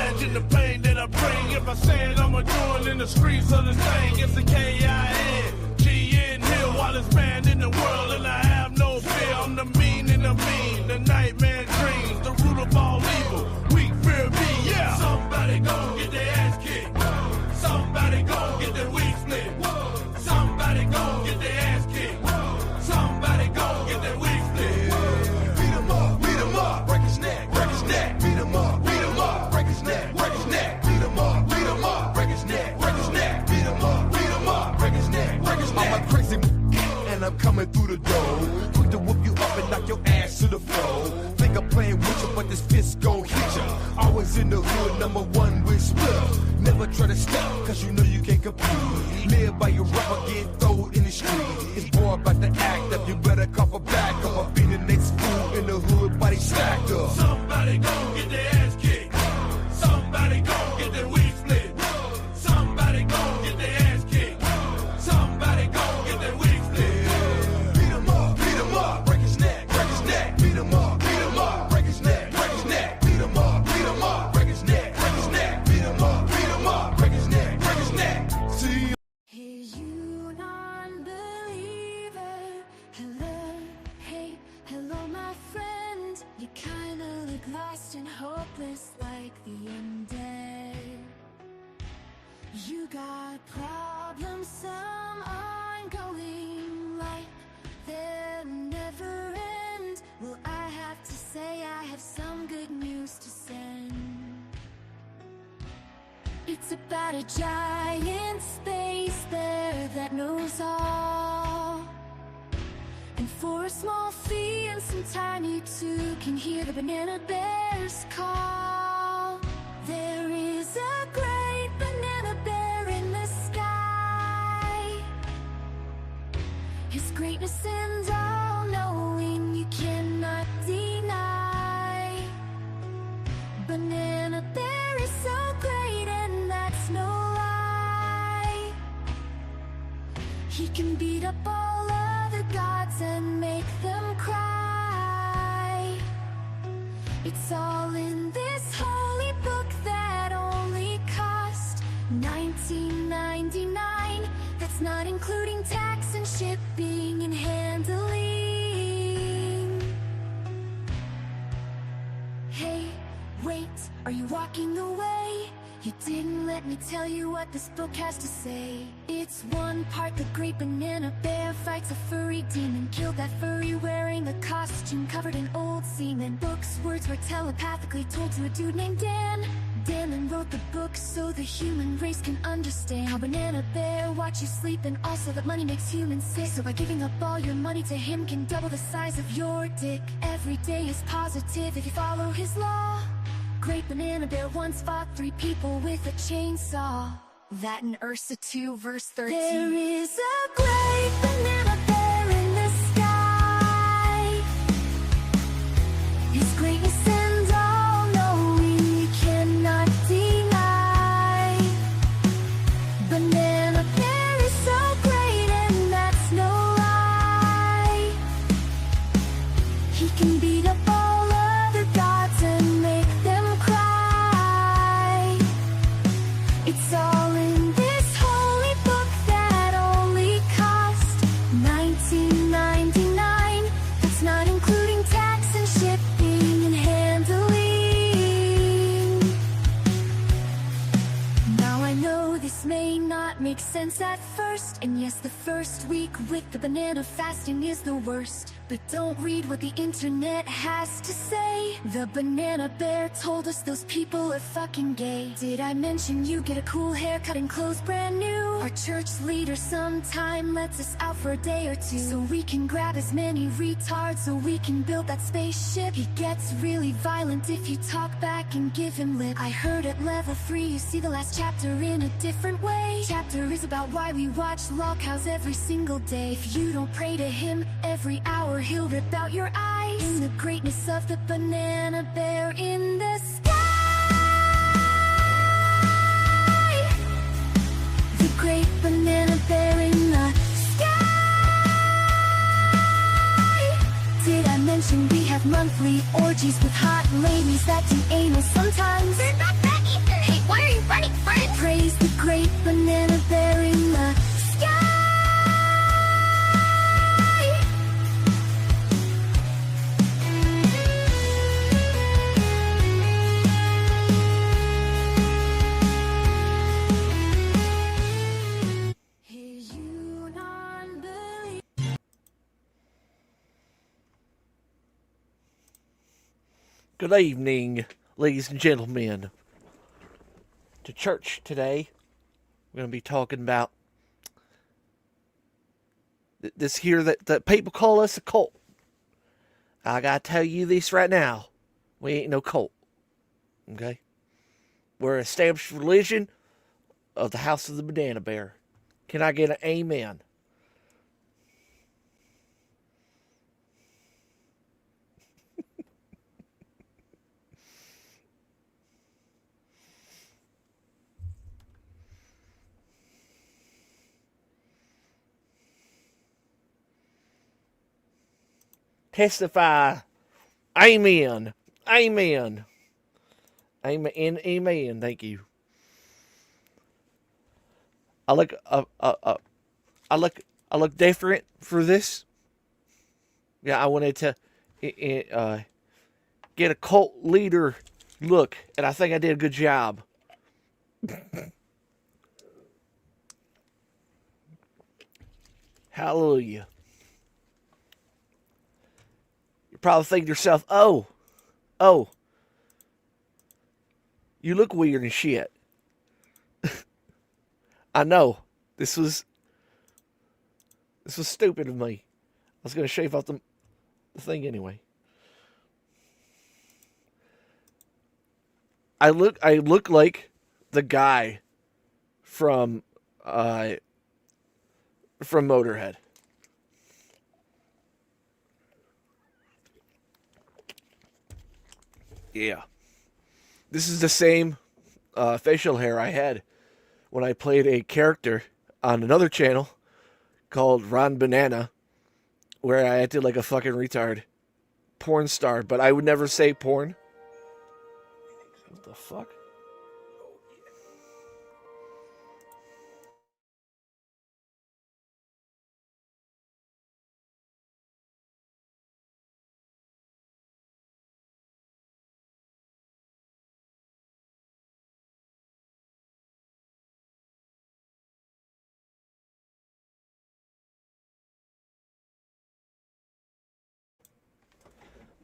imagine the pain that I bring if I say it, I'ma do it in the streets of this thing. It's the K-I-N-G-N Hill, wildest man in the world, and I have no fear. I'm the mean and the mean, the nightmare dreams, the root of all evil. Weak fear me, yeah. Somebody gon' get their ass kicked. Somebody gon' get their wig split. Somebody gon' get their ass kicked. Somebody gon' get their wig split. Beat 'em up, break his neck, break his neck. Beat 'em up, break his neck, break his neck. Beat 'em up, break his neck, break his neck. Beat 'em up, break his neck, break his neck. I'm a crazy and I'm coming through the door, quick to whoop you up and knock your ass to the floor. Think I'm playing with you, but this fist gon' hit ya. Always in the hood, #1 with split. Never try to stop, cause you know you can't compete. Live by your rubber, get thrown in the street. It's more about the act up, you better cough a back up. I'll be the next fool in the hood, body stacked up. Somebody gon' get their ass kicked. Somebody gon' get their wig split. Somebody gon' get their ass kicked. Somebody gon' get their wig split. Beat 'em up, break his neck, break his neck. Beat 'em up, break his neck, break his neck. Beat 'em up, break his neck, break his neck. Beat 'em up, break his neck, break his neck. See you. Hey, you non-believer. Hello, hey, hello, my friend. You kinda look lost and hopeless like the undead. You got problems, some ongoing, like they'll never end. Well, I have to say I have some good news to send. It's about a giant space there that knows all. And for a small fee and some time, you too can hear the banana bear's call. There is a great banana bear in the sky. His greatness and all-knowing you cannot deny. Banana bear is so great, and that's no lie. He can beat up all other gods and make them cry. It's all in this holy book that only cost $19.99. That's not including tax and shipping and handling. Hey, wait, are you walking away? You didn't let me tell you what this book has to say. It's one part the great banana bear fights a furry demon, killed that furry wearing a costume covered in old semen. Book's words were telepathically told to a dude named Dan. Dan then wrote the book so the human race can understand how Banana Bear watch you sleep, and also that money makes humans sick. So by giving up all your money to him can double the size of your dick. Every day is positive if you follow his law. Great Banana Bear once fought 3 people with a chainsaw. That in Ursa 2 verse 13. There is a great banana bear in the sky. His greatness and all-knowing you cannot deny. Banana Bear is so great, and that's no lie. He can beat up all other gods and make them cry. It's all in this holy book that only cost $19.99. That's not including tax and shipping and handling. Now I know this may not make sense at first, and yes, the first week with the banana fasting is the worst. But don't read what the internet has to say. The Banana Bear told us those people are fucking gay. Did I mention you get a cool haircut and clothes brand new? Our church leader sometime lets us out for a day or two, so we can grab as many retards so we can build that spaceship. He gets really violent if you talk back and give him lip. I heard at level 3 you see the last chapter in a different way. Chapter is about why we watch lolcows every single day. If you don't pray to him every hour, he'll rip out your eyes. In the greatness of the Banana Bear in the sky. The great Banana Bear in the sky. Did I mention we have monthly orgies with hot ladies that do anal sometimes? They're not that Good evening, ladies and gentlemen. To church today, we're going to be talking about this here that people call us a cult. I got to tell you this right now. We ain't no cult. Okay? We're an established religion of the House of the Banana Bear. Can I get an amen? Testify. Amen. Amen. Amen. Amen. Thank you. I look. I look different for this. Yeah, I wanted to get a cult leader look, and I think I did a good job. Hallelujah. You're probably thinking to yourself, oh, you look weird and shit. I know. This was stupid of me. I was going to shave off the thing anyway. I look like the guy from Motorhead. Yeah. This is the same facial hair I had when I played a character on another channel called Ron Banana, where I acted like a fucking retard porn star, but I would never say porn. What the fuck?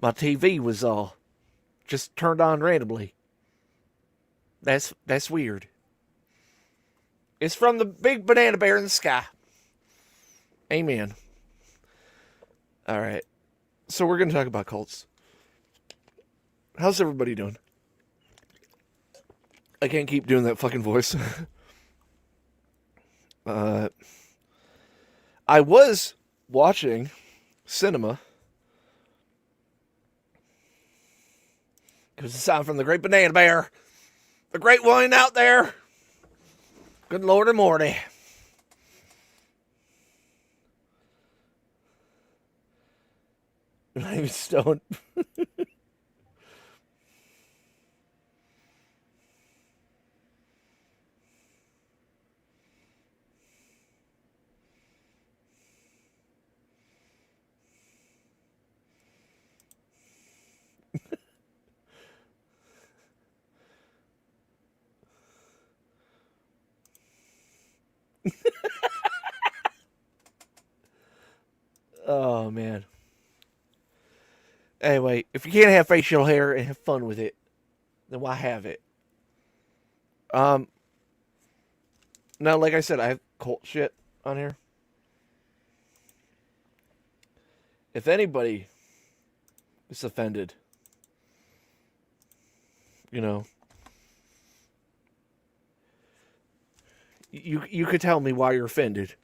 My TV was just turned on randomly. That's weird. It's from the big banana bear in the sky. Amen. All right. So we're going to talk about cults. How's everybody doing? I can't keep doing that fucking voice. I was watching cinema. Because the sound from the great banana bear. The great one out there. Good Lord and Morty. I'm not even stoned. Oh, man. Anyway, if you can't have facial hair and have fun with it, then why have it? Now, like I said, I have cult shit on here. If anybody is offended, you know, you could tell me why you're offended.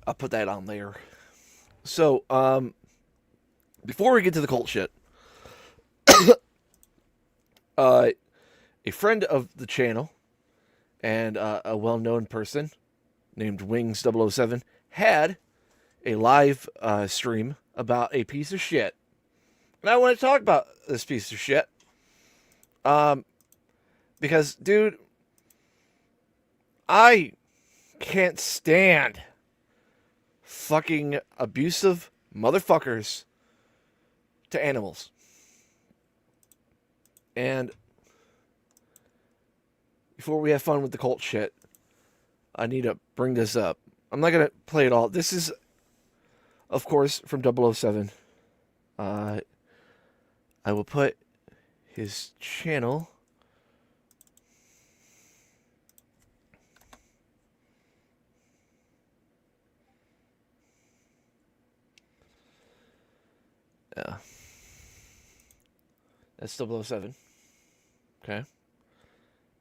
I'll put that on there. So, before we get to the cult shit, a friend of the channel and a well-known person named Wings007 had a live stream about a piece of shit. And I want to talk about this piece of shit. Because, dude, I can't stand fucking abusive motherfuckers to animals. And before we have fun with the cult shit, I need to bring this up. I'm not going to play it all. This is, of course, from 007. I will put his channel. Yeah. That's 007. Okay.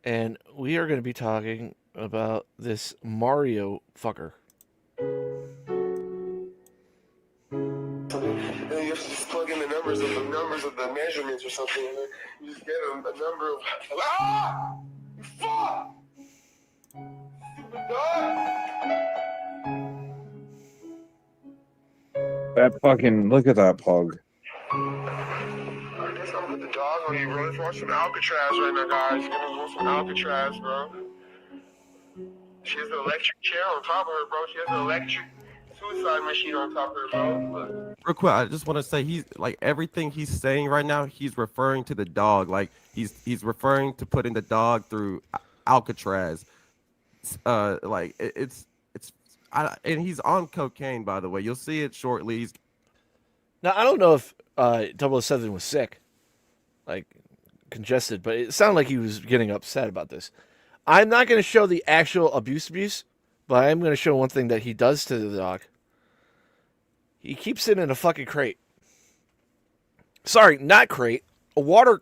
And we are going to be talking about this Mario fucker. And you have to just plug in the numbers of the measurements or something, and then you just get a number of. Ah! You fuck! Stupid dog! That fucking look at that pug. I guess I'm with the dog on you, bro. Let's watch some Alcatraz right now, guys. Gonna watch some Alcatraz, bro. She has an electric chair on top of her, bro. She has an electric suicide machine on top of her, bro. Look. Real quick, I just want to say he's like everything he's saying right now. He's referring to the dog, like he's referring to putting the dog through Alcatraz. Like and he's on cocaine, by the way. You'll see it shortly. Now, I don't know if 007 was sick, like congested, but it sounded like he was getting upset about this. I'm not going to show the actual abuse, but I'm going to show one thing that he does to the dog. He keeps it in a fucking crate. Sorry, not crate. A water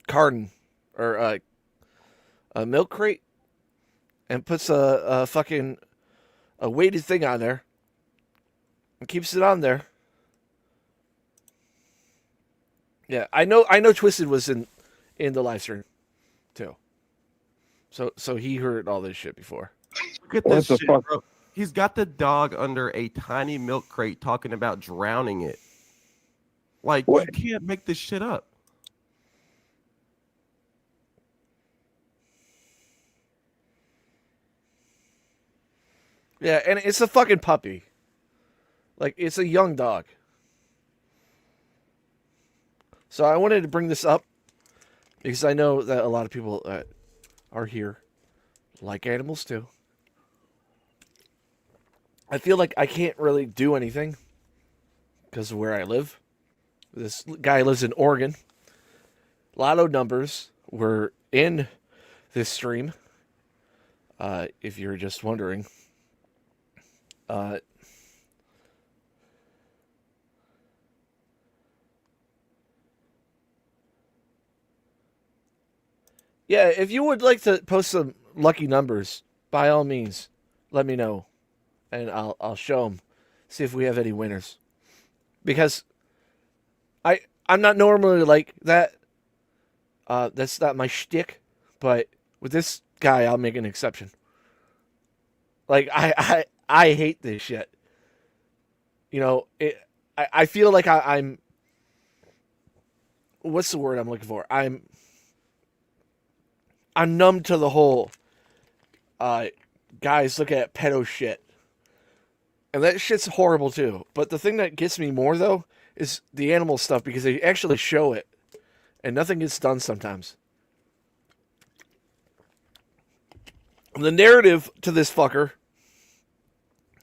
carton or a milk crate, and puts a fucking a weighted thing on there and keeps it on there. Yeah, I know Twisted was in the live stream too. So he heard all this shit before. Look at this shit, bro. He's got the dog under a tiny milk crate talking about drowning it. Like, what? You can't make this shit up. Yeah, and it's a fucking puppy. Like, it's a young dog. So I wanted to bring this up because I know that a lot of people are here like animals too. I feel like I can't really do anything because of where I live. This guy lives in Oregon. Lotto numbers were in this stream, if you're just wondering. Yeah, if you would like to post some lucky numbers, by all means, let me know, and I'll show them. See if we have any winners, because I'm not normally like that. That's not my shtick, but with this guy, I'll make an exception. Like I hate this shit. You know, I feel like I'm. What's the word I'm looking for? I'm numb to the whole guys look at pedo shit. And that shit's horrible too. But the thing that gets me more though is the animal stuff, because they actually show it and nothing gets done sometimes. The narrative to this fucker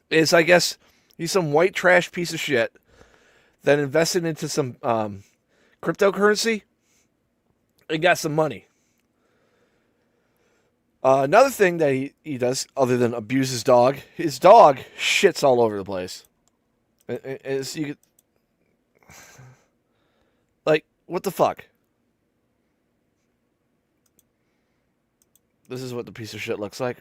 is, I guess, he's some white trash piece of shit that invested into some cryptocurrency and got some money. Another thing that he does, other than abuse his dog shits all over the place. As you could, like, what the fuck? This is what the piece of shit looks like.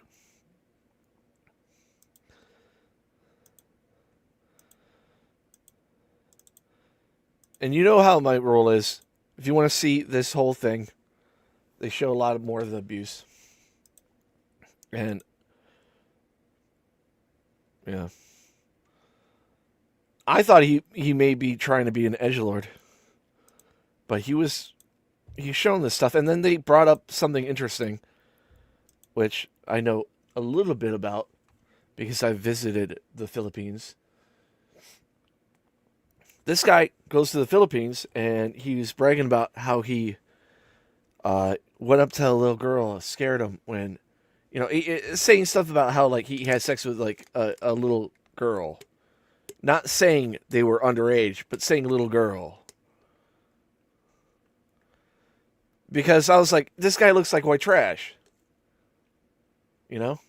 And you know how my rule is. If you want to see this whole thing, they show a lot more of the abuse. And yeah, I thought he may be trying to be an edgelord, but he's shown this stuff. And then they brought up something interesting, which I know a little bit about because I visited the Philippines. This guy goes to the Philippines and he was bragging about how he went up to a little girl, scared him when. You know, saying stuff about how, like, he had sex with, like, a little girl. Not saying they were underage, but saying little girl. Because I was like, this guy looks like white trash. You know?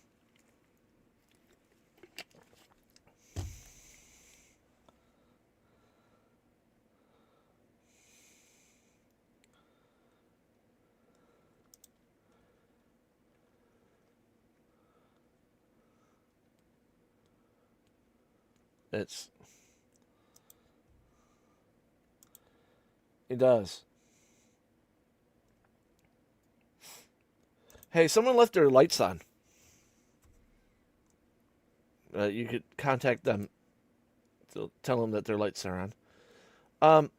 It does. Hey, someone left their lights on. You could contact them to tell them that their lights are on.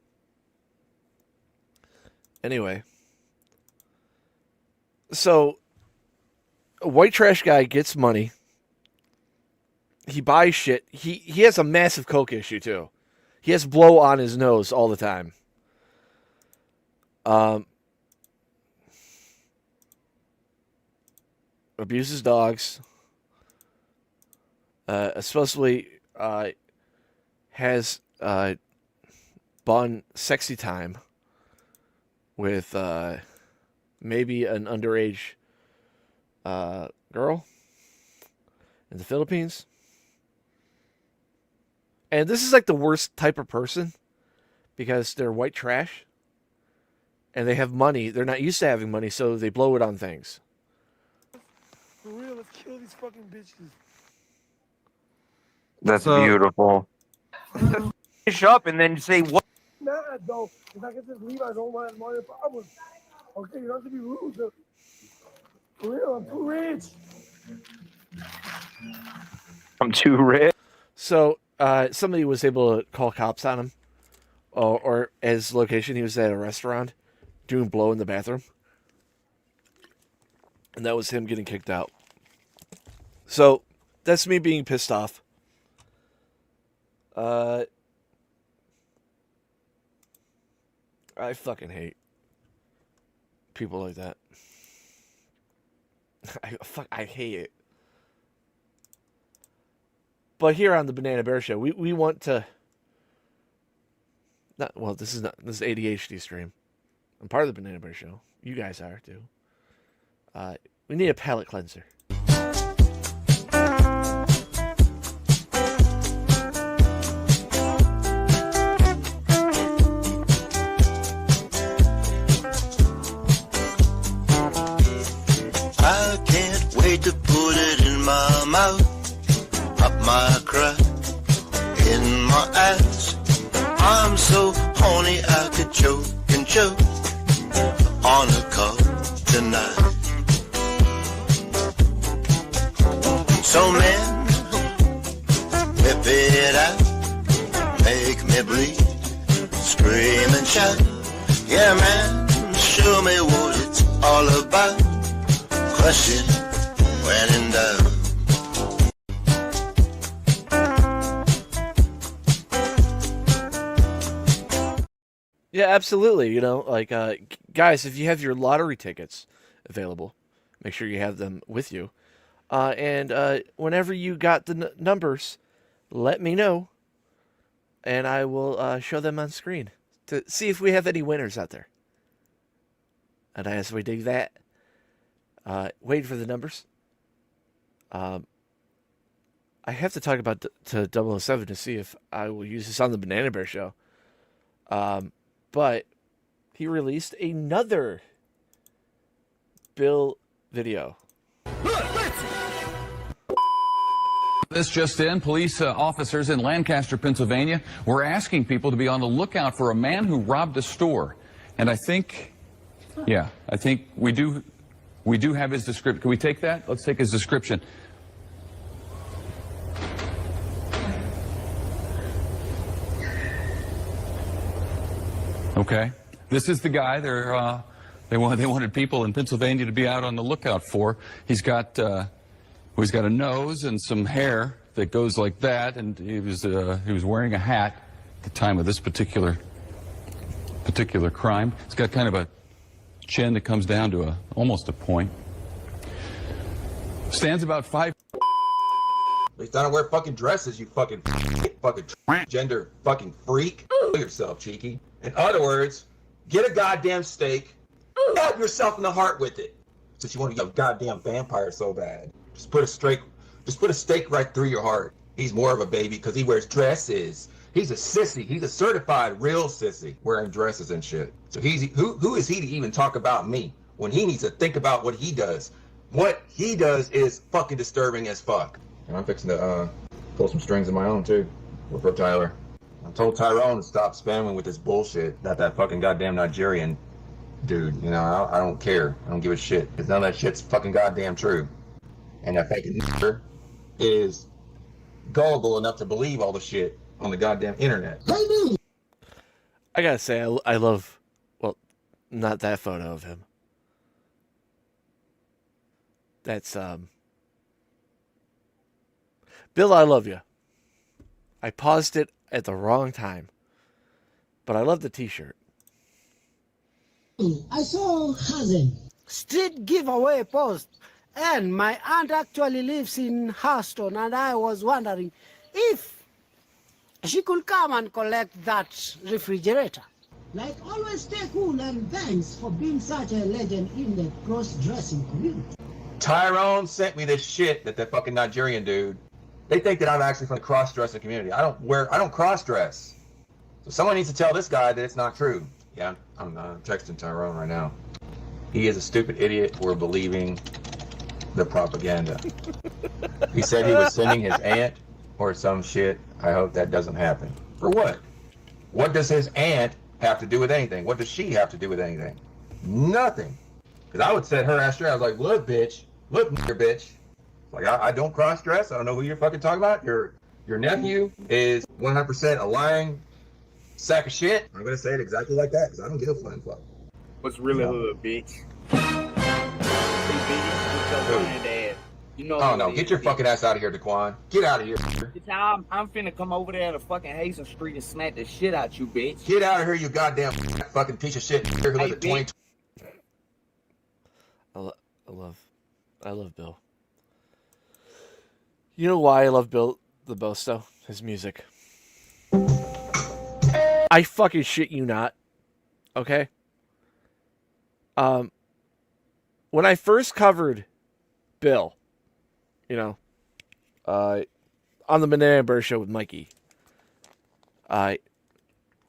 Anyway. So, a white trash guy gets money. He buys shit. He has a massive coke issue, too. He has blow on his nose all the time. Abuses dogs. Supposedly has bun sexy time with maybe an underage girl in the Philippines. And this is like the worst type of person because they're white trash and they have money. They're not used to having money, so they blow it on things. For real, let's kill these fucking bitches. That's beautiful. Finish up and then say what? Nah, though. If I can just leave, I don't want more problems. Okay, you don't have to be rude. Though. For real, I'm too rich. I'm too rich. So somebody was able to call cops on him, or at his location. He was at a restaurant doing blow in the bathroom, and that was him getting kicked out. So that's me being pissed off. I fucking hate people like that. I hate it. But here on the Banana Bear Show, we want to this is ADHD stream. I'm part of the Banana Bear Show. You guys are too. We need a palate cleanser. I can't wait to put it in my mouth, up my crust, in my ass. I'm so horny I could choke and choke on a cup tonight. So man, whip it out, make me bleed, scream and shout. Yeah man, show me what it's all about. Question when in doubt. Yeah, absolutely. You know, like, guys, if you have your lottery tickets available, make sure you have them with you. And whenever you got the numbers, let me know, and I will show them on screen to see if we have any winners out there. And as we do that, wait for the numbers. I have to talk about to 007 to see if I will use this on the Banana Bear Show. But he released another Bill video. This just in, police officers in Lancaster, Pennsylvania were asking people to be on the lookout for a man who robbed a store. And I think we do have his description. Can we take that? Let's take his description. Okay. This is the guy they wanted people in Pennsylvania to be out on the lookout for. He's got a nose and some hair that goes like that, and he was wearing a hat at the time of this particular crime. He's got kind of a chin that comes down to almost a point. Stands about 5. He's trying to wear fucking dresses, you fucking. fucking transgender fucking freak. Kill yourself, cheeky. In other words, get a goddamn steak, stab yourself in the heart with it. Since you want to be a goddamn vampire so bad. Just put a steak right through your heart. He's more of a baby because he wears dresses. He's a sissy. He's a certified real sissy wearing dresses and shit. So who is he to even talk about me when he needs to think about what he does? What he does is fucking disturbing as fuck. And I'm fixing to pull some strings of my own too. For Tyler. I told Tyrone to stop spamming with this bullshit that fucking goddamn Nigerian dude. You know, I don't care. I don't give a shit. Because none of that shit's fucking goddamn true. And that fucking nigger is gullible enough to believe all the shit on the goddamn internet. I gotta say, I love, well, not that photo of him. That's, Bill, I love you. I paused it at the wrong time. But I love the t-shirt. I saw Hazen. Street giveaway post. And my aunt actually lives in Houston, and I was wondering if she could come and collect that refrigerator. Like always, stay cool, and thanks for being such a legend in the cross-dressing community. Tyrone sent me this shit that fucking Nigerian dude. They think that I'm actually from the cross-dressing community. I don't cross-dress. So someone needs to tell this guy that it's not true. Yeah, I'm texting Tyrone right now. He is a stupid idiot for believing the propaganda. He said he was sending his aunt or some shit. I hope that doesn't happen. For what? What does his aunt have to do with anything? What does she have to do with anything? Nothing. Because I would set her ass straight. I was like, look, bitch. Look, bitch. Like, I don't cross-dress. I don't know who you're fucking talking about. Your nephew is 100% a lying sack of shit. I'm going to say it exactly like that because I don't give a flying fuck. What's really hood, bitch? You know oh no, get your fucking ass out of here, Daquan. Get out of here. I'm finna come over there to fucking Hazen Street and smack the shit out you, bitch. Get out of here, you goddamn fucking piece of shit who lives at 20. I love Bill. You know why I love Bill the most though? His music. I fucking shit you not. Okay? When I first covered Bill, you know, on the Banana Bear show with Mikey,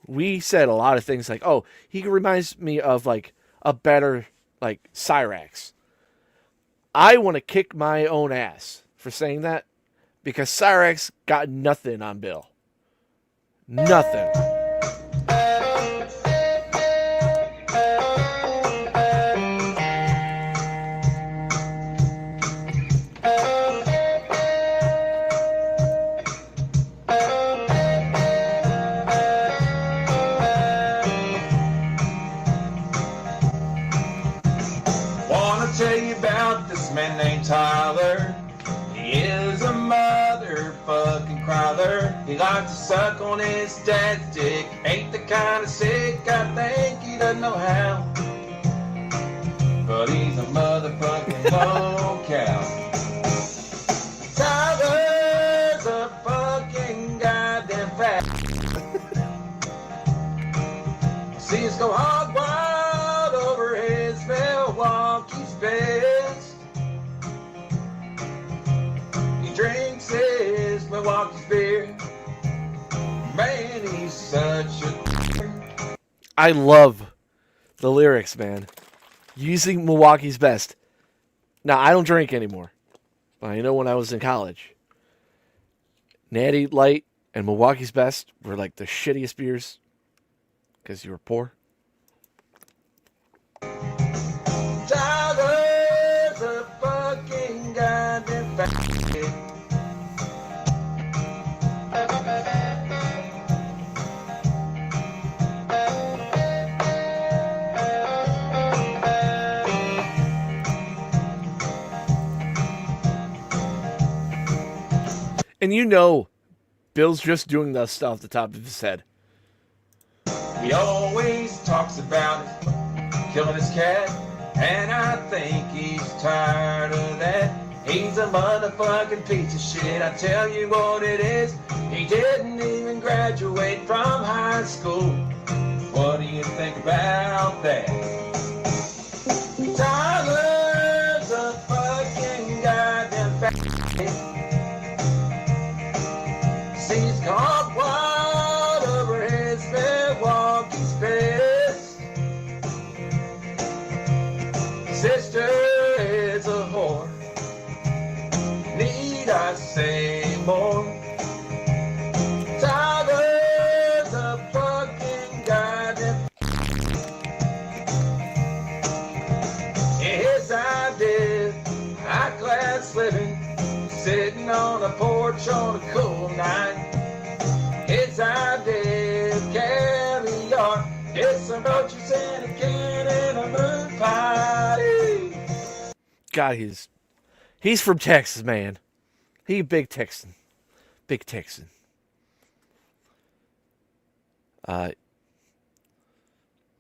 we said a lot of things like, oh, he reminds me of like a better like Cyraxx. I want to kick my own ass for saying that because Cyraxx got nothing on Bill. Nothing. Man named Tyler, he is a motherfucking crawler. He likes to suck on his dad's dick. Ain't the kind of sick I think he doesn't know how. But he's a motherfucking lolcow. Tyler's a fucking goddamn fat. See us go hog wild over his Milwaukee's best. Drinks his Milwaukee's beer. Man, he's such a... I love the lyrics, man. Using Milwaukee's best. Now, I don't drink anymore. But I know when I was in college, Natty Light and Milwaukee's best were like the shittiest beers. Because you were poor. Tyler's a fucking goddamn fat. And you know, Bill's just doing that stuff off the top of his head. He always talks about it, killing his cat, and I think he's tired of that. He's a motherfucking piece of shit, I tell you what it is. He didn't even graduate from high school. What do you think about that? Tyler's a fucking goddamn fat. Sees caught wild over his Milwaukee's face. Sister is a whore. Need I say more? Tyler's a fucking goddamn. His idea, high-class living, sitting on a porch on a cool night. His idea of caviar, it's some roaches and a can and a moon pie. God, he's from Texas, man. He big Texan. Big Texan.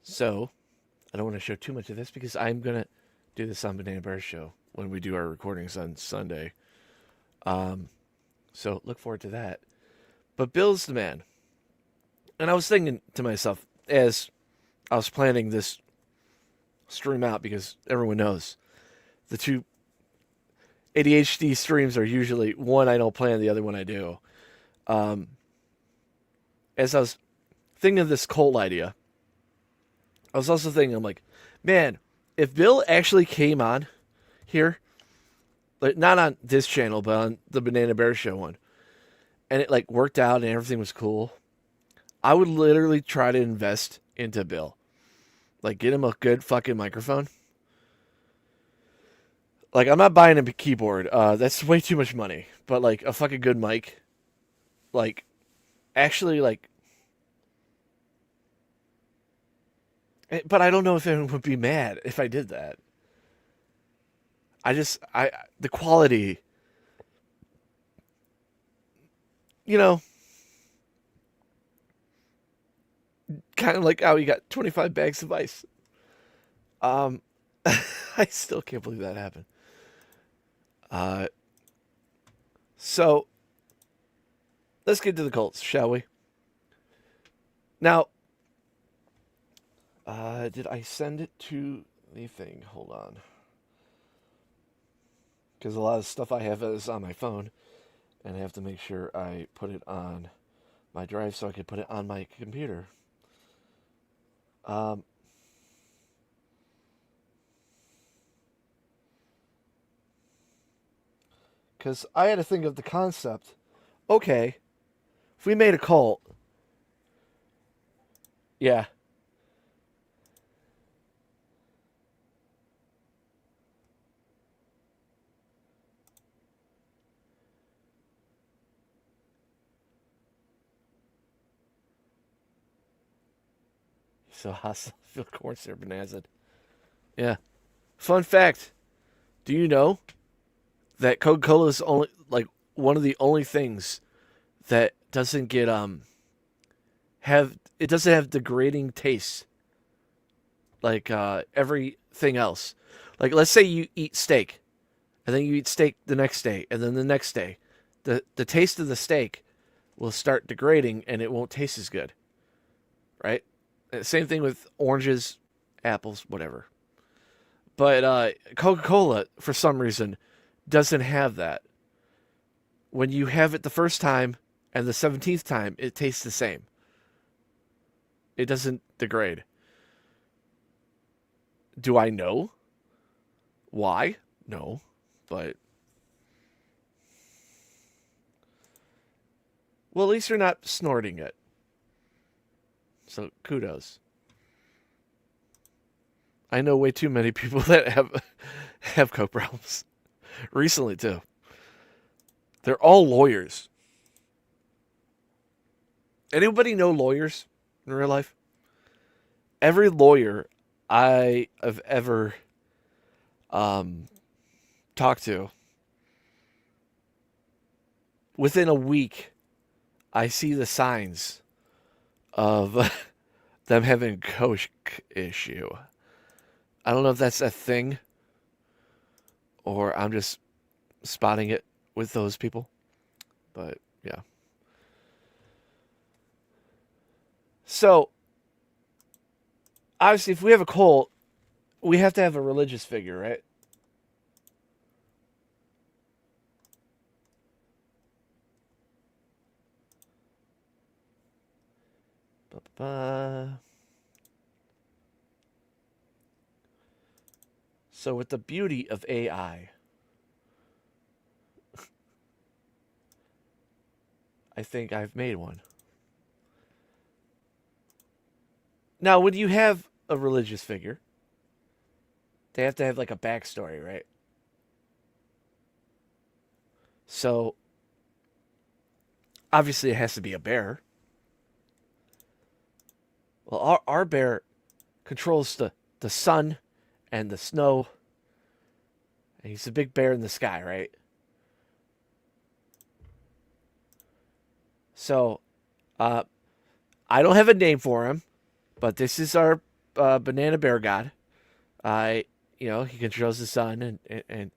So, I don't want to show too much of this because I'm going to do this on Banana Bear Show when we do our recordings on Sunday. So, look forward to that. But Bill's the man. And I was thinking to myself as I was planning this stream out, because everyone knows the two ADHD streams are usually one I don't plan, the other one I do. As I was thinking of this cult idea, I was also thinking, I'm like, man, if Bill actually came on here, like not on this channel, but on the Banana Bear Show one, and it like worked out and everything was cool, I would literally try to invest into Bill. Like, get him a good fucking microphone. Like, I'm not buying a keyboard. That's way too much money. But, like, a fucking good mic. Like, actually, like... But I don't know if anyone would be mad if I did that. The quality... You know... Kind of like how you got 25 bags of ice. I still can't believe that happened. So, let's get to the Colts, shall we? Now, did I send it to the thing? Hold on. Because a lot of stuff I have is on my phone, and I have to make sure I put it on my drive so I can put it on my computer. Because I had to think of the concept. Okay, if we made a cult, yeah. So hostile. Feel corn syrup and acid. Yeah. Fun fact. Do you know that Coca-Cola is only like one of the only things that doesn't get it doesn't have degrading taste like everything else. Like, let's say you eat steak, and then you eat steak the next day, and then the next day, the taste of the steak will start degrading, and it won't taste as good, right? Same thing with oranges, apples, whatever. But Coca-Cola, for some reason, doesn't have that. When you have it the first time and the 17th time, it tastes the same. It doesn't degrade. Do I know why? No, but... Well, at least you're not snorting it. So, kudos. I know way too many people that have coke problems. Recently, too. They're all lawyers. Anybody know lawyers in real life? Every lawyer I have ever talked to, within a week, I see the signs of them having a coke issue. I don't know if that's a thing or I'm just spotting it with those people. But, yeah. So, obviously, if we have a cult, we have to have a religious figure, right? So, with the beauty of AI, I think I've made one. Now, when you have a religious figure, they have to have like a backstory, right? So, obviously, it has to be a bear. Well, our bear controls the sun and the snow. And he's a big bear in the sky, right? So, I don't have a name for him, but this is our banana bear god. He controls the sun, and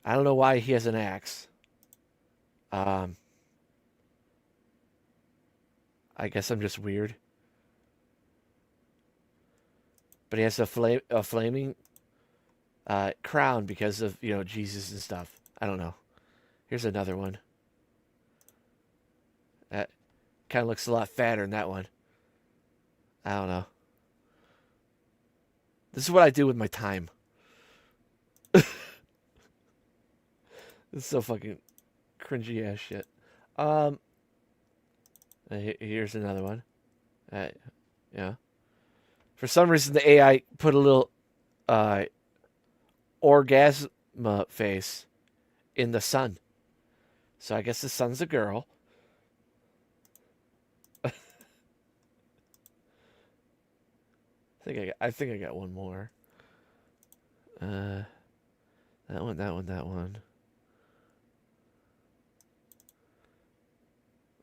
I don't know why he has an axe. I guess I'm just weird. But he has a flaming crown because of, Jesus and stuff. I don't know. Here's another one. That kind of looks a lot fatter than that one. I don't know. This is what I do with my time. This is so fucking cringy ass shit. Here's another one. Yeah. For some reason, the AI put a little orgasm face in the sun. So I guess the sun's a girl. I think I got one more. That one.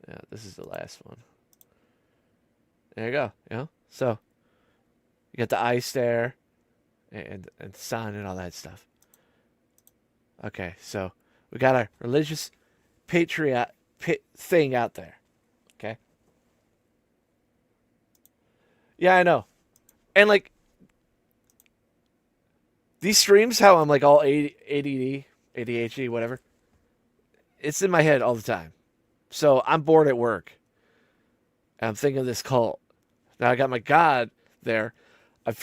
Yeah, this is the last one. There you go. So you got the ice there, and sun and all that stuff. Okay, so we got our religious patriot thing out there. Okay. Yeah, I know. And like these streams, how I'm like all ADD, ADHD, whatever. It's in my head all the time. So I'm bored at work. And I'm thinking of this cult. Now I got my God there.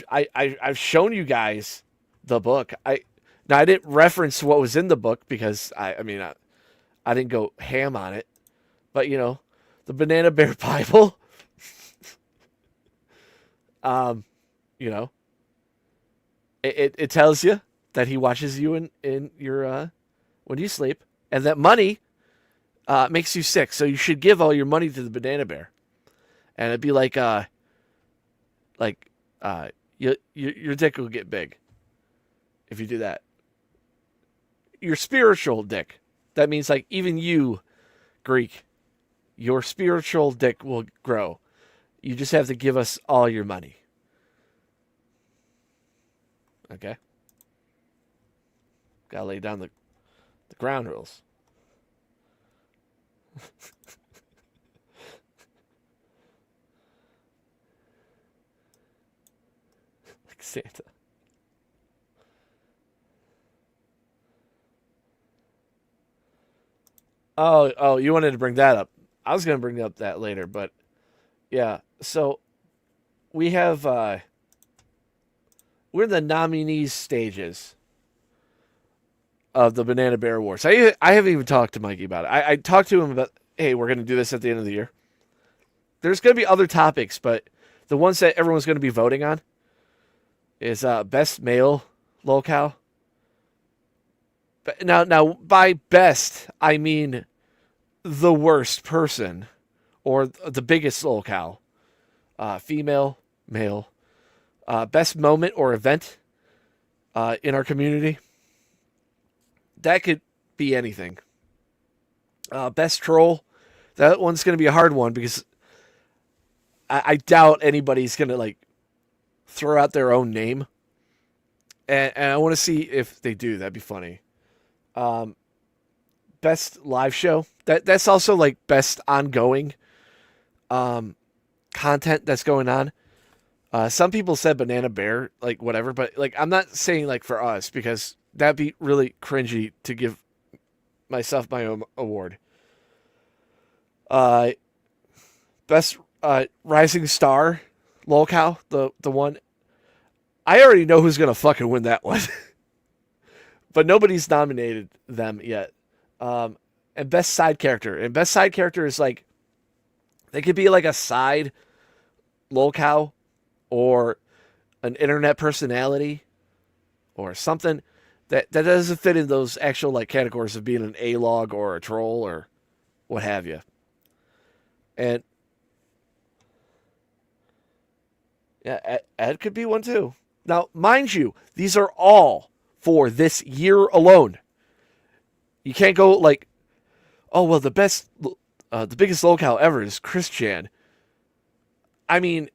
I've shown you guys the book. I didn't reference what was in the book because I didn't go ham on it. But the Banana Bear Bible. It tells you that he watches you in your when you sleep, and that money makes you sick. So you should give all your money to the banana bear, and it'd be like your dick will get big if you do that. Your spiritual dick. That means like even you, Greek, your spiritual dick will grow. You just have to give us all your money. Okay? Gotta lay down the ground rules. Like Santa. Oh, you wanted to bring that up. I was going to bring up that later, but yeah. So we have we're in the nominees stages of the Banana Bear Wars. I haven't even talked to Mikey about it. I talked to him about, hey, we're going to do this at the end of the year. There's going to be other topics, but the ones that everyone's going to be voting on is best male lolcow. Now, by best, I mean the worst person or the biggest lolcow. Female, male. Best moment or event in our community. That could be anything. Best troll. That one's going to be a hard one because I doubt anybody's going to like throw out their own name. And I want to see if they do. That'd be funny. Best live show. That's also like best ongoing. content that's going on. Some people said Banana Bear, like whatever, but like I'm not saying like for us because that'd be really cringy to give myself my own award. Best Rising Star, lolcow, the one. I already know who's gonna fucking win that one, but nobody's nominated them yet. And best side character, and best side character is like they could be like a side lolcow or an internet personality or something that doesn't fit in those actual like categories of being an A-log or a troll or what have you. And yeah, Ed could be one too. Now, mind you, these are all for this year alone. You can't go like, oh well, the biggest lolcow ever is Chris Chan. I mean,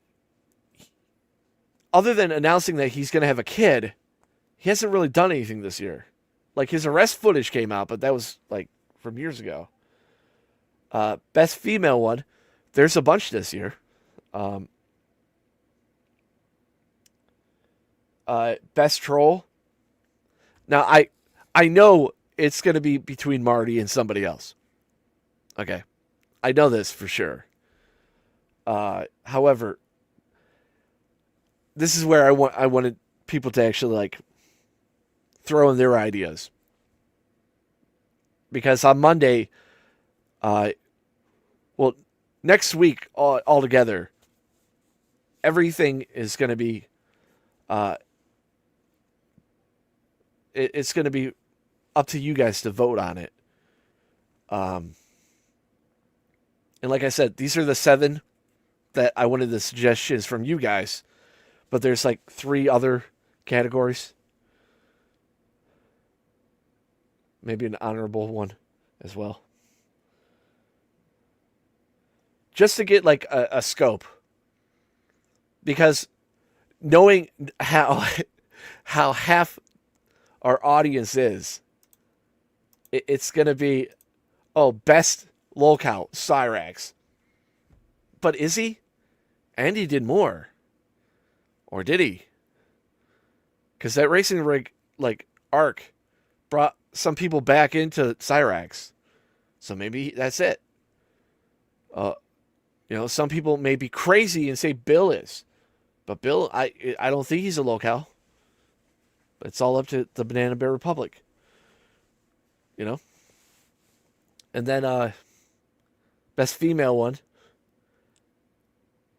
other than announcing that he's going to have a kid, he hasn't really done anything this year. Like his arrest footage came out, but that was like from years ago. Best female one, there's a bunch this year. Best troll. Now I know it's going to be between Marty and somebody else. Okay, I know this for sure. However, this is where I wanted people to actually like throw in their ideas. Because on Monday, well, next week all together, everything is going to be, it's going to be up to you guys to vote on it. And like I said, these are the 7 that I wanted the suggestions from you guys. But there's like 3 other categories. Maybe an honorable one as well. Just to get like a scope. Because knowing how half our audience is, it's going to be, oh, best lolcow, Cyraxx. But is he? Andy did more. Or did he? Because that racing rig, like, arc brought some people back into Cyraxx. So maybe that's it. Some people may be crazy and say Bill is. But Bill, I don't think he's a lolcow. But it's all up to the Banana Bear Republic. And then best female one.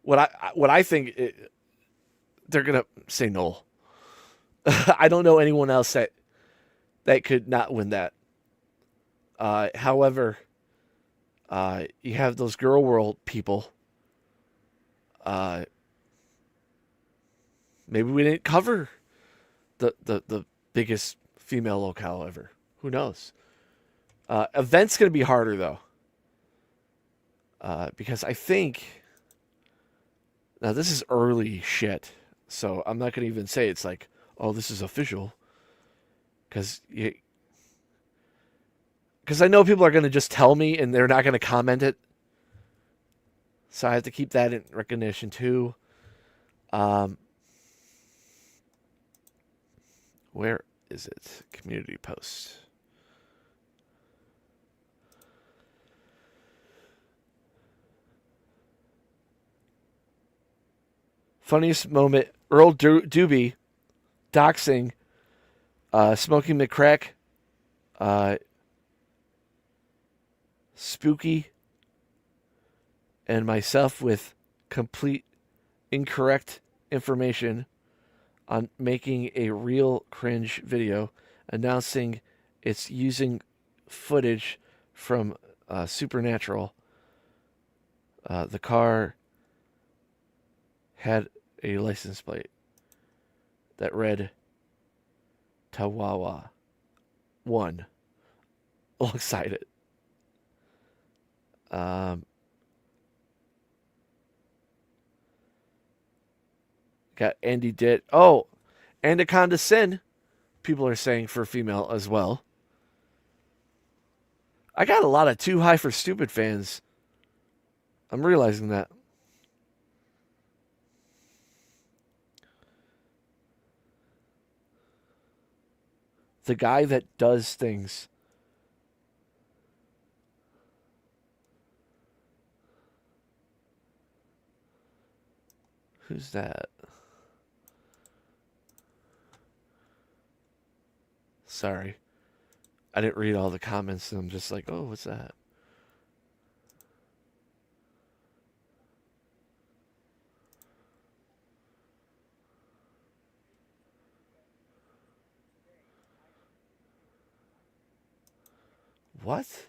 What I think they're gonna say no. I don't know anyone else that could not win that. However, you have those Girl World people. Maybe we didn't cover the biggest female lolcow ever. Who knows? Event's gonna be harder though. Because I think now this is early shit, so I'm not gonna even say it's like, oh, this is official. Because I know people are gonna just tell me and they're not gonna comment it. So I have to keep that in recognition too. Where is it? Community post. Funniest moment, Earl Doobie doxing Smoking McCrack, Spooky, and myself with complete incorrect information on making a real cringe video announcing it's using footage from Supernatural. The car had a license plate that read Tawawa 1 alongside it. Got Andy did. Oh, Anaconda Sin, people are saying for female as well. I got a lot of Too High for Stupid fans. I'm realizing that. The guy that does things. Who's that? Sorry. I didn't read all the comments, and I'm just like, oh, what's that? What?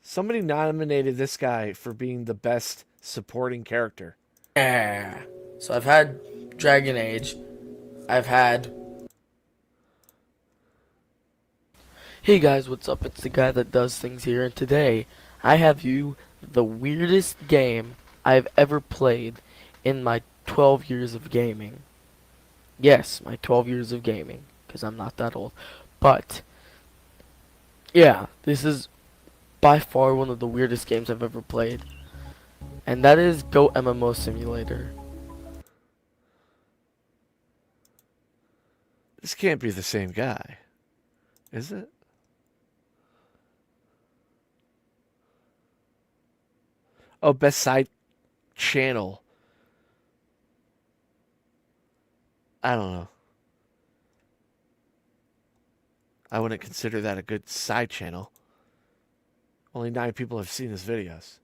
Somebody nominated this guy for being the best supporting character. Yeah. So I've had Dragon Age. I've had... Hey guys, what's up? It's the guy that does things here, and today I have you the weirdest game I've ever played in my 12 years of gaming. Yes, my 12 years of gaming, because I'm not that old. But, yeah, this is by far one of the weirdest games I've ever played. And that is Go MMO Simulator. This can't be the same guy, is it? Oh, best side channel. I don't know. I wouldn't consider that a good side channel. Only 9 people have seen his videos.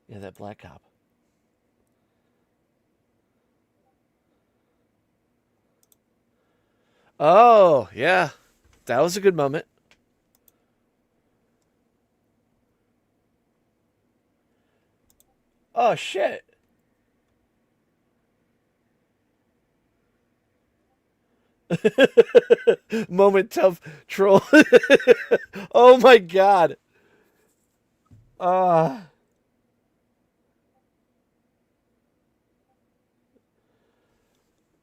Yeah, that black cop. Oh, yeah. That was a good moment. Oh, shit. Moment tough troll. Oh, my God.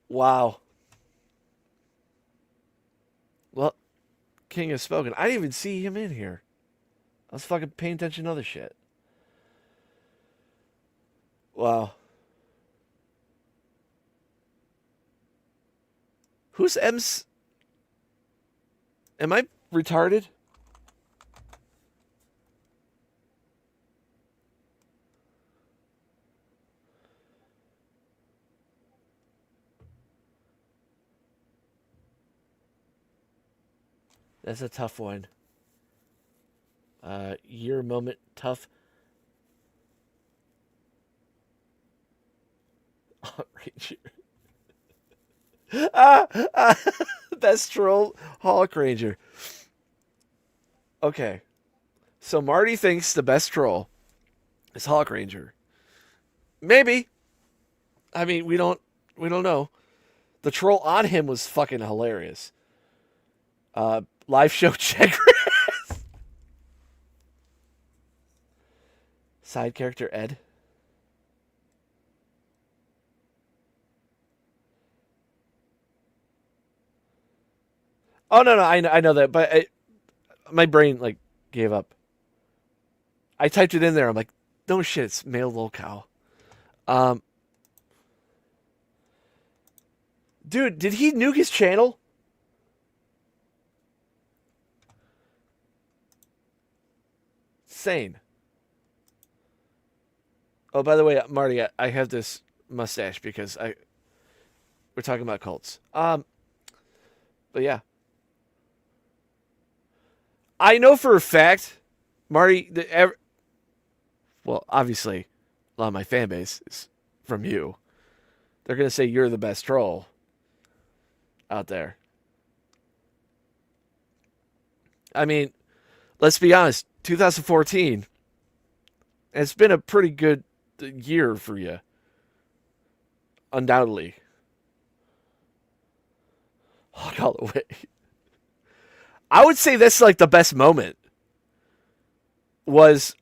Wow. Well, King has spoken. I didn't even see him in here. I was fucking paying attention to other shit. Wow. Who's M's? Am I retarded? That's a tough one. Year moment tough. Ranger. Best troll Hawk Ranger. Okay. So Marty thinks the best troll is Hawk Ranger. Maybe. I mean, we don't know. The troll on him was fucking hilarious. Live show check. Side character Ed. Oh no, I know that, but my brain like gave up. I typed it in there. I'm like, no shit, it's male lolcow. Dude, did he nuke his channel? Insane. Oh, by the way, Marty, I have this mustache because we're talking about cults. But yeah. I know for a fact, Marty, well, obviously, a lot of my fan base is from you. They're going to say you're the best troll out there. I mean, let's be honest, 2014, it's been a pretty good year for you. Undoubtedly. Hawk all the way. I would say that's like the best moment was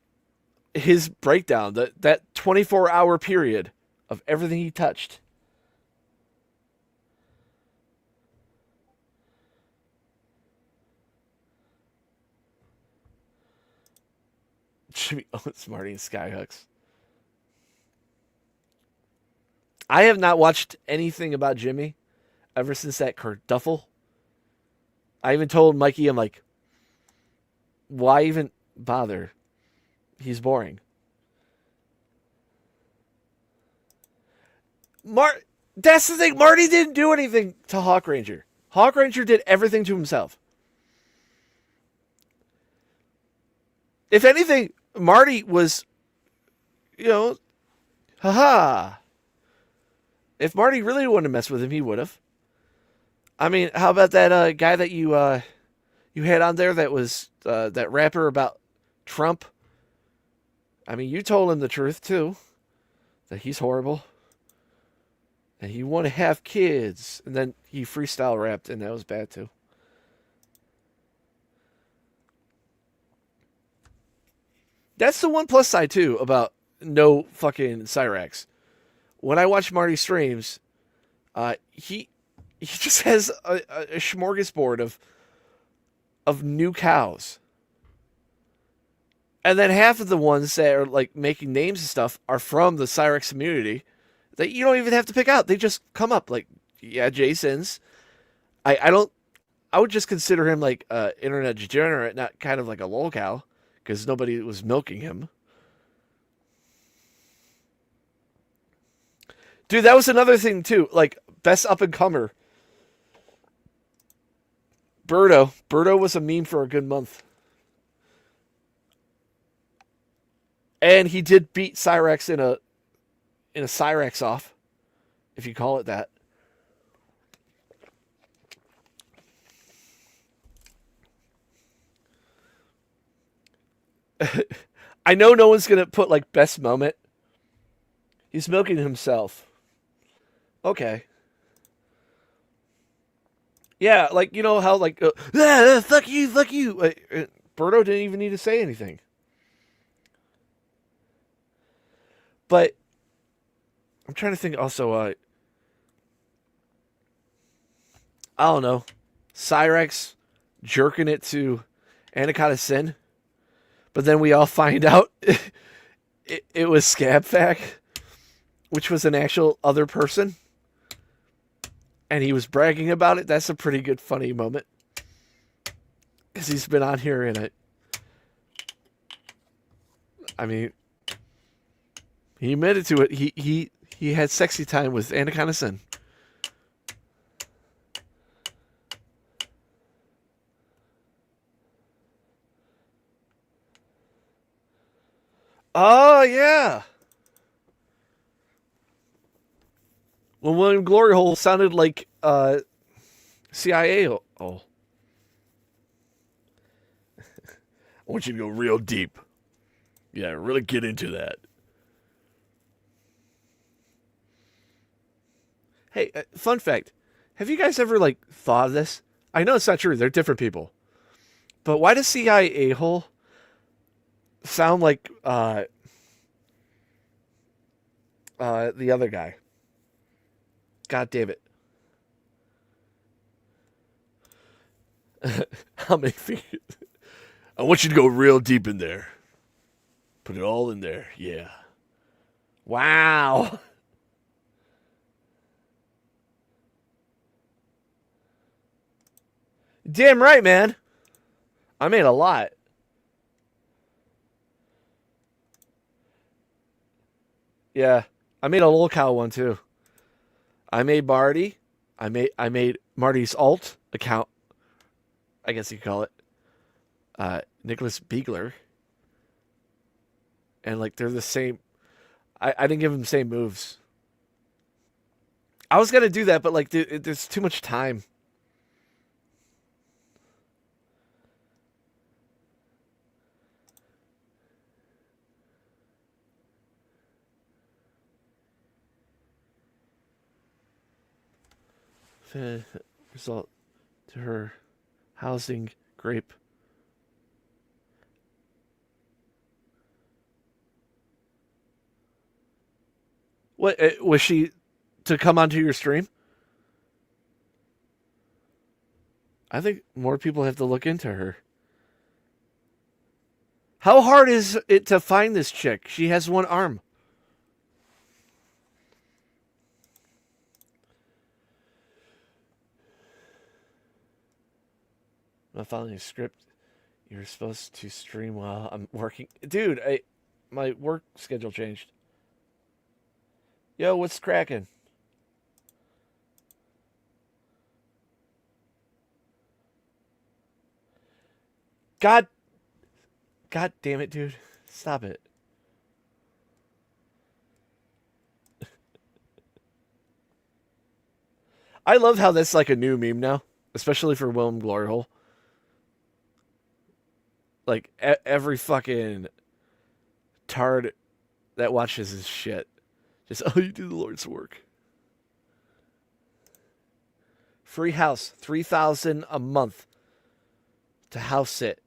his breakdown, that 24-hour period of everything he touched. Jimmy Owens, Marty, and Skyhooks. I have not watched anything about Jimmy ever since that kerduffle. I even told Mikey, I'm like, why even bother? He's boring. That's the thing. Marty didn't do anything to Hawk Ranger. Hawk Ranger did everything to himself. If anything, Marty was, haha. If Marty really wanted to mess with him, he would have. I mean, how about that guy that you had on there that was that rapper about Trump? I mean, you told him the truth too, that he's horrible, and he want to have kids, and then he freestyle rapped, and that was bad too. That's the one plus side too about no fucking Cyraxx. When I watch Marty streams, he just has a smorgasbord of new cows. And then half of the ones that are like making names and stuff are from the Cyraxx community that you don't even have to pick out. They just come up like, yeah, Jason's. I would just consider him like internet degenerate, not kind of like a lolcow, because nobody was milking him. Dude, that was another thing too. Like best up and comer. Birdo. Birdo was a meme for a good month. And he did beat Cyraxx in a Cyraxx off, if you call it that. I know no one's gonna put like best moment. He's milking himself. Okay. Yeah, like you know how like fuck you. Birdo didn't even need to say anything. But I'm trying to think also, I don't know, Cyraxx jerking it to Anaconda Sin, but then we all find out it was Scabfack, which was an actual other person, and he was bragging about it. That's a pretty good funny moment, because he's been on here in it. I mean, he admitted to it. He had sexy time with Anaconda Sin. Oh, yeah. Well, William Glory Hole sounded like CIA. Oh. I want you to go real deep. Yeah, really get into that. Hey, fun fact. Have you guys ever, like, thought of this? I know it's not true. They're different people. But why does CIA hole sound like the other guy? God damn it. How many feet? I want you to go real deep in there. Put it all in there. Yeah. Wow. Damn right, man. I made a lot. Yeah. I made a lolcow one too. I made Marty. I made Marty's alt account. I guess you could call it. Nicholas Beegler. And like they're the same. I didn't give them the same moves. I was gonna do that, but like there's too much time. Result to her housing grape. What was she to come onto your stream? I think more people have to look into her. How hard is it to find this chick? She has one arm. I'm following a script. You're supposed to stream while I'm working. Dude, my work schedule changed. Yo, what's cracking? God damn it, dude. Stop it. I love how that's like a new meme now, especially for Willem Gloryhole. Like, every fucking tard that watches his shit. Just, oh, you do the Lord's work. Free house, $3,000 a month to house sit.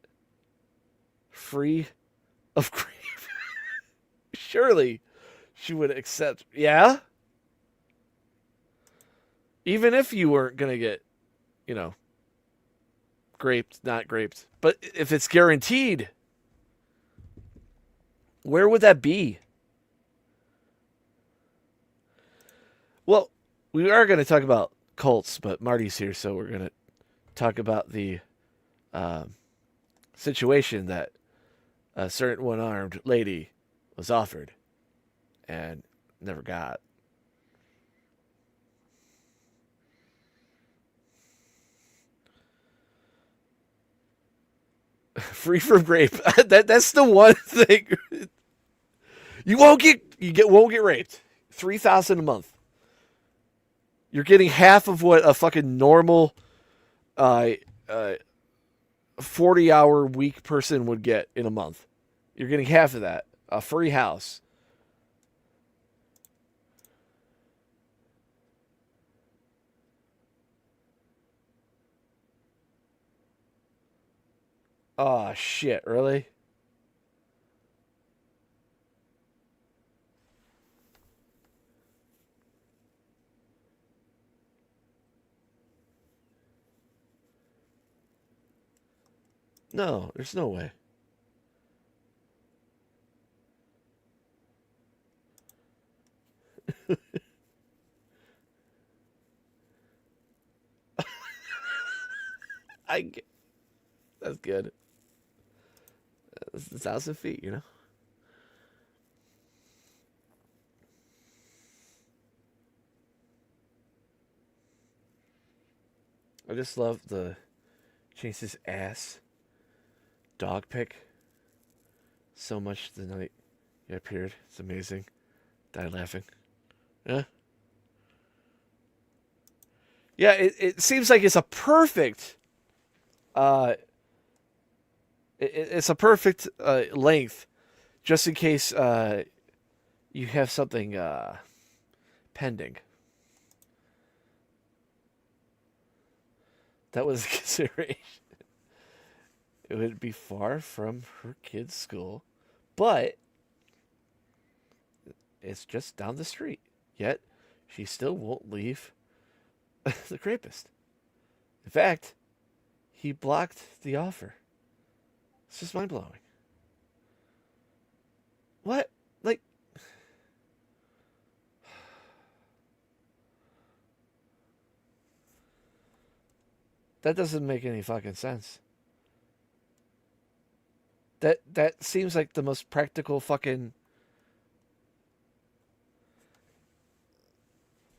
Free of grief. Surely she would accept. Yeah? Even if you weren't going to get, graped, not graped. But if it's guaranteed, where would that be? Well, we are going to talk about cults, but Marty's here, so we're going to talk about the situation that a certain one-armed lady was offered and never got. Free from grape. That's the one thing. You won't get raped. $3,000 a month. You're getting half of what a fucking normal 40-hour week person would get in a month. You're getting half of that. A free house. Oh, shit. Really? No, there's no way. That's good. That's 1,000 feet, I just love the Chase's ass dog pic so much the night he appeared. It's amazing. Died laughing. Yeah. Yeah, it seems like it's a perfect it's a perfect length just in case you have something pending. That was a consideration. It would be far from her kid's school, but it's just down the street. Yet, she still won't leave the rapist. In fact, he blocked the offer. It's just mind-blowing. What? Like... That doesn't make any fucking sense. That seems like the most practical fucking...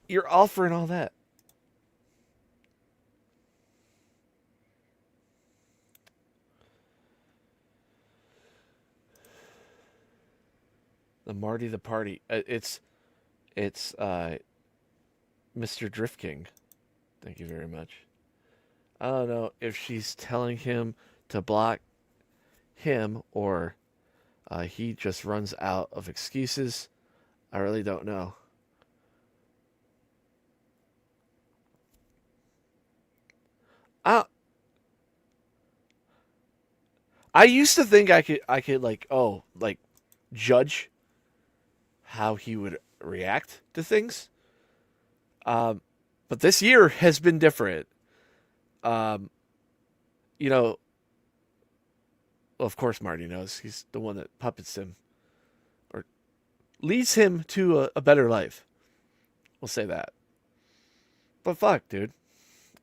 You're offering all that. The Marty the Party. It's Mr. Drift King. Thank you very much. I don't know if she's telling him to block him or he just runs out of excuses. I really don't know. I used to think I could judge how he would react to things. But this year has been different. Well, of course Marty knows. He's the one that puppets him or leads him to a better life. We'll say that. But fuck, dude.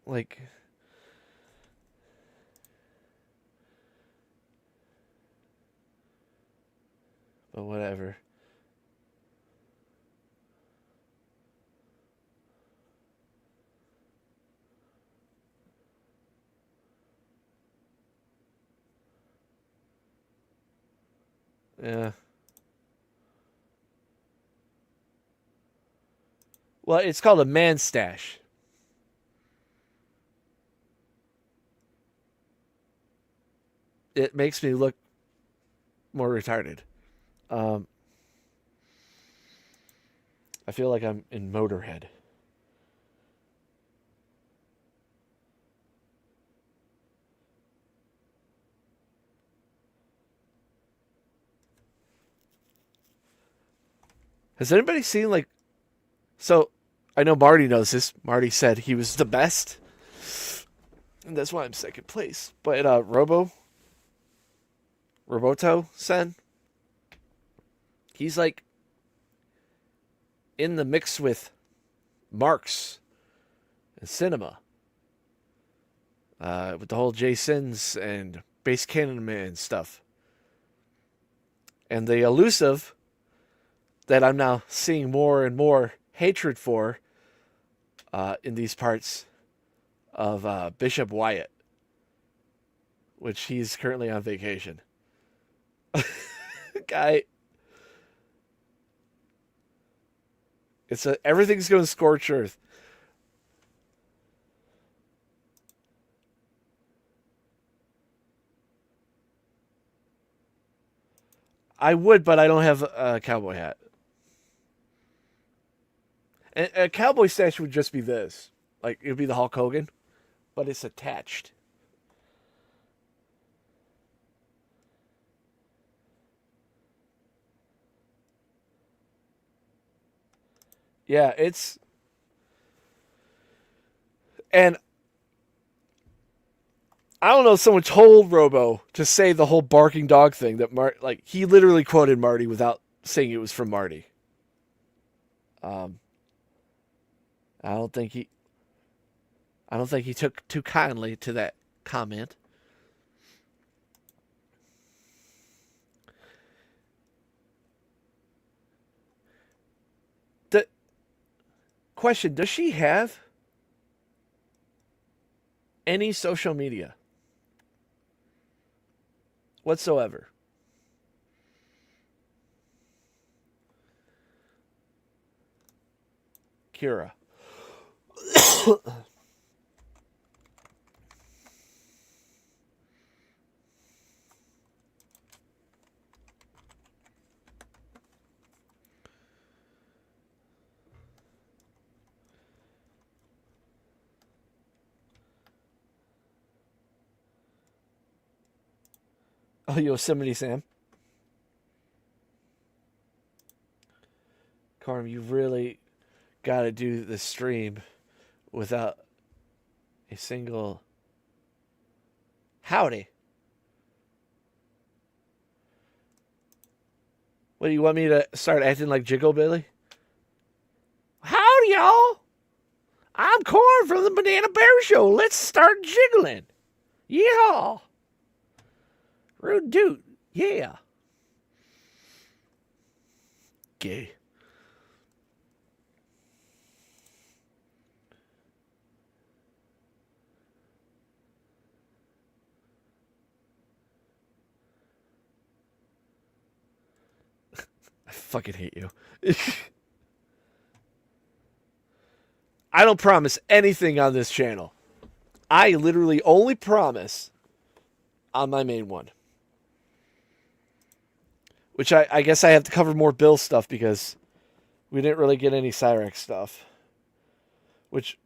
Like, But whatever. Yeah. Well, it's called a man stash. It makes me look more retarded. I feel like I'm in Motorhead. Has anybody seen like? So, I know Marty knows this. Marty said he was the best, and that's why I'm second place. But Roboto-sen, he's like in the mix with Marx and Cinema, with the whole Jay Sins and Bass Cannon Man stuff, and the elusive that I'm now seeing more and more hatred for in these parts of Bishop Wyatt, which he's currently on vacation. Guy, everything's going to scorch earth. I would, but I don't have a cowboy hat. And a cowboy statue would just be this. Like, it would be the Hulk Hogan, but it's attached. Yeah, it's... And I don't know if someone told Robo to say the whole barking dog thing that he literally quoted Marty without saying it was from Marty. I don't think he took too kindly to that comment. The question, does she have any social media whatsoever? Kira. Oh, Yosemite Sam. Carm, you really got to do the stream without a single howdy. What, do you want me to start acting like Jiggle Billy? Howdy, y'all. I'm Corn from the Banana Bear Show. Let's start jiggling. Yeah. Rude dude. Yeah. Gay. I fucking hate you. I don't promise anything on this channel. I literally only promise on my main one. Which I guess I have to cover more Bill stuff because we didn't really get any Cyraxx stuff. Which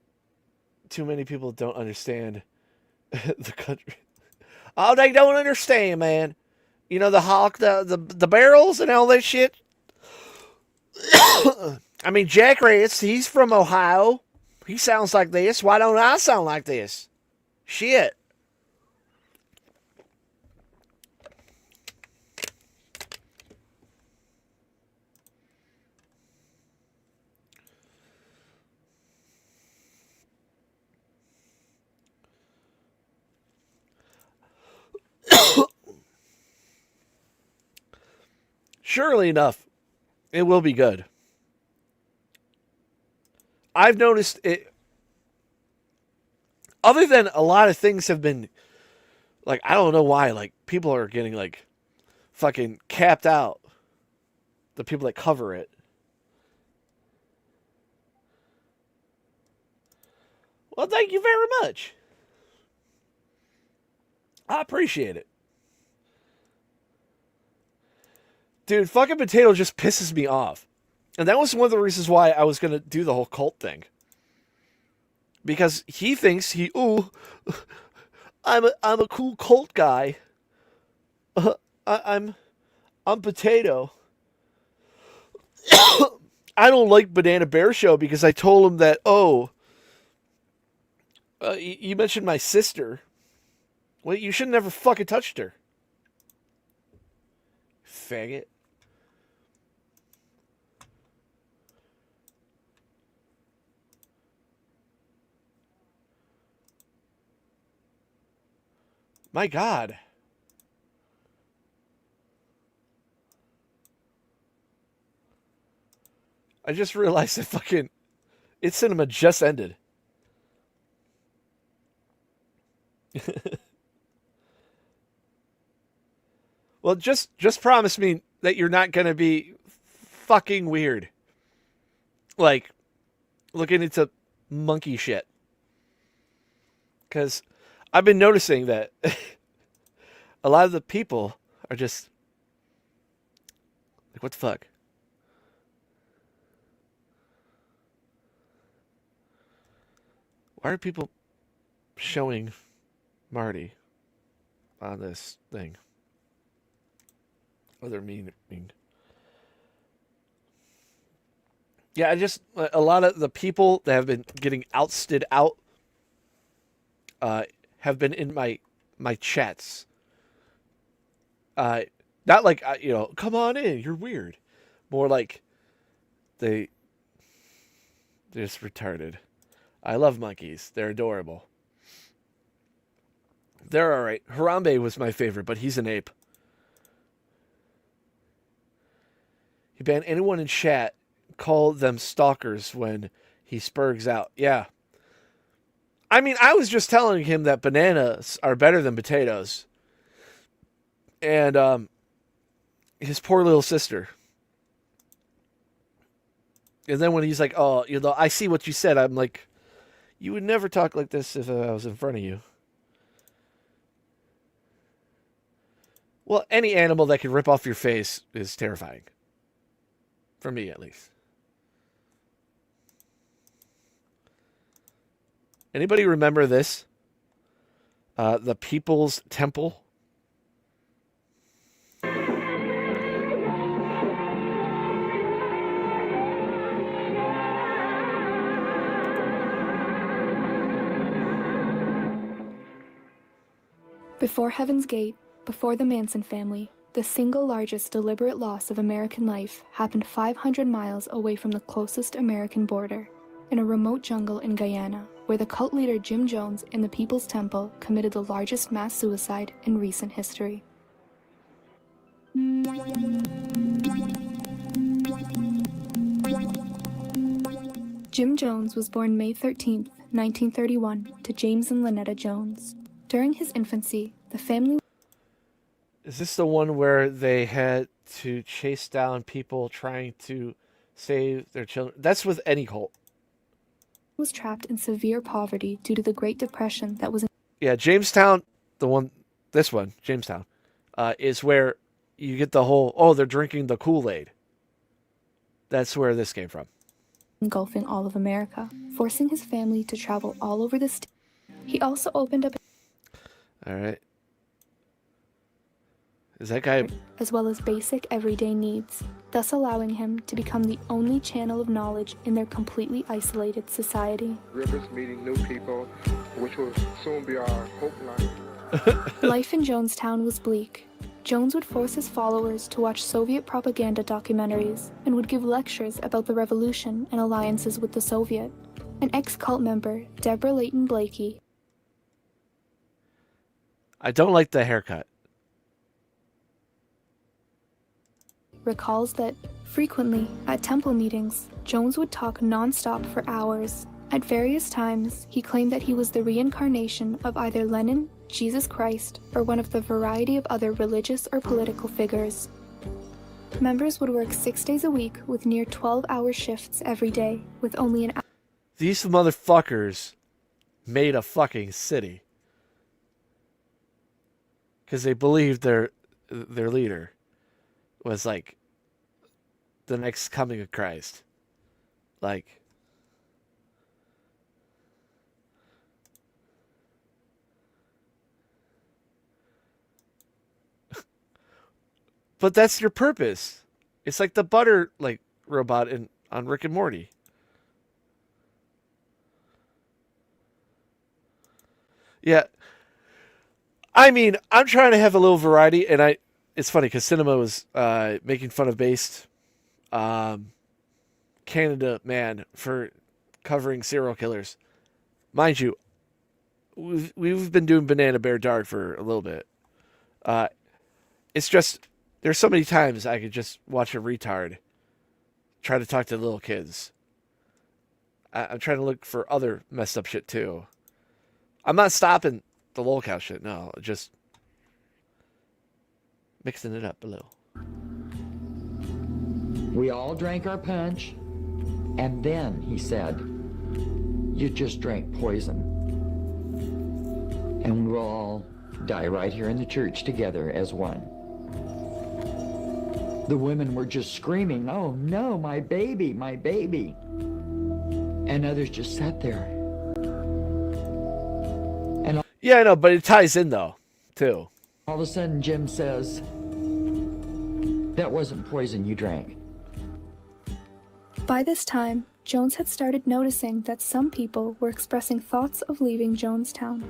too many people don't understand the country. Oh, they don't understand, man. You know, the hawk, the barrels and all that shit. I mean, Jack Rance, he's from Ohio. He sounds like this. Why don't I sound like this? Shit. surely enough, it will be good. I've noticed it. Other than a lot of things have been, like, I don't know why, like, people are getting, like, fucking capped out. The people that cover it. Well, thank you very much. I appreciate it. Dude, fucking Potato just pisses me off. And that was one of the reasons why I was going to do the whole cult thing. Because he thinks I'm a cool cult guy. I'm Potato. I don't like Banana Bear Show because I told him that, you mentioned my sister. Well, you should have never fucking touched her. Faggot. My God. I just realized that fucking It's Cinema just ended. Well, just promise me that you're not going to be fucking weird. Like, looking into monkey shit. Because I've been noticing that a lot of the people are just like, what the fuck? Why are people showing Marty on this thing? Oh, they're mean. Yeah, a lot of the people that have been getting ousted out have been in my chats. Not like, come on in, you're weird. More like they're just retarded. I love monkeys. They're adorable. They're all right. Harambe was my favorite, but he's an ape. He banned anyone in chat, called them stalkers when he spurgs out. Yeah. I mean, I was just telling him that bananas are better than potatoes. And his poor little sister. And then when he's like, oh, I see what you said. I'm like, you would never talk like this if I was in front of you. Well, any animal that can rip off your face is terrifying. For me, at least. Anybody remember this? The People's Temple? Before Heaven's Gate, before the Manson family, the single largest deliberate loss of American life happened 500 miles away from the closest American border, in a remote jungle in Guyana, where the cult leader Jim Jones in the People's Temple committed the largest mass suicide in recent history. Jim Jones was born May 13, 1931, to James and Lynetta Jones. During his infancy, the family... Is this the one where they had to chase down people trying to save their children? That's with any cult. Was trapped in severe poverty due to the Great Depression that was... Yeah, Jamestown, Jamestown, is where you get the whole, they're drinking the Kool-Aid. That's where this came from. Engulfing all of America, forcing his family to travel all over the state. He also opened up... All right. Is that guy... as well as basic everyday needs, thus allowing him to become the only channel of knowledge in their completely isolated society. Rivers meeting new people, which will soon be our hope line. Life in Jonestown was bleak. Jones would force his followers to watch Soviet propaganda documentaries and would give lectures about the revolution and alliances with the Soviet. An ex-cult member, Deborah Layton Blakey, I don't like the haircut. recalls that frequently at temple meetings, Jones would talk non-stop for hours. At various times, he claimed that he was the reincarnation of either Lenin, Jesus Christ, or one of the variety of other religious or political figures. Members would work 6 days a week with near 12-hour shifts every day, with only an hour. These motherfuckers made a fucking city. Because they believed their leader was like the next coming of Christ. Like, but that's your purpose. It's like the butter like robot on Rick and Morty. Yeah. I mean, I'm trying to have a little variety, and it's funny because Cinema was making fun of Based Canada man for covering serial killers. Mind you, we've been doing Banana Bear Dark for a little bit. It's just there's so many times I could just watch a retard try to talk to little kids. I'm trying to look for other messed up shit too. I'm not stopping the lolcow shit. No, just mixing it up a little. We all drank our punch, and then he said, "You just drank poison, and we'll all die right here in the church together as one." The women were just screaming, "Oh no, my baby, my baby." And others just sat there. And yeah, I know, but it ties in though, too. All of a sudden Jim says, "That wasn't poison you drank." By this time, Jones had started noticing that some people were expressing thoughts of leaving Jonestown.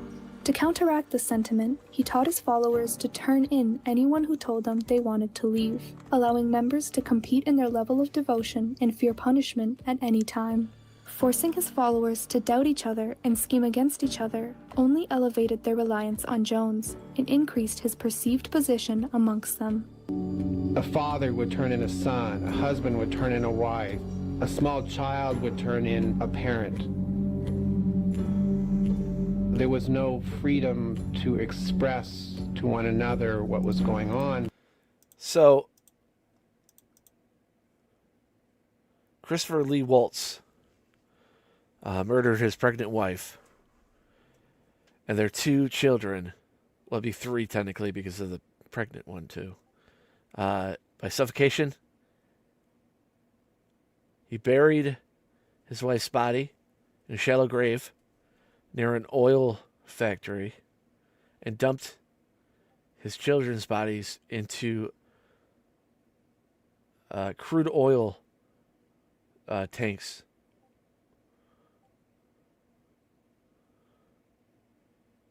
To counteract the sentiment, he taught his followers to turn in anyone who told them they wanted to leave, allowing members to compete in their level of devotion and fear punishment at any time. Forcing his followers to doubt each other and scheme against each other only elevated their reliance on Jones and increased his perceived position amongst them. A father would turn in a son, a husband would turn in a wife, a small child would turn in a parent. There was no freedom to express to one another what was going on. So, Christopher Lee Waltz murdered his pregnant wife and their 2 children. Well, it'd be 3 technically because of the pregnant one too. By suffocation. He buried his wife's body in a shallow grave near an oil factory and dumped his children's bodies into crude oil tanks.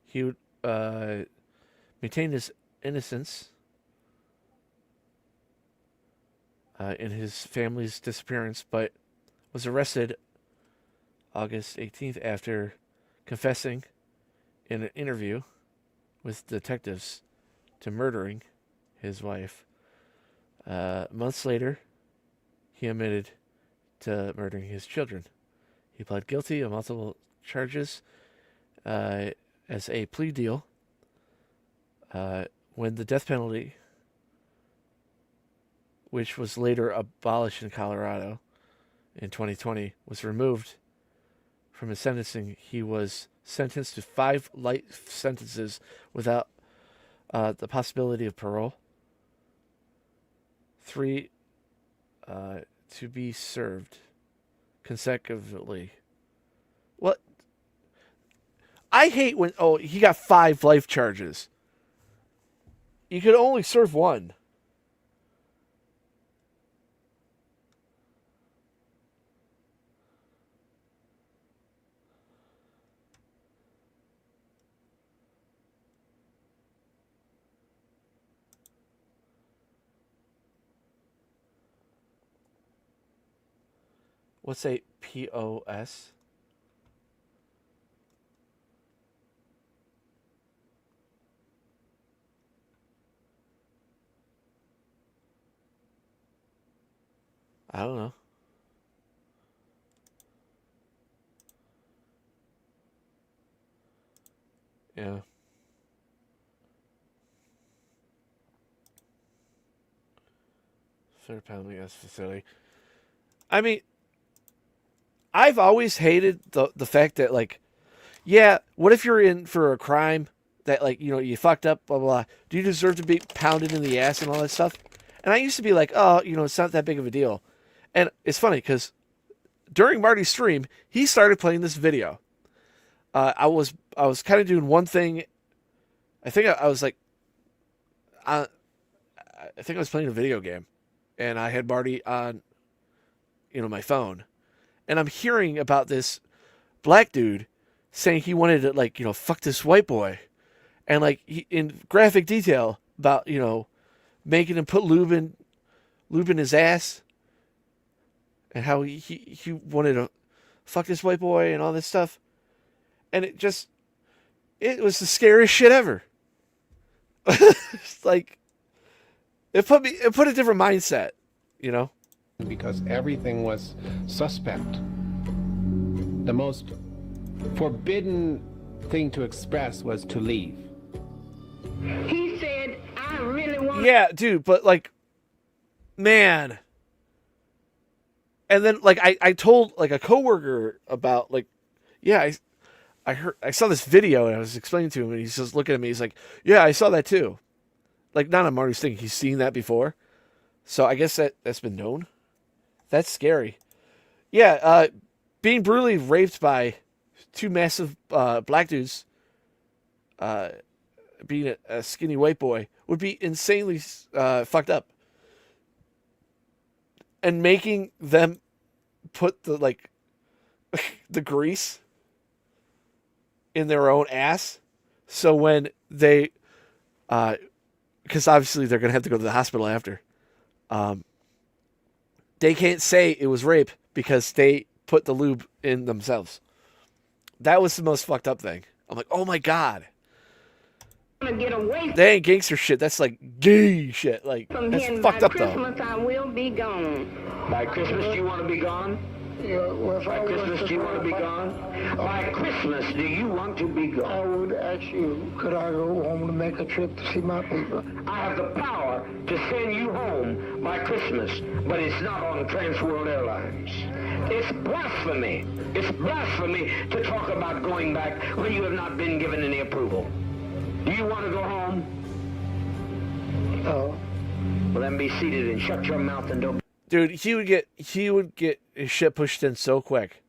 He would maintain his innocence in his family's disappearance, but was arrested August 18th after confessing in an interview with detectives to murdering his wife. Months later, he admitted to murdering his children. He pled guilty of multiple charges as a plea deal when the death penalty, which was later abolished in Colorado in 2020, was removed from his sentencing. He was sentenced to 5 life sentences without the possibility of parole. 3 to be served consecutively. What? I hate when, he got 5 life charges. You could only serve 1. What's a POS? I don't know. Yeah. Third Pounding S facility. I mean, I've always hated the fact that, like, yeah, what if you're in for a crime that, like, you know, you fucked up, blah, blah, blah. Do you deserve to be pounded in the ass and all that stuff? And I used to be like, oh, you know, it's not that big of a deal. And it's funny because during Marty's stream, he started playing this video. I was kind of doing one thing. I think I was like, I think I was playing a video game, and I had Marty on, you know, my phone, and I'm hearing about this black dude saying he wanted to, like, you know, fuck this white boy, and like in graphic detail about, you know, making him put lube in his ass, and how he wanted to fuck this white boy and all this stuff, and it was the scariest shit ever. It's like it put a different mindset, you know, because everything was suspect. The most forbidden thing to express was to leave. He said, I really want... Yeah, dude, but, like, man. And then, like, I told, like, a coworker about, like, yeah, I saw this video, and I was explaining to him, and he's just looking at me, he's like, yeah, I saw that too. Like, not on Marty's thing, he's seen that before. So I guess that's been known. That's scary. Yeah, being brutally raped by two massive black dudes, being a skinny white boy, would be insanely fucked up. And making them put the, like, the grease in their own ass, so when they, because obviously they're going to have to go to the hospital after, they can't say it was rape because they put the lube in themselves. That was the most fucked up thing. I'm like, oh my God. That ain't gangster shit. That's like gay shit. Like, that's fucked up though. By Christmas, I will be gone. By Christmas, do you want to be gone? By Christmas, do you want to be gone? By Christmas, do you want to be gone? I would ask you, could I go home to make a trip to see my people? I have the power to send you home by Christmas, but it's not on Transworld Airlines. It's blasphemy. It's blasphemy to talk about going back when you have not been given any approval. Do you want to go home? Oh. Well, then be seated and shut your mouth and don't... Dude, he would get his shit pushed in so quick.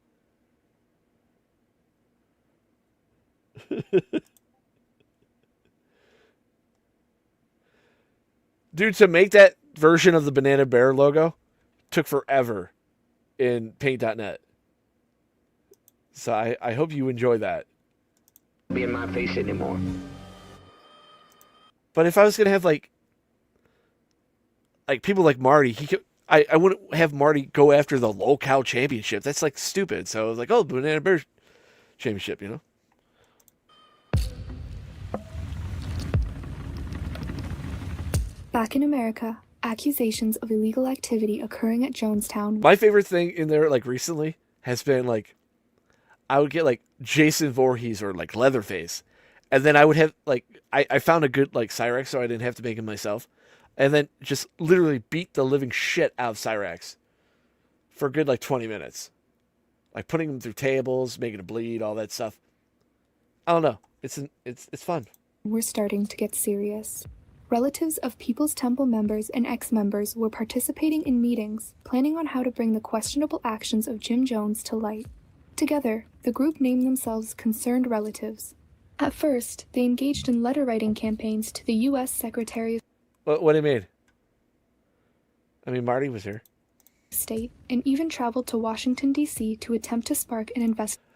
Dude, to make that version of the Banana Bear logo took forever in paint.net. So I hope you enjoy that. Be in my face anymore. But if I was going to have like people like Marty, I wouldn't have Marty go after the lolcow championship. That's like stupid. So I was like, oh, Banana Bear championship, you know? Back in America, accusations of illegal activity occurring at Jonestown. My favorite thing in there, like, recently has been, like, I would get, like, Jason Voorhees or, like, Leatherface. And then I would have, like, I found a good, like, Cyraxx, so I didn't have to make him myself. And then just literally beat the living shit out of Cyraxx for a good, like, 20 minutes. Like, putting him through tables, making him bleed, all that stuff. I don't know. It's fun. We're starting to get serious. Relatives of People's Temple members and ex-members were participating in meetings, planning on how to bring the questionable actions of Jim Jones to light. Together, the group named themselves Concerned Relatives. At first, they engaged in letter-writing campaigns to the U.S. Secretary of What do you mean? I mean, Marty was here. State, and even traveled to Washington, D.C. to attempt to spark an investigation.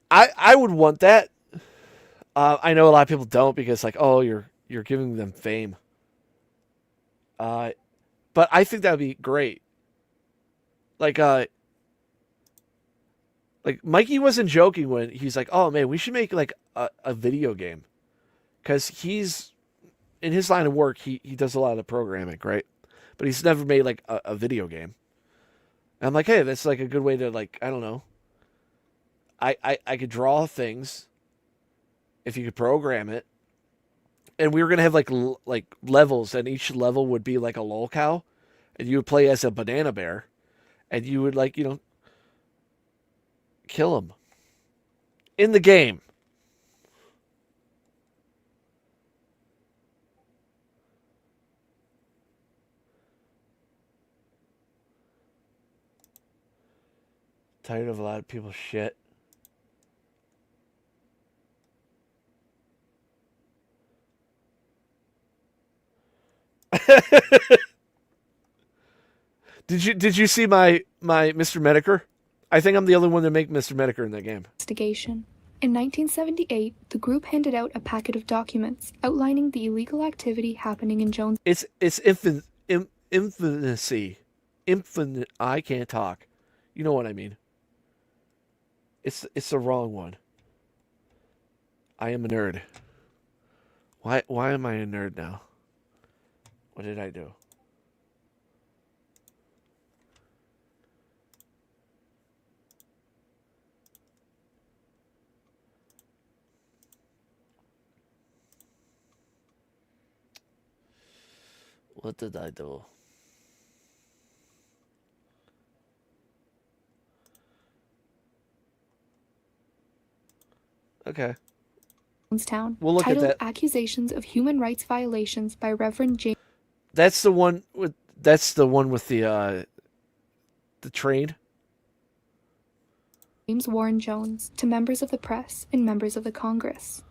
I would want that. I know a lot of people don't because, like, oh, you're giving them fame. But I think that would be great. Like Mikey wasn't joking when he's like, oh man, we should make like a video game. Because he's, in his line of work, he does a lot of programming, right? but he's never made like a video game. And I'm like, hey, that's like a good way to like, I don't know. I could draw things if you could program it. And we were gonna have like levels, and each level would be like a lolcow, and you would play as a banana bear, and you would like kill him in the game. Tired of a lot of people's shit. Did you see my Mr. Medicare? I think I'm the only one that make Mr. Medicare in that game. Investigation. In 1978, the group handed out a packet of documents outlining the illegal activity happening in Jones. It's infinity. Infinite. I can't talk. You know what I mean. It's the wrong one. I am a nerd. Why am I a nerd now? What did I do? What did I do? Okay. Jonestown, We'll look at titled that. Accusations of Human Rights Violations by Reverend James. That's the one with the train. James Warren Jones to members of the press and members of the Congress.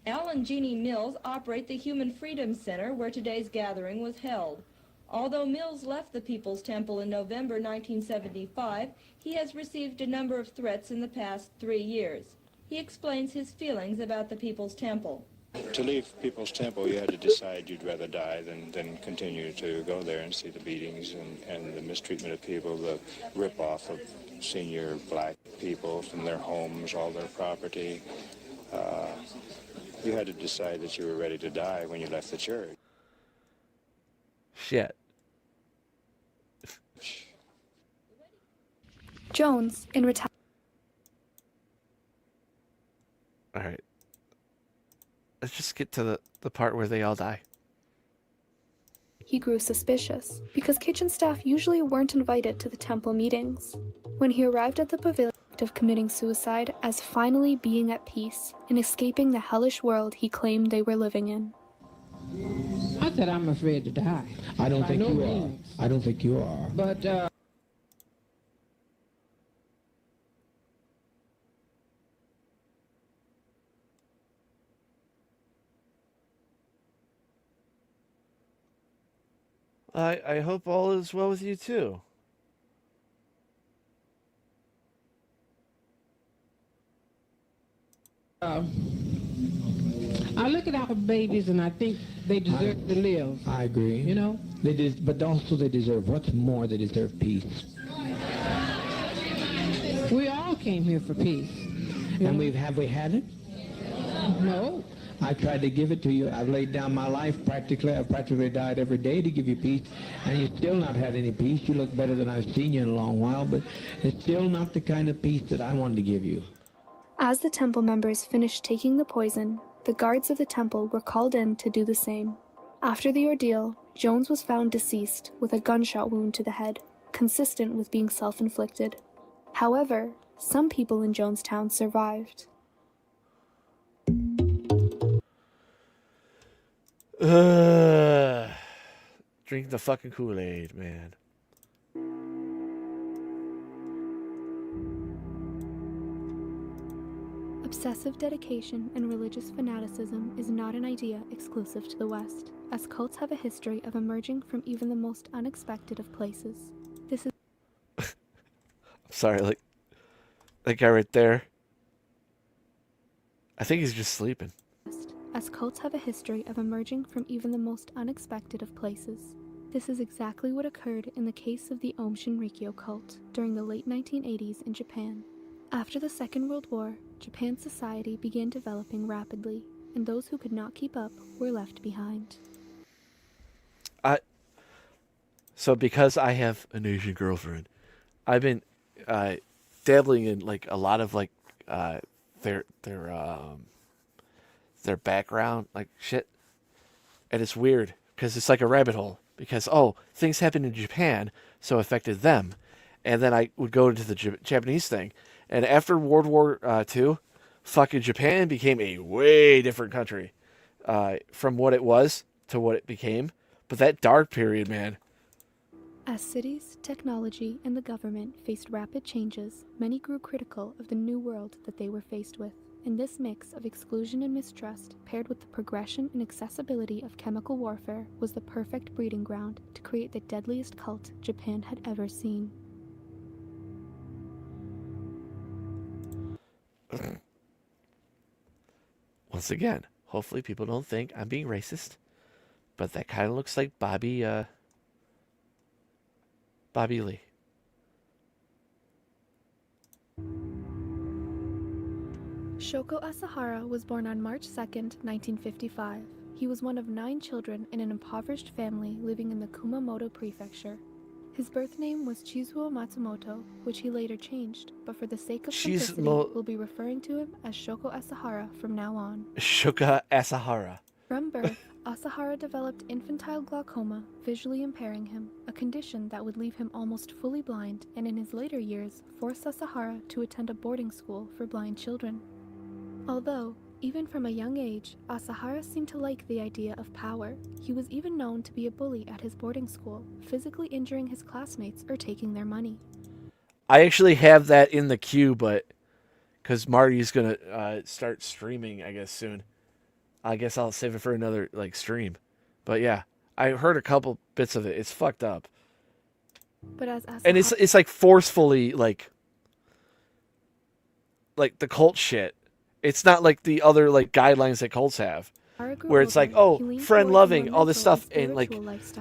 Al and Jeannie Mills operate the Human Freedom Center where today's gathering was held. Although Mills left the People's Temple in November 1975, he has received a number of threats in the past 3 years. He explains his feelings about the People's Temple. To leave People's Temple, you had to decide you'd rather die than continue to go there and see the beatings and the mistreatment of people, the rip-off of senior black people from their homes, all their property. You had to decide that you were ready to die when you left the church. Shit. Jones, in retaliation. All right. Let's just get to the part where they all die. He grew suspicious because kitchen staff usually weren't invited to the temple meetings. When he arrived at the pavilion of committing suicide as finally being at peace and escaping the hellish world he claimed they were living in. I said I'm afraid to die. I don't By think no you means. are. I don't think you are. But I hope all is well with you too. I look at our babies and I think they deserve to live. I agree. You know? But also they deserve, what's more, they deserve peace. We all came here for peace. And have we had it? No. I tried to give it to you. I've laid down my life practically. I've practically died every day to give you peace. And you've still not had any peace. You look better than I've seen you in a long while, but it's still not the kind of peace that I wanted to give you. As the temple members finished taking the poison, the guards of the temple were called in to do the same. After the ordeal, Jones was found deceased with a gunshot wound to the head, consistent with being self-inflicted. However, some people in Jonestown survived. Drink the fucking Kool-Aid, man. Obsessive dedication and religious fanaticism is not an idea exclusive to the West, as cults have a history of emerging from even the most unexpected of places. This is I'm sorry, like that guy right there. I think he's just sleeping. as cults have a history of emerging from even the most unexpected of places. This is exactly what occurred in the case of the Aum Shinrikyo cult during the late 1980s in Japan. After the Second World War, Japan's society began developing rapidly, and those who could not keep up were left behind. So because I have an Asian girlfriend, I've been dabbling in like a lot of like their background like shit, and it's weird because it's like a rabbit hole. Because things happened in Japan, so it affected them, and then I would go into the Japanese thing, and after World War II, fucking Japan became a way different country from what it was to what it became. But that dark period, man. As cities, technology, and the government faced rapid changes, many grew critical of the new world that they were faced with. And this mix of exclusion and mistrust, paired with the progression and accessibility of chemical warfare, was the perfect breeding ground to create the deadliest cult Japan had ever seen. Once again, hopefully people don't think I'm being racist, but that kind of looks like Bobby Lee. Shoko Asahara was born on March 2, 1955. He was one of 9 children in an impoverished family living in the Kumamoto Prefecture. His birth name was Chizuo Matsumoto, which he later changed, but for the sake of simplicity, we'll be referring to him as Shoko Asahara from now on. Shoko Asahara. From birth, Asahara developed infantile glaucoma, visually impairing him, a condition that would leave him almost fully blind, and in his later years, forced Asahara to attend a boarding school for blind children. Although, even from a young age, Asahara seemed to like the idea of power. He was even known to be a bully at his boarding school, physically injuring his classmates or taking their money. I actually have that in the queue, but because Marty's going to start streaming, I guess, soon. I guess I'll save it for another stream. But yeah, I heard a couple bits of it. It's fucked up. But as Asahara... And it's like forcefully like the cult shit. It's not like the other guidelines that cults have, where it's like, friend loving, all this stuff, and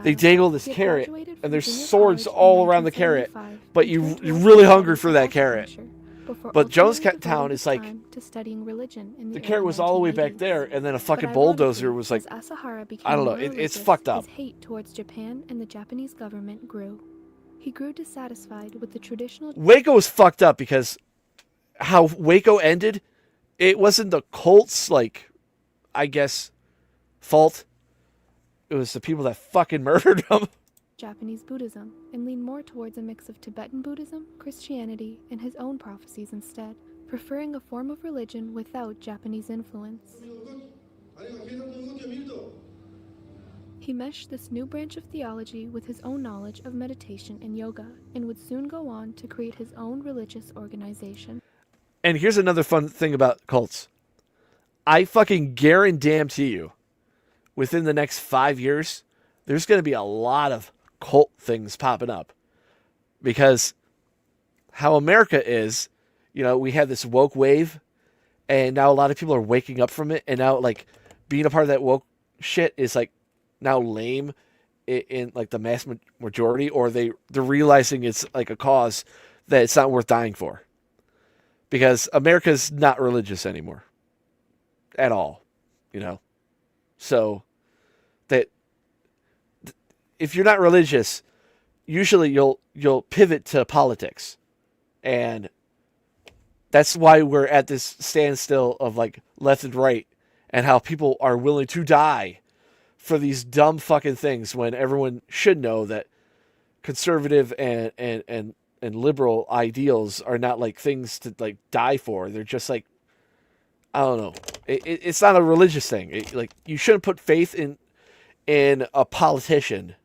they dangle this carrot, and there's swords all around the carrot, but you're really hungry for that carrot. But Jonestown is like, the carrot was all the way back there, and then a fucking bulldozer was like, I don't know, it's fucked up. His hate towards Japan and the Japanese government grew. He grew dissatisfied with the traditional... Waco was fucked up because how Waco ended, it wasn't the cult's, I guess, fault. It was the people that fucking murdered them. Japanese Buddhism, and leaned more towards a mix of Tibetan Buddhism, Christianity, and his own prophecies instead, preferring a form of religion without Japanese influence. He meshed this new branch of theology with his own knowledge of meditation and yoga, and would soon go on to create his own religious organization. And here's another fun thing about cults. I fucking guarantee you, within the next 5 years, there's going to be a lot of cult things popping up. Because how America is, we have this woke wave, and now a lot of people are waking up from it, and now, being a part of that woke shit is, now lame in the mass majority, or they're realizing it's, a cause that it's not worth dying for. Because America's not religious anymore. At all. So, that if you're not religious, usually you'll pivot to politics. And that's why we're at this standstill of left and right, and how people are willing to die for these dumb fucking things when everyone should know that conservative and liberal ideals are not things to die for. They're just I don't know. It's not a religious thing. You shouldn't put faith in a politician.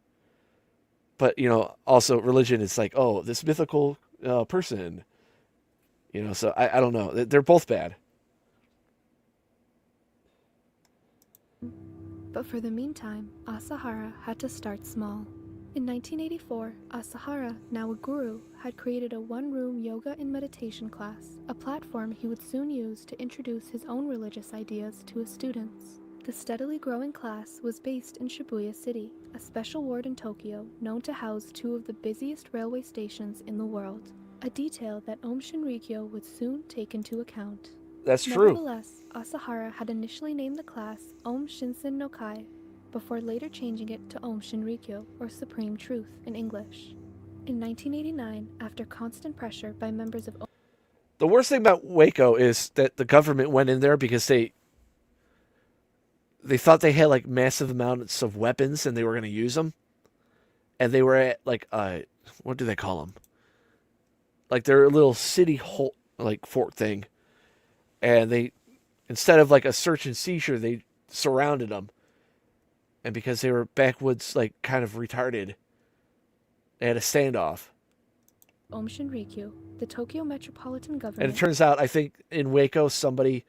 But also religion is this mythical person. So I don't know. They're both bad. But for the meantime, Asahara had to start small. In 1984, Asahara, now a guru, had created a one-room yoga and meditation class, a platform he would soon use to introduce his own religious ideas to his students. The steadily growing class was based in Shibuya City, a special ward in Tokyo known to house 2 of the busiest railway stations in the world, a detail that Aum Shinrikyo would soon take into account. That's true. Nevertheless, Asahara had initially named the class Aum Shinsen no Kai, before later changing it to Om Shinrikyo, or Supreme Truth in English. In 1989, after constant pressure by members of The worst thing about Waco is that the government went in there because they thought they had like massive amounts of weapons and they were going to use them. And they were at like, what do they call them? Like their little city fort thing. And they, instead of like a search and seizure, they surrounded them. And because they were backwoods, like kind of retarded, they had a standoff. Om Shinrikyo, the Tokyo Metropolitan Government. And it turns out, I think in Waco, somebody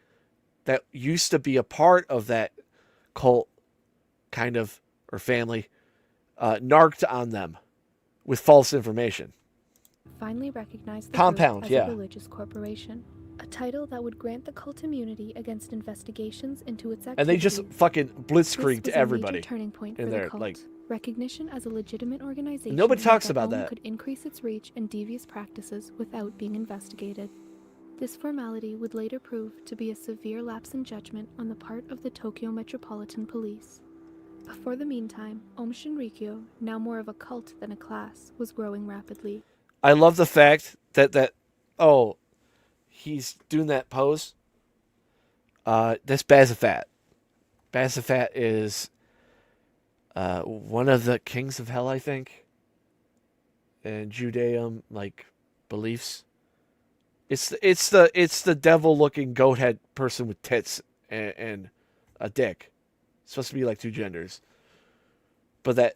that used to be a part of that cult, kind of, or family, narked on them with false information. Finally recognized the Compound, group as a religious corporation, a title that would grant the cult immunity against investigations into its activities. And they just fucking blitzkrieged This was everybody a major turning point in for there. the cult. Like, Recognition as a legitimate organization. nobody talks meant about Om that. could increase its reach and devious practices without being investigated. This formality would later prove to be a severe lapse in judgment on the part of the Tokyo Metropolitan Police. Before the meantime, Om Shinrikyo, now more of a cult than a class, was growing rapidly. I love the fact that he's doing that pose. That's Bazafat. Bazafat is one of the kings of hell, I think, and Judaism like beliefs. It's the devil-looking goat head person with tits and a dick. It's supposed to be like two genders, but that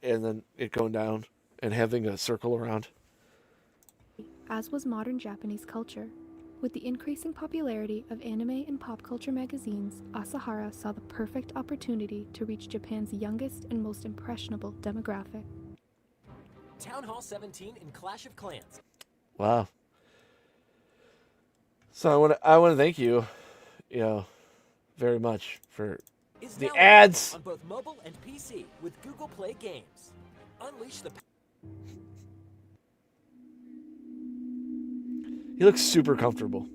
and then it going down and having a circle around. As was modern Japanese culture. With the increasing popularity of anime and pop culture magazines, Asahara saw the perfect opportunity to reach Japan's youngest and most impressionable demographic. Town Hall 17 in Clash of Clans. Wow. So I want to thank you, very much for Is the now ads. on both mobile and PC with Google Play Games. Unleash the He looks super comfortable.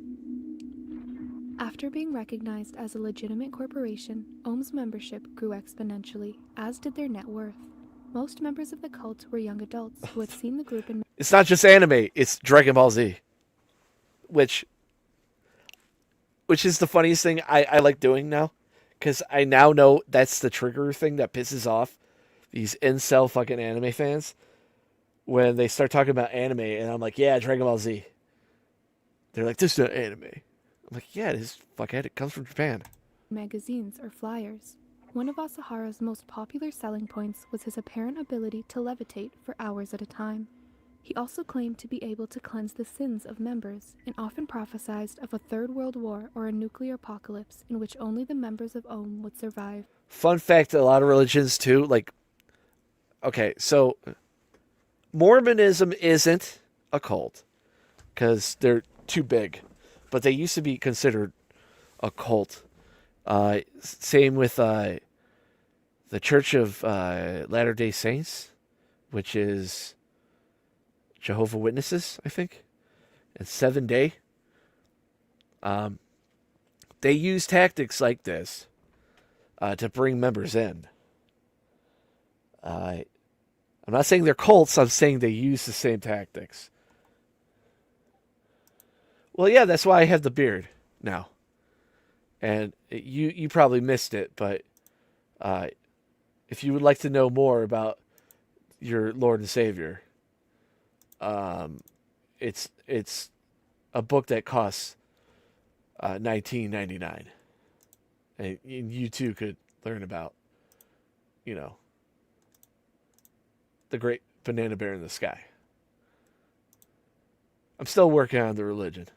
After being recognized as a legitimate corporation, Ohm's membership grew exponentially, as did their net worth. Most members of the cult were young adults who had seen the group in... It's not just anime, it's Dragon Ball Z. Which is the funniest thing I like doing now. Because I now know that's the trigger thing that pisses off these incel fucking anime fans. When they start talking about anime, and I'm like, yeah, Dragon Ball Z. They're like, this is not anime. I'm like, yeah, it is. Fuckhead, it comes from Japan. magazines or flyers. One of Asahara's most popular selling points was his apparent ability to levitate for hours at a time. He also claimed to be able to cleanse the sins of members, and often prophesied of a third world war or a nuclear apocalypse in which only the members of Ohm would survive. Fun fact, a lot of religions too, okay, so Mormonism isn't a cult because they're too big, but they used to be considered a cult. Same with the Church of Latter-day Saints, which is Jehovah's Witnesses, I think, and 7 Day. They use tactics like this to bring members in. I'm not saying they're cults, I'm saying they use the same tactics. Well, yeah, that's why I have the beard now. And you probably missed it, but if you would like to know more about your Lord and Savior, it's a book that costs $19.99, and you too could learn about, the great banana bear in the sky. I'm still working on the religion.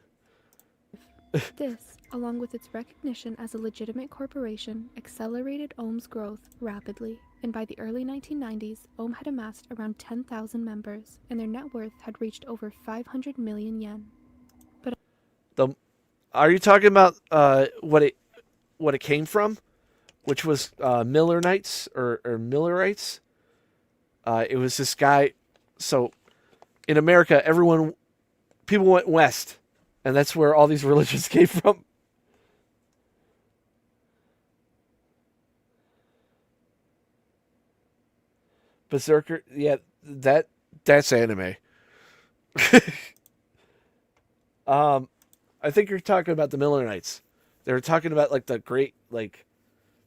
This, along with its recognition as a legitimate corporation, accelerated Ohm's growth rapidly, and by the early 1990s, Ohm had amassed around 10,000 members, and their net worth had reached over 500 million yen. But are you talking about what it came from, which was Millerites or Millerites? It was this guy. So in America, people went west. And that's where all these religions came from. Berserker, yeah, that's anime. I think you're talking about the Millerites. They were talking about like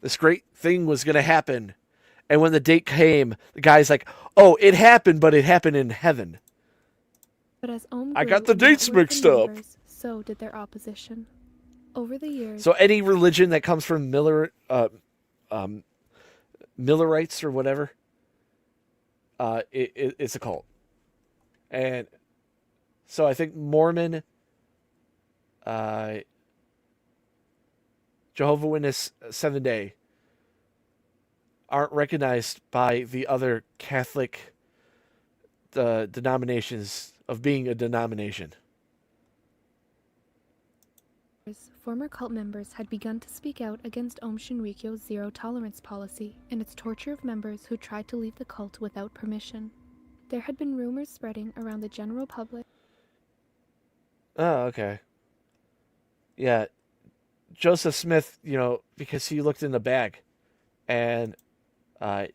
this great thing was gonna happen, and when the date came, the guy's like, "Oh, it happened, but it happened in heaven." But as Ohm I grew got the in dates network mixed and up. numbers, so did their opposition. Over the years, So any religion that comes from Millerites or whatever, it's a cult. And so I think Mormon, Jehovah's Witness, Seventh Day aren't recognized by the other Catholic denominations of being a denomination. former cult members had begun to speak out against Aum Shinrikyo's zero-tolerance policy and its torture of members who tried to leave the cult without permission. There had been rumors spreading around the general public. Oh, okay. Yeah. Joseph Smith, because he looked in the bag and then,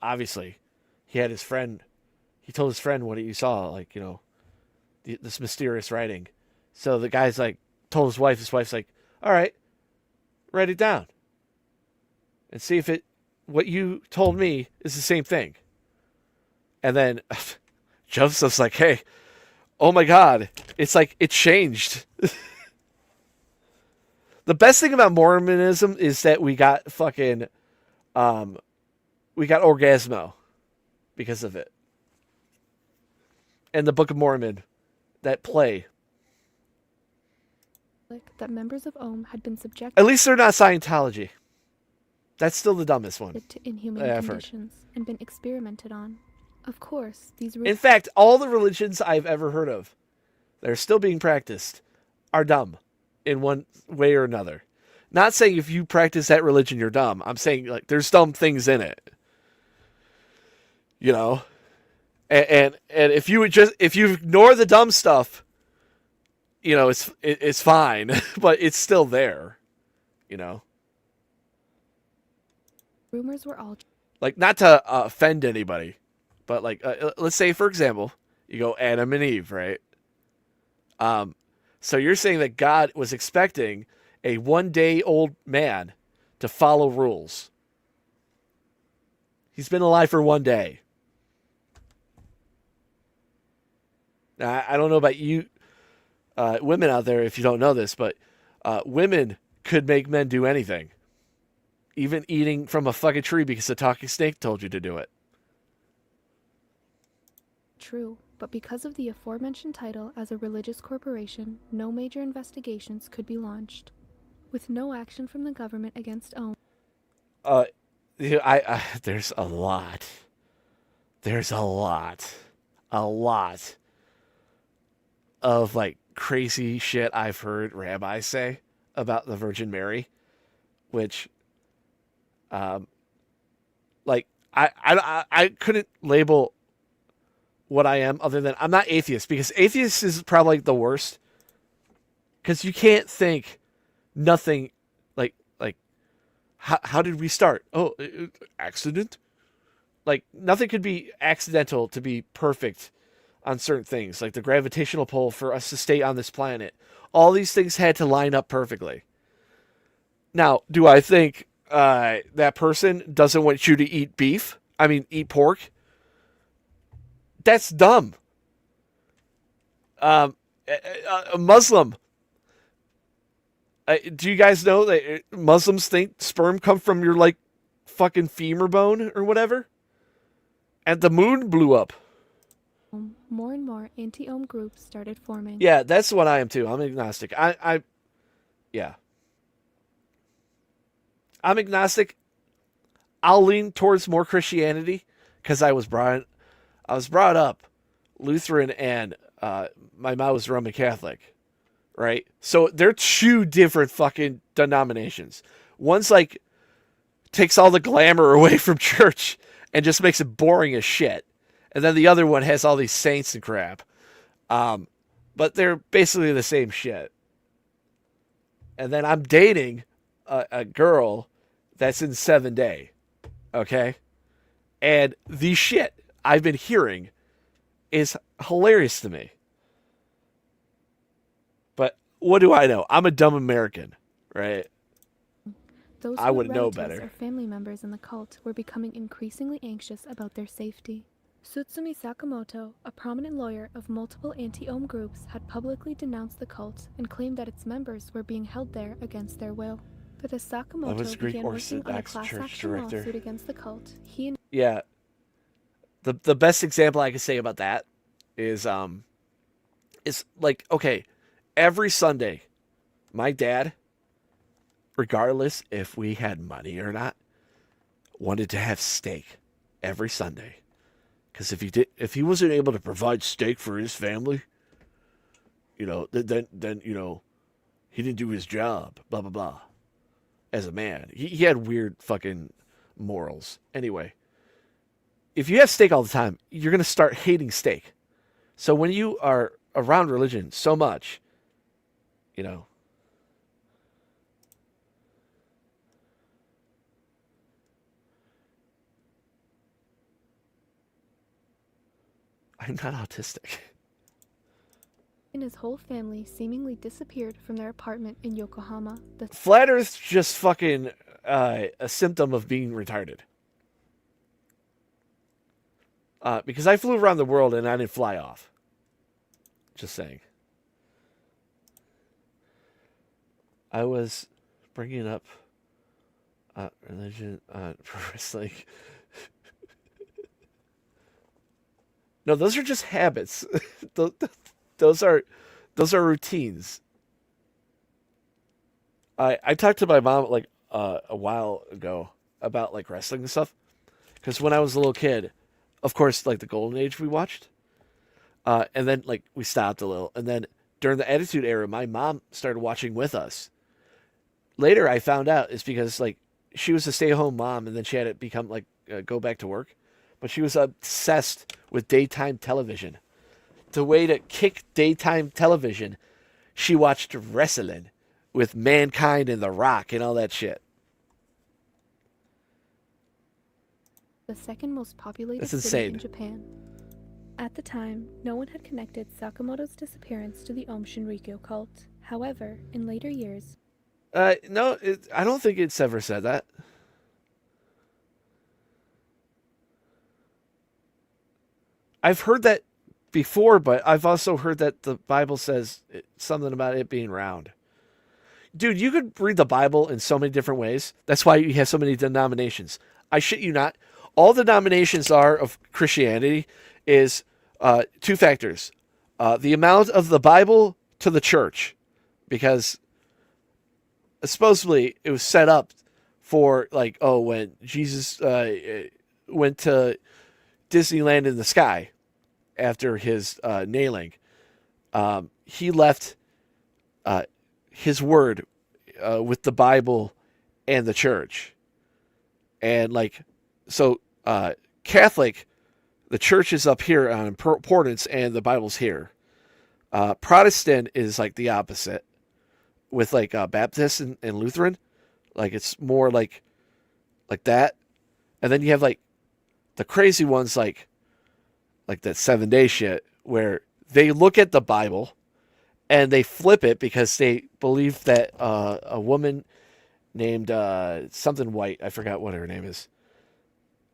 obviously he had his friend, he told his friend what he saw, this mysterious writing. So the guy's told his wife's like, all right, write it down and see if what you told me is the same thing. And then Joseph's like, hey, oh my God, it's like it changed. The best thing about Mormonism is that we got Orgasmo because of it. And the Book of Mormon, that play. That members of Aum had been subjected. At least they're not Scientology. That's still the dumbest one. To inhumane conditions and been experimented on. Of course, these. In fact, all the religions I've ever heard of that are still being practiced are dumb in one way or another. Not saying if you practice that religion you're dumb. I'm saying there's dumb things in it. And if you ignore the dumb stuff, it's fine, but it's still there, Rumors were all not to offend anybody, but let's say for example, you go Adam and Eve, right? So you're saying that God was expecting a 1-day-old man to follow rules. He's been alive for 1 day. Now, I don't know about you women out there if you don't know this, but women could make men do anything. Even eating from a fucking tree because a talking snake told you to do it. True, but because of the aforementioned title as a religious corporation, no major investigations could be launched. With no action from the government against Aum. There's a lot. There's a lot of crazy shit I've heard rabbis say about the Virgin Mary, which, I couldn't label what I am other than I'm not atheist, because atheist is probably the worst, because you can't think nothing how did we start? Oh, accident? Nothing could be accidental to be perfect on certain things, like the gravitational pull for us to stay on this planet. All these things had to line up perfectly. Now, do I think that person doesn't want you to eat eat pork? That's dumb. A Muslim. Do you guys know that Muslims think sperm come from your fucking femur bone or whatever? And the moon blew up. More and more anti-Aum groups started forming. Yeah, that's what I am too. I'm agnostic. Yeah. I'm agnostic. I'll lean towards more Christianity because I was brought up Lutheran and my mom was Roman Catholic, right? So they're two different fucking denominations. One's takes all the glamour away from church and just makes it boring as shit. And then the other one has all these saints and crap. But they're basically the same shit. And then I'm dating a girl that's in 7 Day. Okay? And the shit I've been hearing is hilarious to me. But what do I know? I'm a dumb American, right? Those I who would had know relatives better. or family members in the cult were becoming increasingly anxious about their safety. Tsutsumi Sakamoto, a prominent lawyer of multiple anti-Ohm groups, had publicly denounced the cult and claimed that its members were being held there against their will. But as was Sakamoto Greek began working on a Orthodox class church action director. lawsuit against the cult, he and Yeah. The best example I can say about that is like, okay, every Sunday, my dad, regardless if we had money or not, wanted to have steak every Sunday. Because if he wasn't able to provide steak for his family, then he didn't do his job. Blah blah blah. As a man, he had weird fucking morals. Anyway, if you have steak all the time, you're gonna start hating steak. So when you are around religion so much, I'm not autistic. his whole family seemingly disappeared from their apartment in Yokohama. The Flat Earth's just fucking a symptom of being retarded. Because I flew around the world and I didn't fly off. Just saying. I was bringing up religion wrestling. No, those are just habits. Those are routines. I talked to my mom like a while ago about like wrestling and stuff, because when I was a little kid, of course, like the Golden Age we watched, and then like we stopped a little, and then during the Attitude Era, my mom started watching with us. Later, I found out it's because like she was a stay-at-home mom, and then she had to become like go back to work, but she was obsessed with daytime television. The way to kick daytime television, she watched wrestling with Mankind and The Rock and all that shit. the second most populated That's city insane. in Japan. At the time, no one had connected Sakamoto's disappearance to the Aum Shinrikyo cult. However, in later years, No, I don't think it's ever said that. I've heard that before, but I've also heard that the Bible says something about it being round. Dude, you could read the Bible in so many different ways. That's why you have so many denominations. I shit you not. All the denominations are of Christianity is two factors. The amount of the Bible to the church, because supposedly it was set up for like, when Jesus went to Disneyland in the sky after his nailing, he left his word with the Bible and the church. And like, so Catholic, the church is up here on importance and the Bible's here. Protestant is like the opposite with like Baptist and Lutheran. Like it's more like that. And then you have like the crazy ones like that 7-day shit where they look at the Bible and they flip it because they believe that a woman named something White, I forgot what her name is,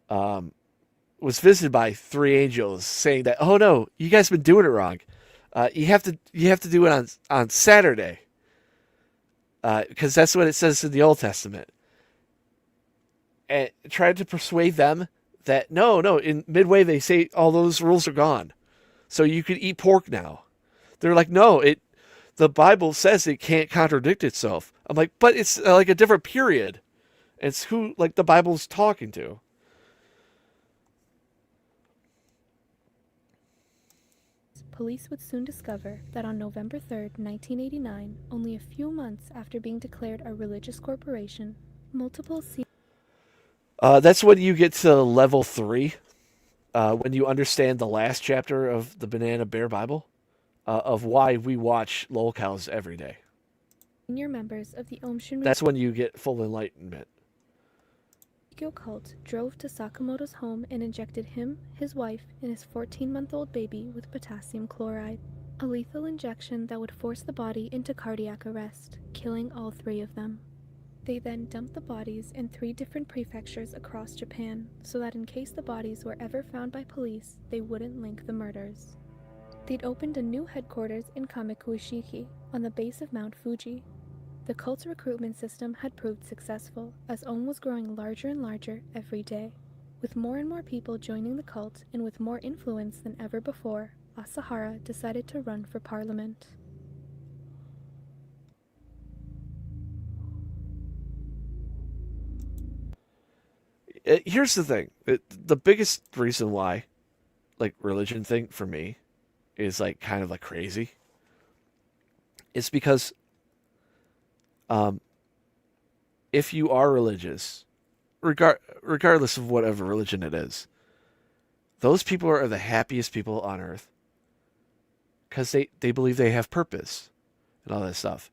was visited by 3 angels saying that, oh no, you guys have been doing it wrong. You have to do it on Saturday. Because that's what it says in the Old Testament. And tried to persuade them that no, in Midway they say all those rules are gone. So you can eat pork now. They're like, no, the Bible says it can't contradict itself. I'm like, but it's like a different period. It's who like the Bible's talking to. police would soon discover that on November 3rd, 1989, only a few months after being declared a religious corporation, multiple That's when you get to level 3, when you understand the last chapter of the Banana Bear Bible, of why we watch lolcows every day. senior members of the Aum Shinrikyo That's when you get full enlightenment. The cult drove to Sakamoto's home and injected him, his wife, and his 14-month-old baby with potassium chloride, a lethal injection that would force the body into cardiac arrest, killing all 3 of them. They then dumped the bodies in 3 different prefectures across Japan, so that in case the bodies were ever found by police, they wouldn't link the murders. They'd opened a new headquarters in Kamikuishiki, on the base of Mount Fuji. The cult's recruitment system had proved successful, as Ohm was growing larger and larger every day. With more and more people joining the cult, and with more influence than ever before, Asahara decided to run for parliament. Here's the thing. The biggest reason why, like, religion thing for me is, like, kind of, like, crazy. It's because if you are religious, regardless of whatever religion it is, those people are the happiest people on earth because they believe they have purpose and all that stuff.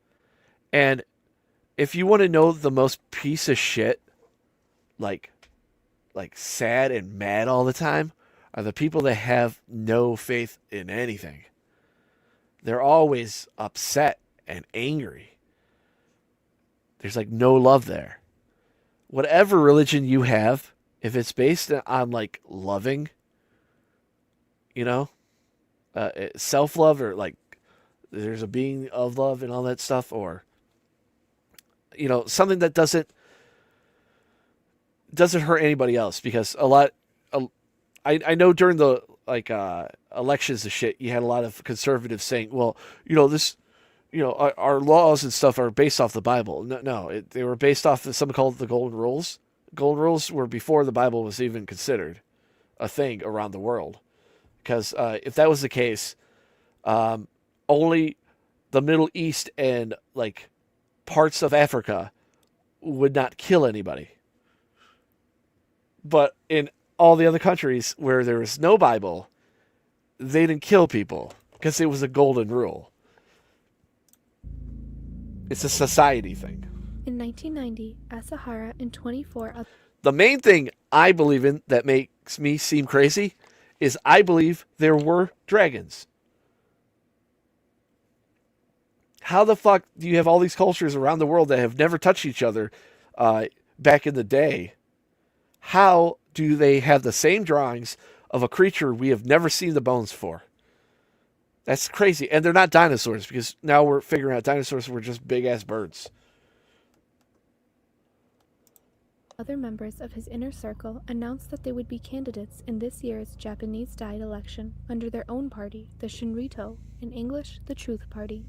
And if you want to know the most piece of shit, like sad and mad all the time, are the people that have no faith in anything. They're always upset and angry. There's like no love there. Whatever religion you have, if it's based on like loving, you know, self-love, or like there's a being of love and all that stuff, or, you know, something that doesn't hurt anybody else, because I know during the elections and shit, you had a lot of conservatives saying, well, you know, this, you know, our laws and stuff are based off the Bible. No, they were based off of something called the Golden Rules. Golden Rules were before the Bible was even considered a thing around the world. Because if that was the case, only the Middle East and like parts of Africa would not kill anybody. But in all the other countries where there was no Bible, they didn't kill people because it was a golden rule. It's a society thing. In 1990, Asahara and 24 other... The main thing I believe in that makes me seem crazy is I believe there were dragons. How the fuck do you have all these cultures around the world that have never touched each other back in the day? How do they have the same drawings of a creature we have never seen the bones for? That's crazy. And they're not dinosaurs, because now we're figuring out dinosaurs were just big-ass birds. Other members of his inner circle announced that they would be candidates in this year's Japanese Diet election under their own party, the Shinrito, in English, the Truth Party.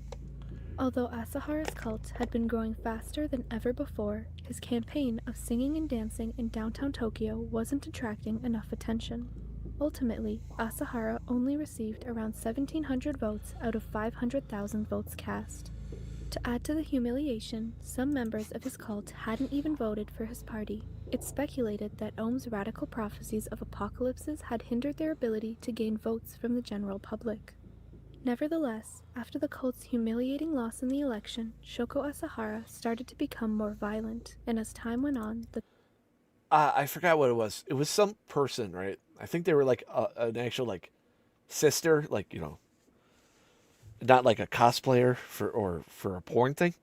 Although Asahara's cult had been growing faster than ever before, his campaign of singing and dancing in downtown Tokyo wasn't attracting enough attention. Ultimately, Asahara only received around 1,700 votes out of 500,000 votes cast. To add to the humiliation, some members of his cult hadn't even voted for his party. It's speculated that Ohm's radical prophecies of apocalypses had hindered their ability to gain votes from the general public. Nevertheless, after the cult's humiliating loss in the election, Shoko Asahara started to become more violent, and as time went on, I forgot what it was. It was some person, right? I think they were like an actual like sister, like, you know, not like a cosplayer for a porn thing,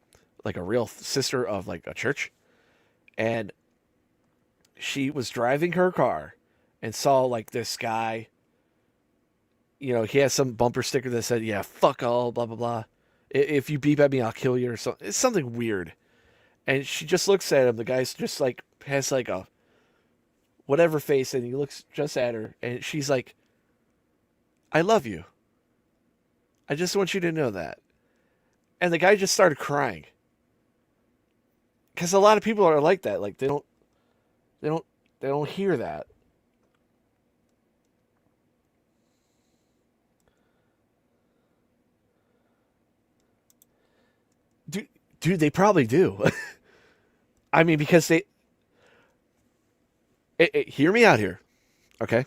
like a real sister of like a church. And she was driving her car and saw like this guy, you know, he has some bumper sticker that said, yeah, fuck all, blah, blah, blah. If you beep at me, I'll kill you, or something. It's something weird. And she just looks at him. The guy's just like, has like a whatever face, and he looks just at her. And she's like, I love you. I just want you to know that. And the guy just started crying. Because a lot of people are like that. Like, they don't hear that. Dude, they probably do. I mean, because they... hear me out here, okay?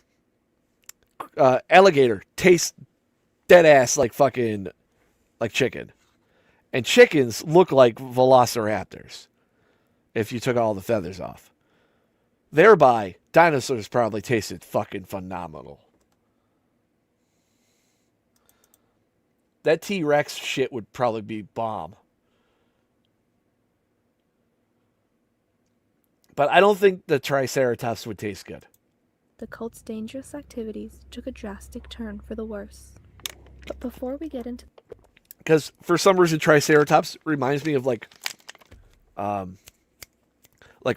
Alligator tastes dead ass like fucking... like chicken. And chickens look like velociraptors if you took all the feathers off. Thereby, dinosaurs probably tasted fucking phenomenal. That T-Rex shit would probably be bomb. But I don't think the Triceratops would taste good. The cult's dangerous activities took a drastic turn for the worse. But before we get into... Because for some reason, Triceratops reminds me of like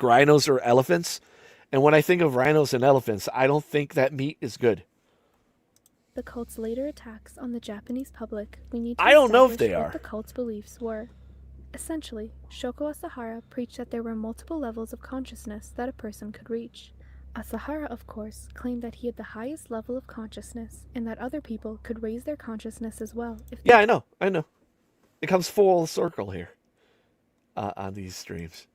rhinos or elephants. And when I think of rhinos and elephants, I don't think that meat is good. The cult's later attacks on the Japanese public, we need to I don't know if establish they what are. the cult's beliefs were. Essentially, Shoko Asahara preached that there were multiple levels of consciousness that a person could reach. Asahara, of course, claimed that he had the highest level of consciousness and that other people could raise their consciousness as well. Yeah, I know. It comes full circle here on these streams.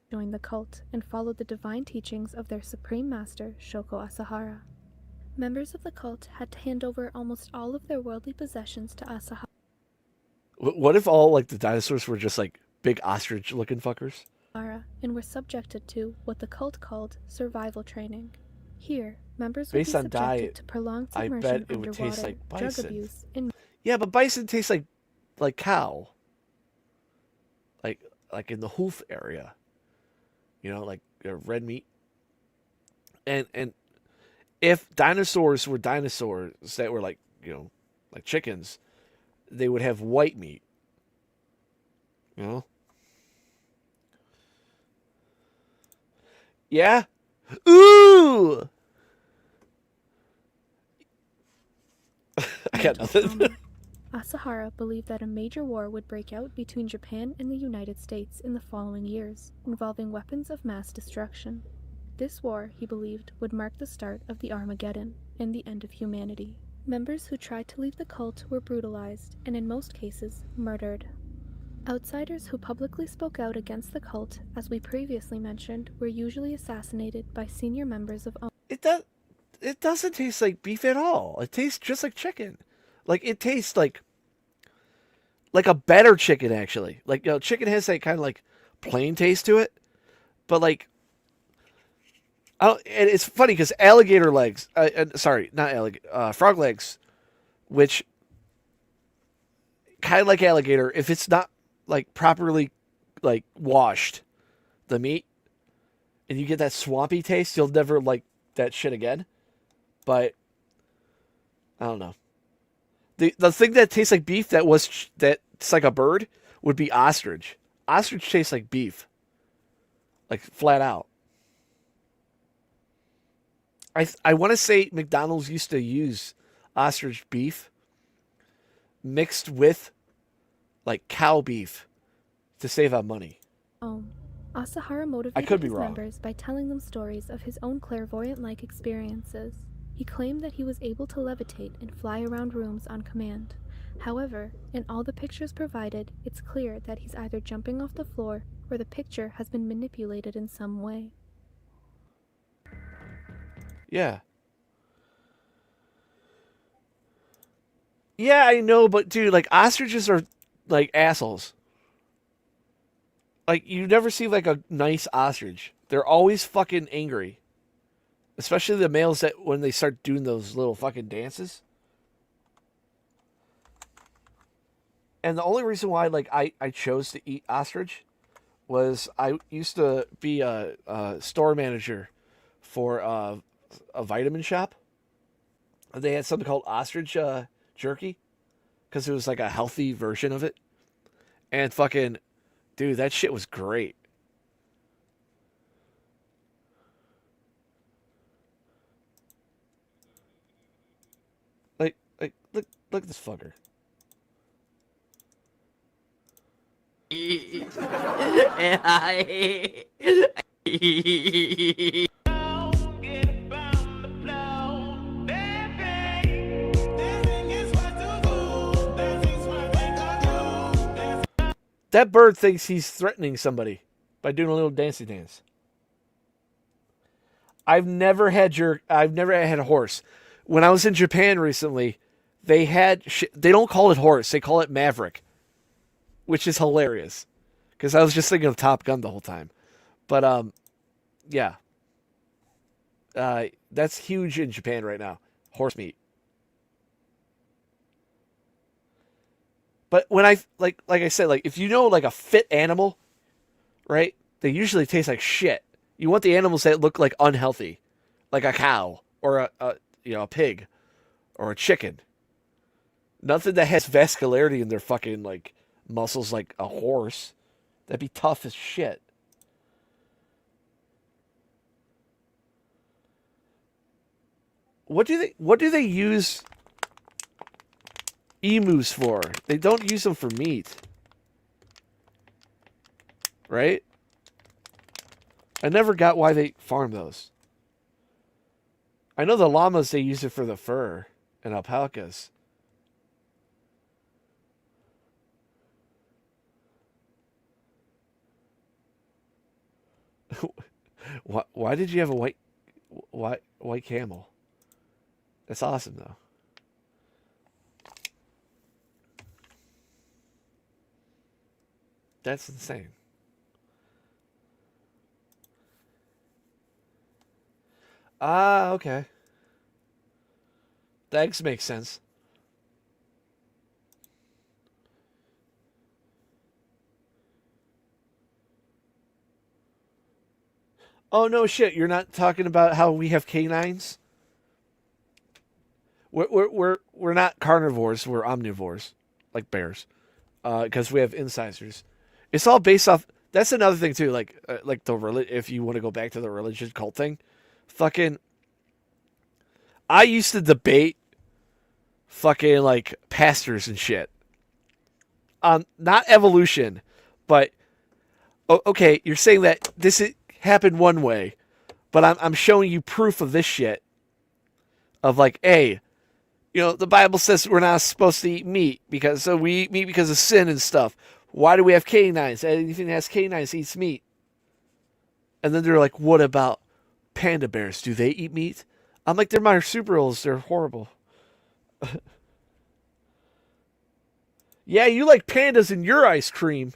Joined the cult and followed the divine teachings of their supreme master, Shoko Asahara. Members of the cult had to hand over almost all of their worldly possessions to Asahara. What if all like the dinosaurs were just like big ostrich-looking fuckers? And were subjected to what the cult called survival training. Here, members would Based be on subjected diet, to prolonged I submersion bet it underwater, would taste like drug bison. abuse, and Yeah, but bison tastes like cow. Like in the hoof area. You know, like red meat. And if dinosaurs were dinosaurs that were like, you know, like chickens, they would have white meat. You know? Yeah? Ooh! I got nothing. Asahara believed that a major war would break out between Japan and the United States in the following years, involving weapons of mass destruction. This war, he believed, would mark the start of the Armageddon and the end of humanity. Members who tried to leave the cult were brutalized and, in most cases, murdered. Outsiders who publicly spoke out against the cult, as we previously mentioned, were usually assassinated by senior members of... It doesn't taste like beef at all. It tastes just like chicken. Like it tastes like a better chicken actually. Like, you know, chicken has that kind of like plain taste to it, but like and it's funny because alligator legs, sorry, not alligator, frog legs, which kind of like alligator, if it's not like properly like washed, the meat, and you get that swampy taste, you'll never like that shit again. But I don't know. The thing that tastes like beef that's like a bird would be ostrich. Ostrich tastes like beef. Like flat out. I want to say McDonald's used to use ostrich beef mixed with like cow beef to save on money. Asahara motivated his members by telling them stories of his own clairvoyant-like experiences. He claimed that he was able to levitate and fly around rooms on command. However, in all the pictures provided, it's clear that he's either jumping off the floor or the picture has been manipulated in some way. Yeah. Yeah, I know, but dude, like ostriches are like assholes. Like you never see like a nice ostrich. They're always fucking angry. Especially the males that when they start doing those little fucking dances. And the only reason why like I chose to eat ostrich was I used to be a store manager for a vitamin shop. They had something called ostrich jerky because it was like a healthy version of it. And fucking, dude, that shit was great. Look at this fucker. That bird thinks he's threatening somebody by doing a little dancey dance. I've never had a horse. When I was in Japan recently, they don't call it horse, they call it Maverick, which is hilarious because I was just thinking of Top Gun the whole time. But Yeah. That's huge in Japan right now. Horse meat. But when like I said, like if you know like a fit animal, right? They usually taste like shit. You want the animals that look like unhealthy, like a cow or a pig or a chicken. Nothing that has vascularity in their fucking like muscles like a horse. That'd be tough as shit. What do they use emus for? They don't use them for meat. Right? I never got why they farm those. I know the llamas, they use it for the fur and alpacas. Why did you have a white camel? That's awesome though. That's insane. Ah, okay. The eggs make sense. Oh no shit! You're not talking about how we have canines. We're not carnivores. We're omnivores, like bears, because we have incisors. It's all based off. That's another thing too. Like if you want to go back to the religion cult thing, fucking. I used to debate fucking like pastors and shit. Not evolution, but okay, you're saying that this happened one way, but I'm showing you proof of this shit. Of like, hey, the Bible says we're not supposed to eat meat so we eat meat because of sin and stuff. Why do we have canines? Anything that has canines eats meat. And then they're like, what about panda bears? Do they eat meat? I'm like, they're marsupials. They're horrible. Yeah, you like pandas in your ice cream.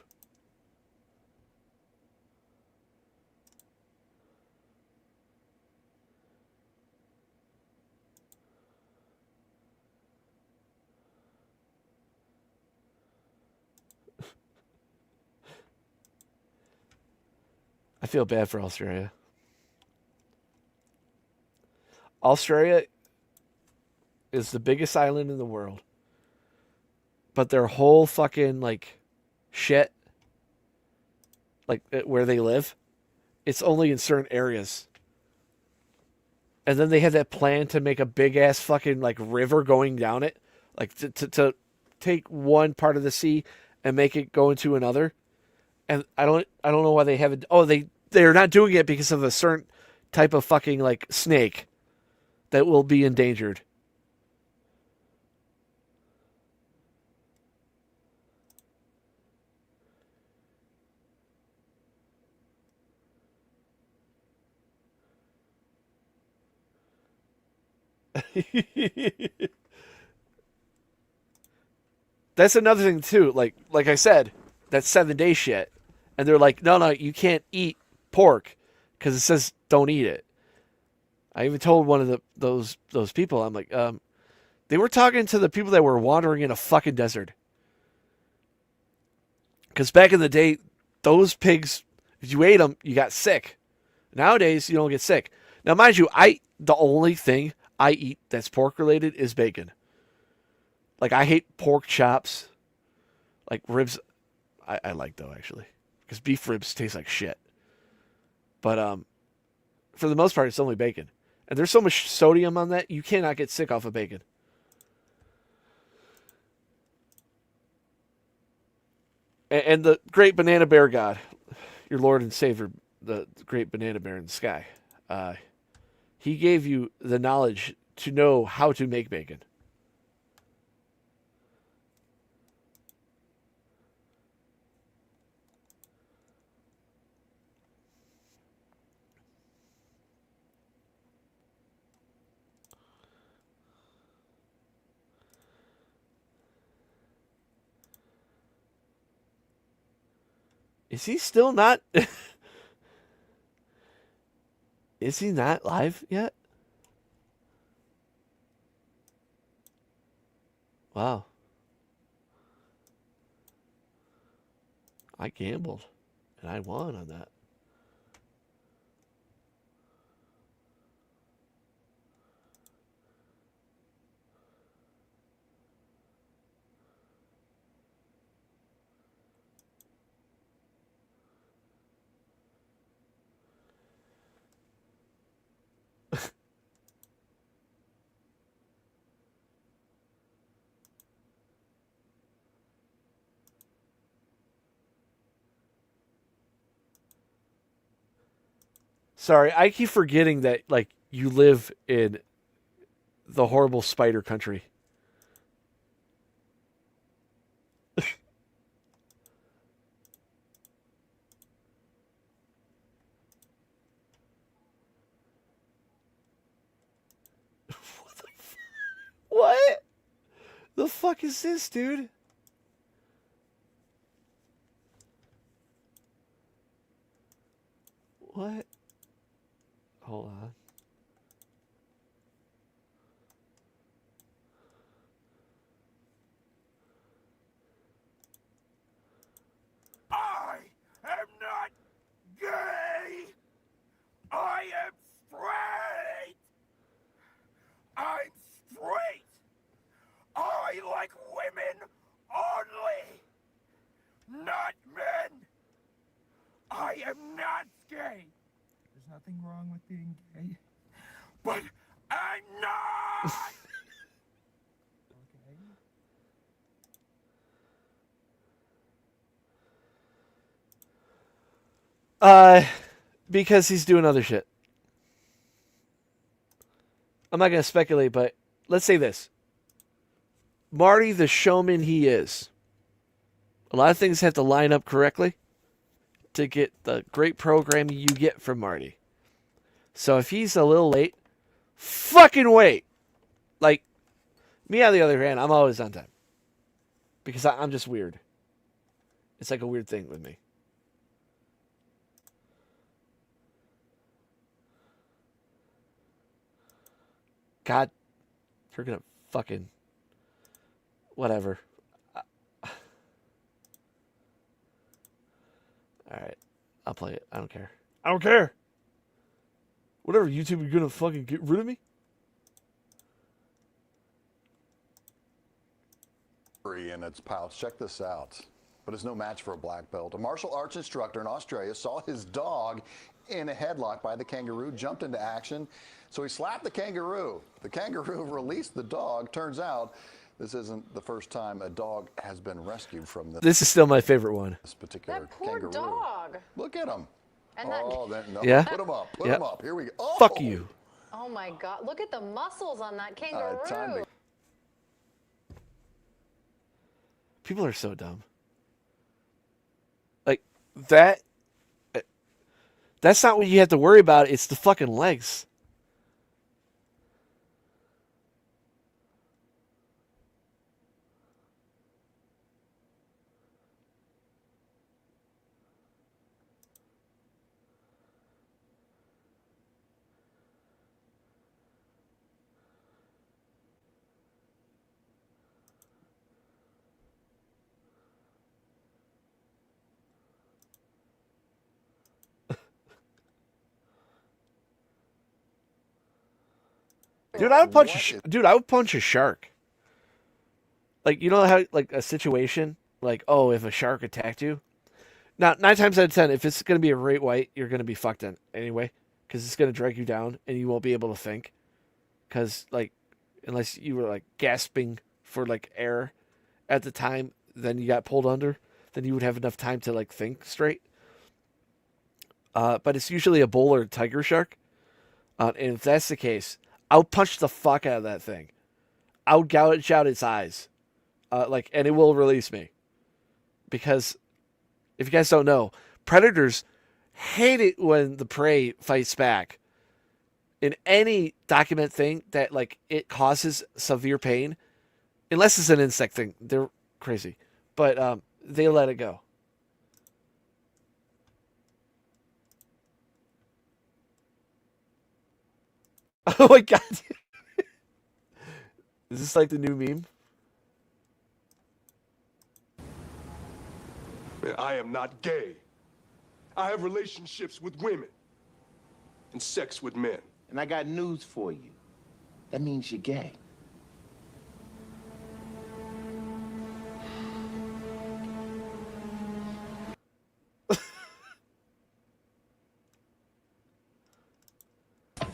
I feel bad for Australia. Australia is the biggest island in the world. But their whole fucking, like, shit, like, where they live, it's only in certain areas. And then they had that plan to make a big-ass fucking, like, river going down it. Like, to take one part of the sea and make it go into another. And I don't know why they haven't. Oh, they're not doing it because of a certain type of fucking like snake that will be endangered. That's another thing too. Like I said, that's 7 day shit. And they're like, no, you can't eat pork because it says don't eat it. I even told one of those people, I'm like, they were talking to the people that were wandering in a fucking desert. Because back in the day, those pigs, if you ate them, you got sick. Nowadays, you don't get sick. Now, mind you, the only thing I eat that's pork related is bacon. Like, I hate pork chops. Like, ribs, I like though, actually. Because beef ribs taste like shit. But for the most part, it's only bacon. And there's so much sodium on that, you cannot get sick off of bacon. And the great banana bear god, your Lord and Savior, the great banana bear in the sky, he gave you the knowledge to know how to make bacon. Is he still not? Is he not live yet? Wow. I gambled, and I won on that. Sorry, I keep forgetting that like you live in the horrible spider country. What? The fuck is this, dude? What? Hold on. I am not gay. I am straight. I'm straight. I like women only, not men. I am not gay. There's nothing wrong with being gay, but I'm not. Because he's doing other shit. I'm not gonna speculate, but let's say this. Marty, the showman he is. A lot of things have to line up correctly to get the great programming you get from Marty. So if he's a little late, fucking wait. Like, me on the other hand, I'm always on time. Because I'm just weird. It's like a weird thing with me. God, you're gonna fucking... Whatever. Alright. I'll play it. I don't care. I don't care! Whatever, YouTube, you're gonna fucking get rid of me? In its pouch. Check this out. But it's no match for a black belt. A martial arts instructor in Australia saw his dog in a headlock by the kangaroo, jumped into action, so he slapped the kangaroo. The kangaroo released the dog. Turns out this isn't the first time a dog has been rescued from this. This is still my favorite one. This particular That poor kangaroo. dog. Look at him. And oh, then no. Yeah. Put him up. Put Yep. him up. Here we go. Oh. Fuck you. Oh my God! Look at the muscles on that kangaroo. Time to People are so dumb. Like, that's not what you have to worry about. It's the fucking legs. Dude, I would punch. Dude, I would punch a shark. Like, you know how, like, a situation, like, oh, if a shark attacked you. Now, 9 times out of 10, if it's gonna be a great white, you're gonna be fucked in anyway, because it's gonna drag you down, and you won't be able to think, because like, unless you were like gasping for like air at the time, then you got pulled under, then you would have enough time to like think straight. But it's usually a bull or a tiger shark, and if that's the case, I'll punch the fuck out of that thing. I'll gouge out its eyes, and it will release me. Because if you guys don't know, predators hate it when the prey fights back. In any document thing that like it causes severe pain, unless it's an insect thing, they're crazy. But they let it go. Oh my god. Is this like the new meme? I am not gay. I have relationships with women and sex with men. And I got news for you. That means you're gay.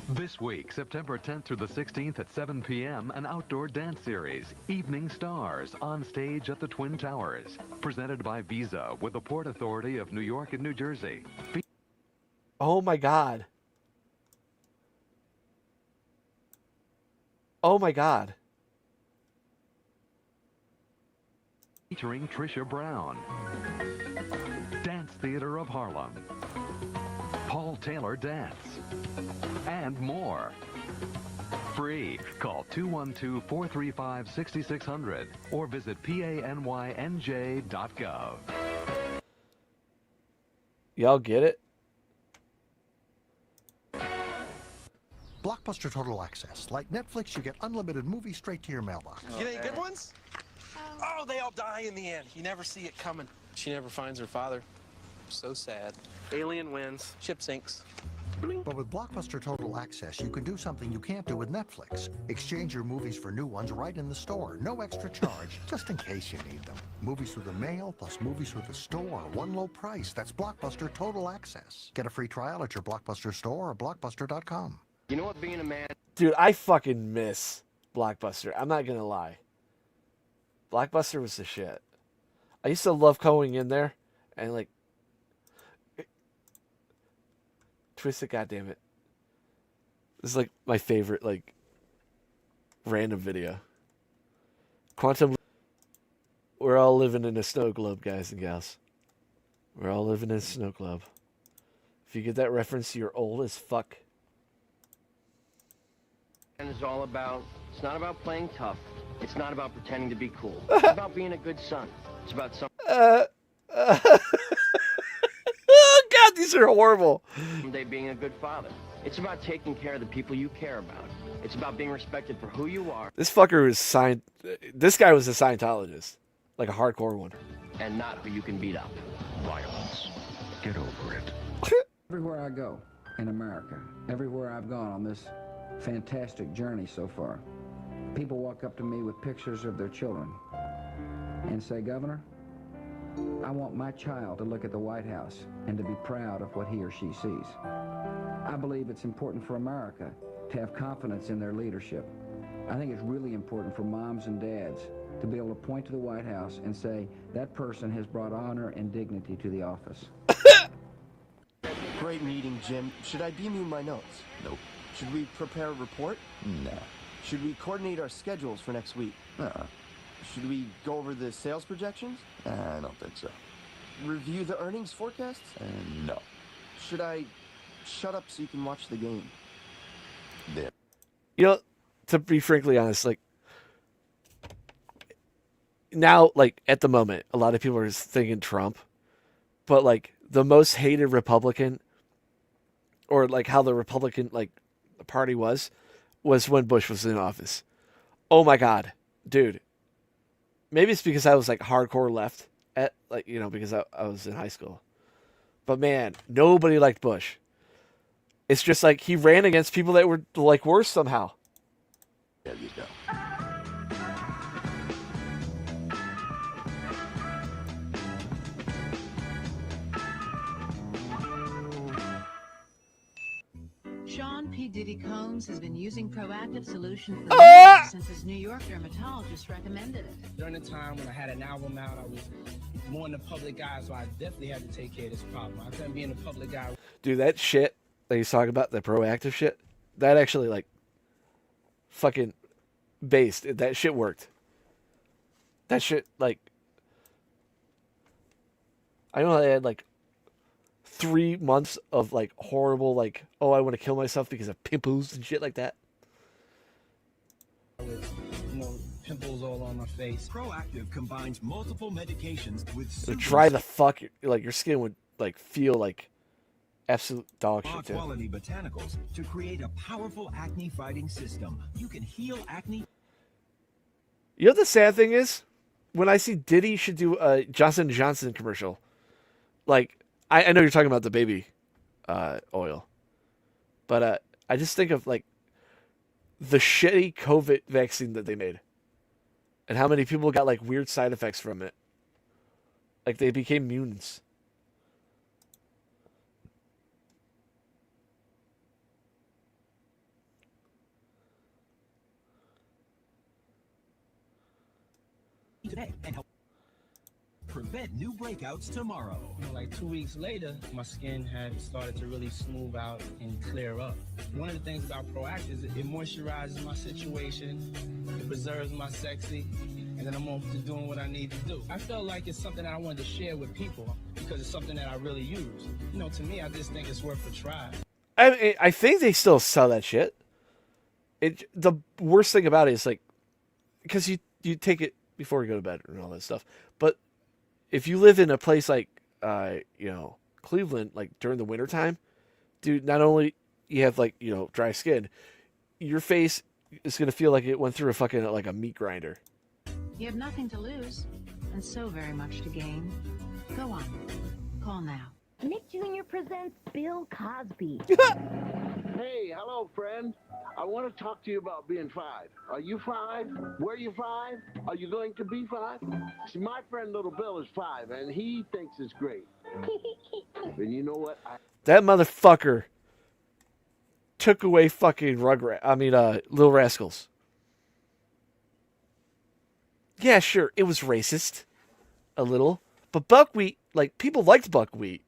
This week, September 10th through the 16th at 7 p.m., an outdoor dance series, Evening Stars, on stage at the Twin Towers. Presented by Visa with the Port Authority of New York and New Jersey. Oh my god. Oh my god. Featuring Trisha Brown. Dance Theater of Harlem. Paul Taylor Dance. And more. Free. Call 212-435-6600 or visit panyj.gov. Y'all get it? Blockbuster Total Access. Like Netflix, you get unlimited movies straight to your mailbox. Get any good ones? Oh, they all die in the end. You never see it coming. She never finds her father. So sad. Alien wins. Ship sinks. But with Blockbuster Total Access, you can do something you can't do with Netflix. Exchange your movies for new ones right in the store. No extra charge, just in case you need them. Movies through the mail plus movies through the store. One low price. That's Blockbuster Total Access. Get a free trial at your Blockbuster store or blockbuster.com. You know what being a man... Dude, I fucking miss Blockbuster. I'm not gonna lie. Blockbuster was the shit. I used to love going in there and like... Twisted, goddammit. This is like my favorite, like, random video. Quantum. We're all living in a snow globe, guys and gals. We're all living in a snow globe. If you get that reference, you're old as fuck. And it's all about, it's not about playing tough. It's not about pretending to be cool. It's about being a good son. It's about some... Oh god, these are horrible. Someday being a good father. It's about taking care of the people you care about. It's about being respected for who you are. This fucker was this guy was a Scientologist. Like a hardcore one. And not who you can beat up. Violence. Get over it. Everywhere I go in America, everywhere I've gone on this fantastic journey so far, people walk up to me with pictures of their children and say, Governor, I want my child to look at the White House and to be proud of what he or she sees. I believe it's important for America to have confidence in their leadership. I think it's really important for moms and dads to be able to point to the White House and say, that person has brought honor and dignity to the office. Great meeting, Jim. Should I beam you my notes? Nope. Should we prepare a report? No. Should we coordinate our schedules for next week? Should we go over the sales projections? I don't think so. Review the earnings forecasts? No. Should I shut up so you can watch the game? Yeah. You know, to be frankly honest, like, now, like, at the moment, a lot of people are thinking Trump, but, like, the most hated Republican, or, like, how the Republican, like, party was when Bush was in office. Oh my god, dude. Maybe it's because I was, like, hardcore left at, like, you know, because I was in high school. But, man, nobody liked Bush. It's just, like, he ran against people that were, like, worse somehow. There you go. Sean P. Diddy Combs has been using Proactive Solution for years since his New York dermatologist recommended it. During the time when I had an album out, I was more in the public eye, so I definitely had to take care of this problem. I couldn't be in the public eye. Dude, that shit that he's talking about, the proactive shit, that actually, like, fucking based. That shit worked. That shit, like, I know they had, like, 3 months of, like, horrible, like, oh, I want to kill myself because of pimples and shit like that. With, you know, pimples all on my face. Proactive combines multiple medications with So dry the fuck, like, your skin would, like, feel like absolute dog shit too. Quality botanicals to create a powerful acne fighting system. You can heal acne. You know what the sad thing is? When I see Diddy should do a Johnson & Johnson commercial, like, I know you're talking about the baby oil, but I just think of, like, the shitty COVID vaccine that they made and how many people got, like, weird side effects from it. Like, they became mutants. Today and help prevent new breakouts tomorrow. Like 2 weeks later, my skin had started to really smooth out and clear up. One of the things about Proactive is it moisturizes my situation, it preserves my sexy, and then I'm on to doing what I need to do. I felt like it's something that I wanted to share with people because it's something that I really use. You know, to me, I just think it's worth a try. I think they still sell that shit. The worst thing about it is, like, because you take it before you go to bed and all that stuff. But if you live in a place like, Cleveland, like during the wintertime, dude, not only you have, like, dry skin, your face is going to feel like it went through a meat grinder. You have nothing to lose and so very much to gain. Go on. Call now. Nick Jr. presents Bill Cosby. Hey, hello, friend. I want to talk to you about being 5. Are you 5? Were you 5? Are you going to be 5? See, my friend Little Bill is 5, and he thinks it's great. And you know what? That motherfucker took away fucking Little Rascals. Yeah, sure, it was racist. A little. But buckwheat, like, people liked buckwheat.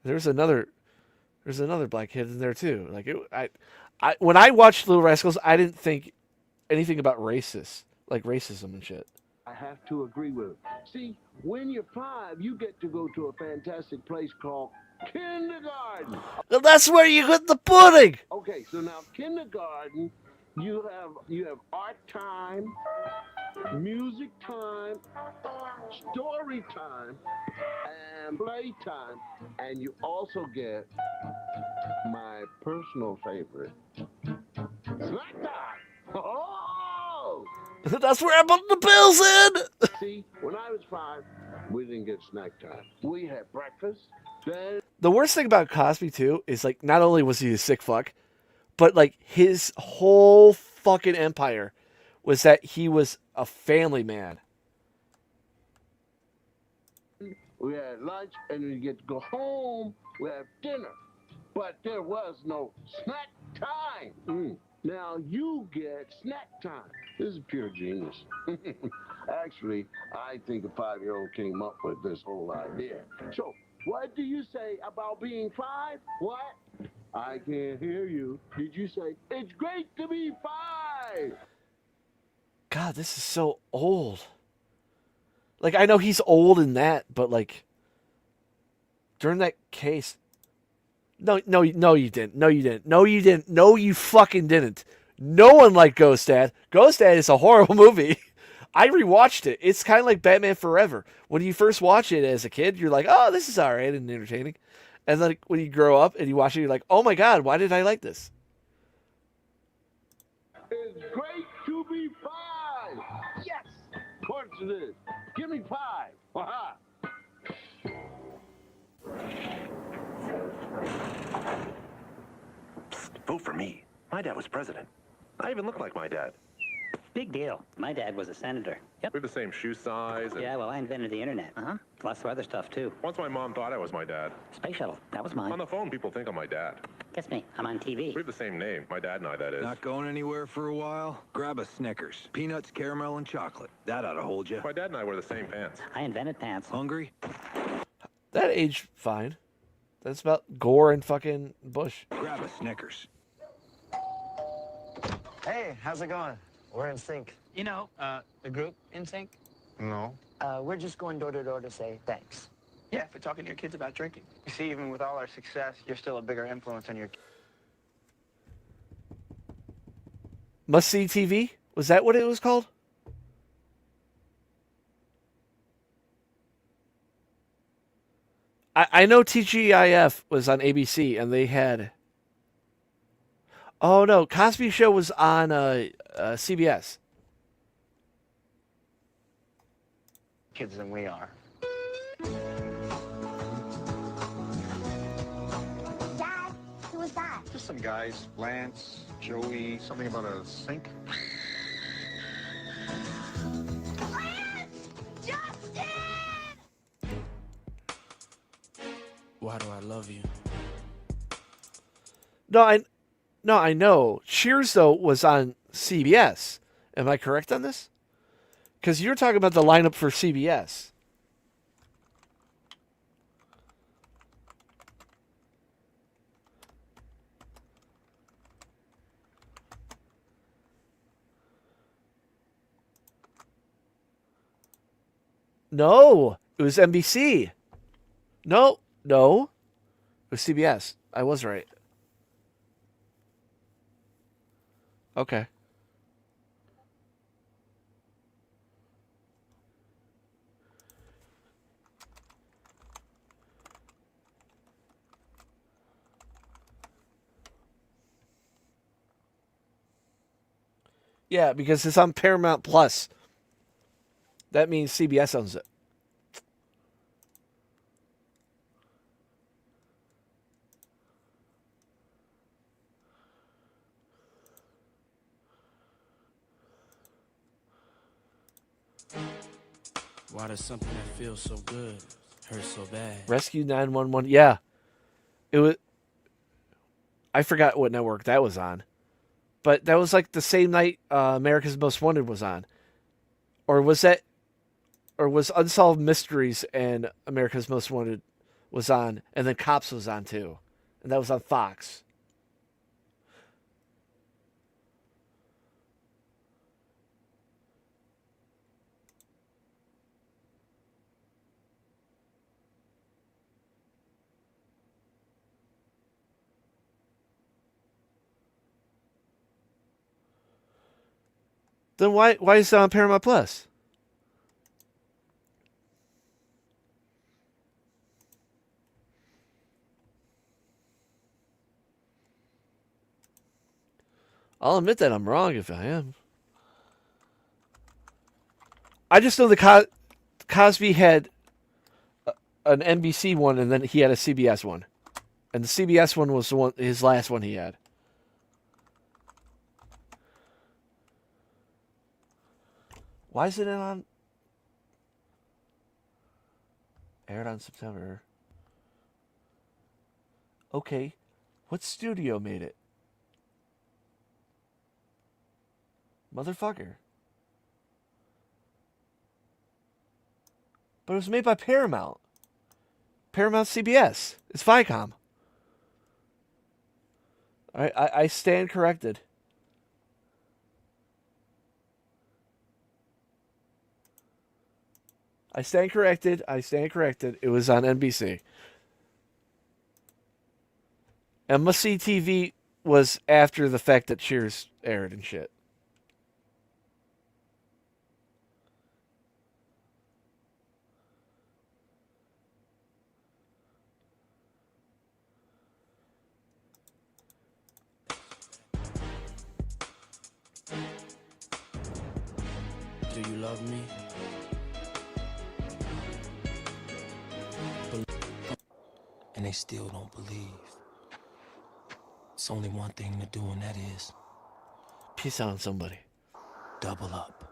There's another black kid in there too. Like, when I watched Little Rascals, I didn't think anything about racism and shit. I have to agree with it. See, when you're 5, you get to go to a fantastic place called kindergarten. Well, that's where you get the pudding. Okay, so now kindergarten, you have art time, music time, story time, and play time, and you also get my personal favorite, snack time. Oh! That's where I put the pills in. See, when I was 5, we didn't get snack time. We had breakfast, then... The worst thing about Cosby too is, like, not only was he a sick fuck, but, like, his whole fucking empire was that he was a family man. We had lunch, and when you get to go home, we have dinner. But there was no snack time. Now you get snack time. This is pure genius. Actually, I think a 5-year-old came up with this whole idea. So, what do you say about being 5? What? I can't hear you. Did you say, it's great to be 5? God, this is so old. Like, I know he's old in that, but, like, during that case... No, you didn't. No, you didn't. No, you didn't. No, you fucking didn't. No one liked Ghost Dad. Ghost Dad is a horrible movie. I rewatched it. It's kind of like Batman Forever. When you first watch it as a kid, you're like, oh, this is all right and entertaining. And then when you grow up and you watch it, you're like, oh my God, why did I like this? It's great to be 5. Yes, of course it is. Give me 5. Aha. Vote for me. My dad was president. I even look like my dad. Big deal. My dad was a senator. Yep. We have the same shoe size. Yeah, well, I invented the internet. Lots of other stuff, too. Once my mom thought I was my dad. Space shuttle. That was mine. On the phone, people think I'm my dad. Guess me. I'm on TV. We have the same name. My dad and I, that is. Not going anywhere for a while? Grab a Snickers. Peanuts, caramel, and chocolate. That ought to hold you. My dad and I wear the same pants. I invented pants. Hungry? That aged fine. That's about Gore and fucking Bush. Grab a Snickers. Hey, how's it going? We're in sync. You know, the group in sync? No. We're just going door to door to say thanks. Yeah, for talking to your kids about drinking. You see, even with all our success, you're still a bigger influence on your kids. Must See TV? Was that what it was called? I know TGIF was on ABC, and they had. Oh no, Cosby Show was on CBS. Kids than we are. Dad, who was that? Just some guys, Lance, Joey, something about a sink. Why do I love you? No, I know. Cheers though was on CBS. Am I correct on this? Because you're talking about the lineup for CBS. No, it was NBC. No. It was CBS. I was right. Okay. Yeah, because it's on Paramount Plus. That means CBS owns it. Why does something that feels so good hurt so bad? Rescue 911. Yeah. It was. I forgot what network that was on. But that was like the same night America's Most Wanted was on. Or was Unsolved Mysteries and America's Most Wanted was on, and then Cops was on too. And that was on Fox. Then why is it on Paramount Plus? I'll admit that I'm wrong if I am. I just know the Cosby had an NBC one, and then he had a CBS one, and the CBS one was his last one he had. Why is it on? Aired on September. Okay, what studio made it? Motherfucker. But it was made by Paramount. Paramount CBS. It's Viacom. I stand corrected. I stand corrected. It was on NBC. And Must See TV was after the fact that Cheers aired and shit. Do you love me? And they still don't believe. It's only one thing to do, and that is peace out on somebody. Double up.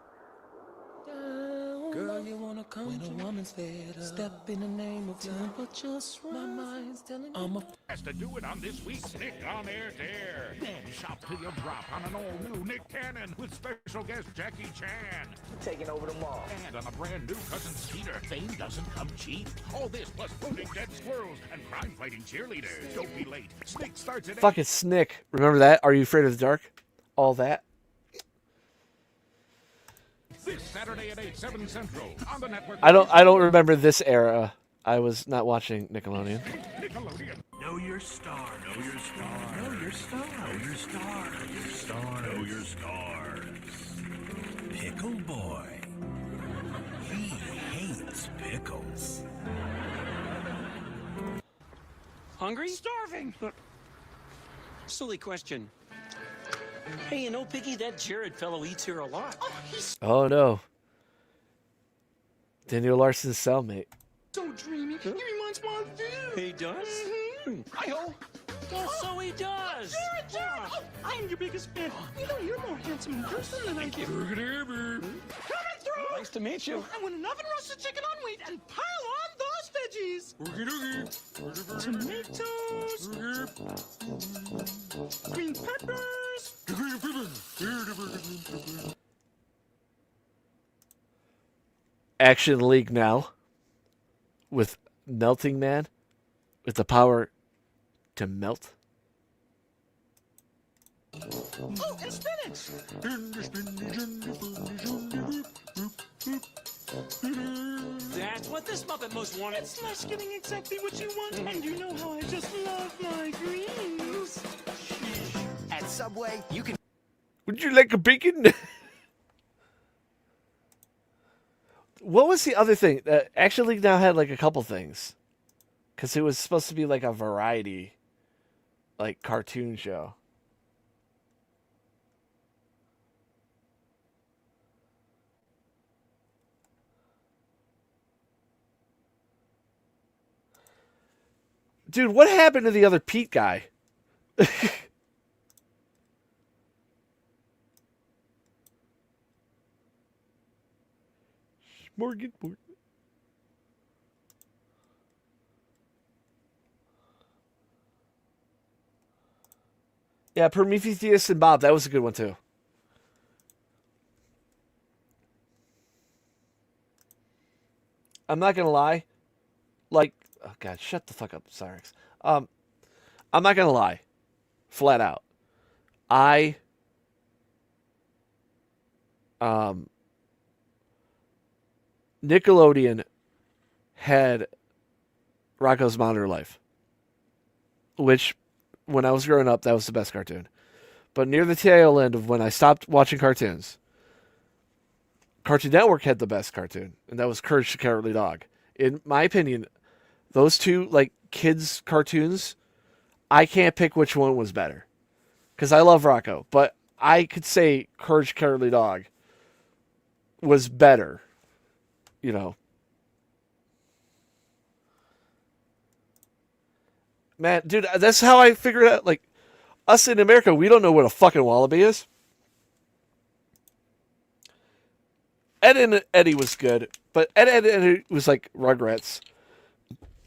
Girl, you wanna come when a woman's fed up. Step in the name of temperature's right. My mind's telling me Has to do it on this week's Nick on Air Dare. Then shop till you drop on an all-new Nick Cannon with special guest Jackie Chan. Taking over the mall. And on a brand new Cousin Skeeter. Fame doesn't come cheap. All this plus floating dead squirrels and crime-fighting cheerleaders. Don't be late. Snick starts at 8. Fucking Snick. Remember that? Are You Afraid of the Dark? All that. This Saturday at 8, 7 Central on the network. I don't remember this era. I was not watching Nickelodeon. Nickelodeon. Know your star. Know your star. Know your star. Know your star. Know your star. Know your stars. Pickle Boy. He hates pickles. Hungry? Starving. Silly question. Hey, you know, Piggy, that Jared fellow eats here a lot. Oh, he's Oh no. Daniel Larson's cellmate. so dreamy. He reminds me of you. He does? Mm-hmm. Hi-ho. Oh, so he does. Jared! Oh, I'm your biggest fan. You know, you're more handsome in person than I am. Coming through! Nice to meet you. I want an oven roasted chicken on wheat and pile on those veggies. Tomatoes. Green peppers. Action League now with Melting Man with the power to melt. Oh, and spinach. That's what this Muppet most wanted. It's nice getting exactly what you want, and you know how I just love my greens. At Subway, you can... Would you like a bacon? What was the other thing? Action League now had like a couple things. Because it was supposed to be like a variety, like cartoon show. Dude, what happened to the other Pete guy? Morgan. Yeah, Prometheus and Bob. That was a good one, too. I'm not going to lie. Like, oh, God, shut the fuck up, Cyraxx. I'm not going to lie. Flat out. Nickelodeon had Rocko's Modern Life, which, when I was growing up, that was the best cartoon. But near the tail end of when I stopped watching cartoons, Cartoon Network had the best cartoon, and that was Courage the Cowardly Dog. In my opinion, those two, like, kids' cartoons, I can't pick which one was better. Because I love Rocko, but I could say Courage the Cowardly Dog was better. You know. Man, dude, that's how I figured out, like, us in America, we don't know what a fucking wallaby is. Ed and Eddie was good, but Ed and Eddie was like Rugrats.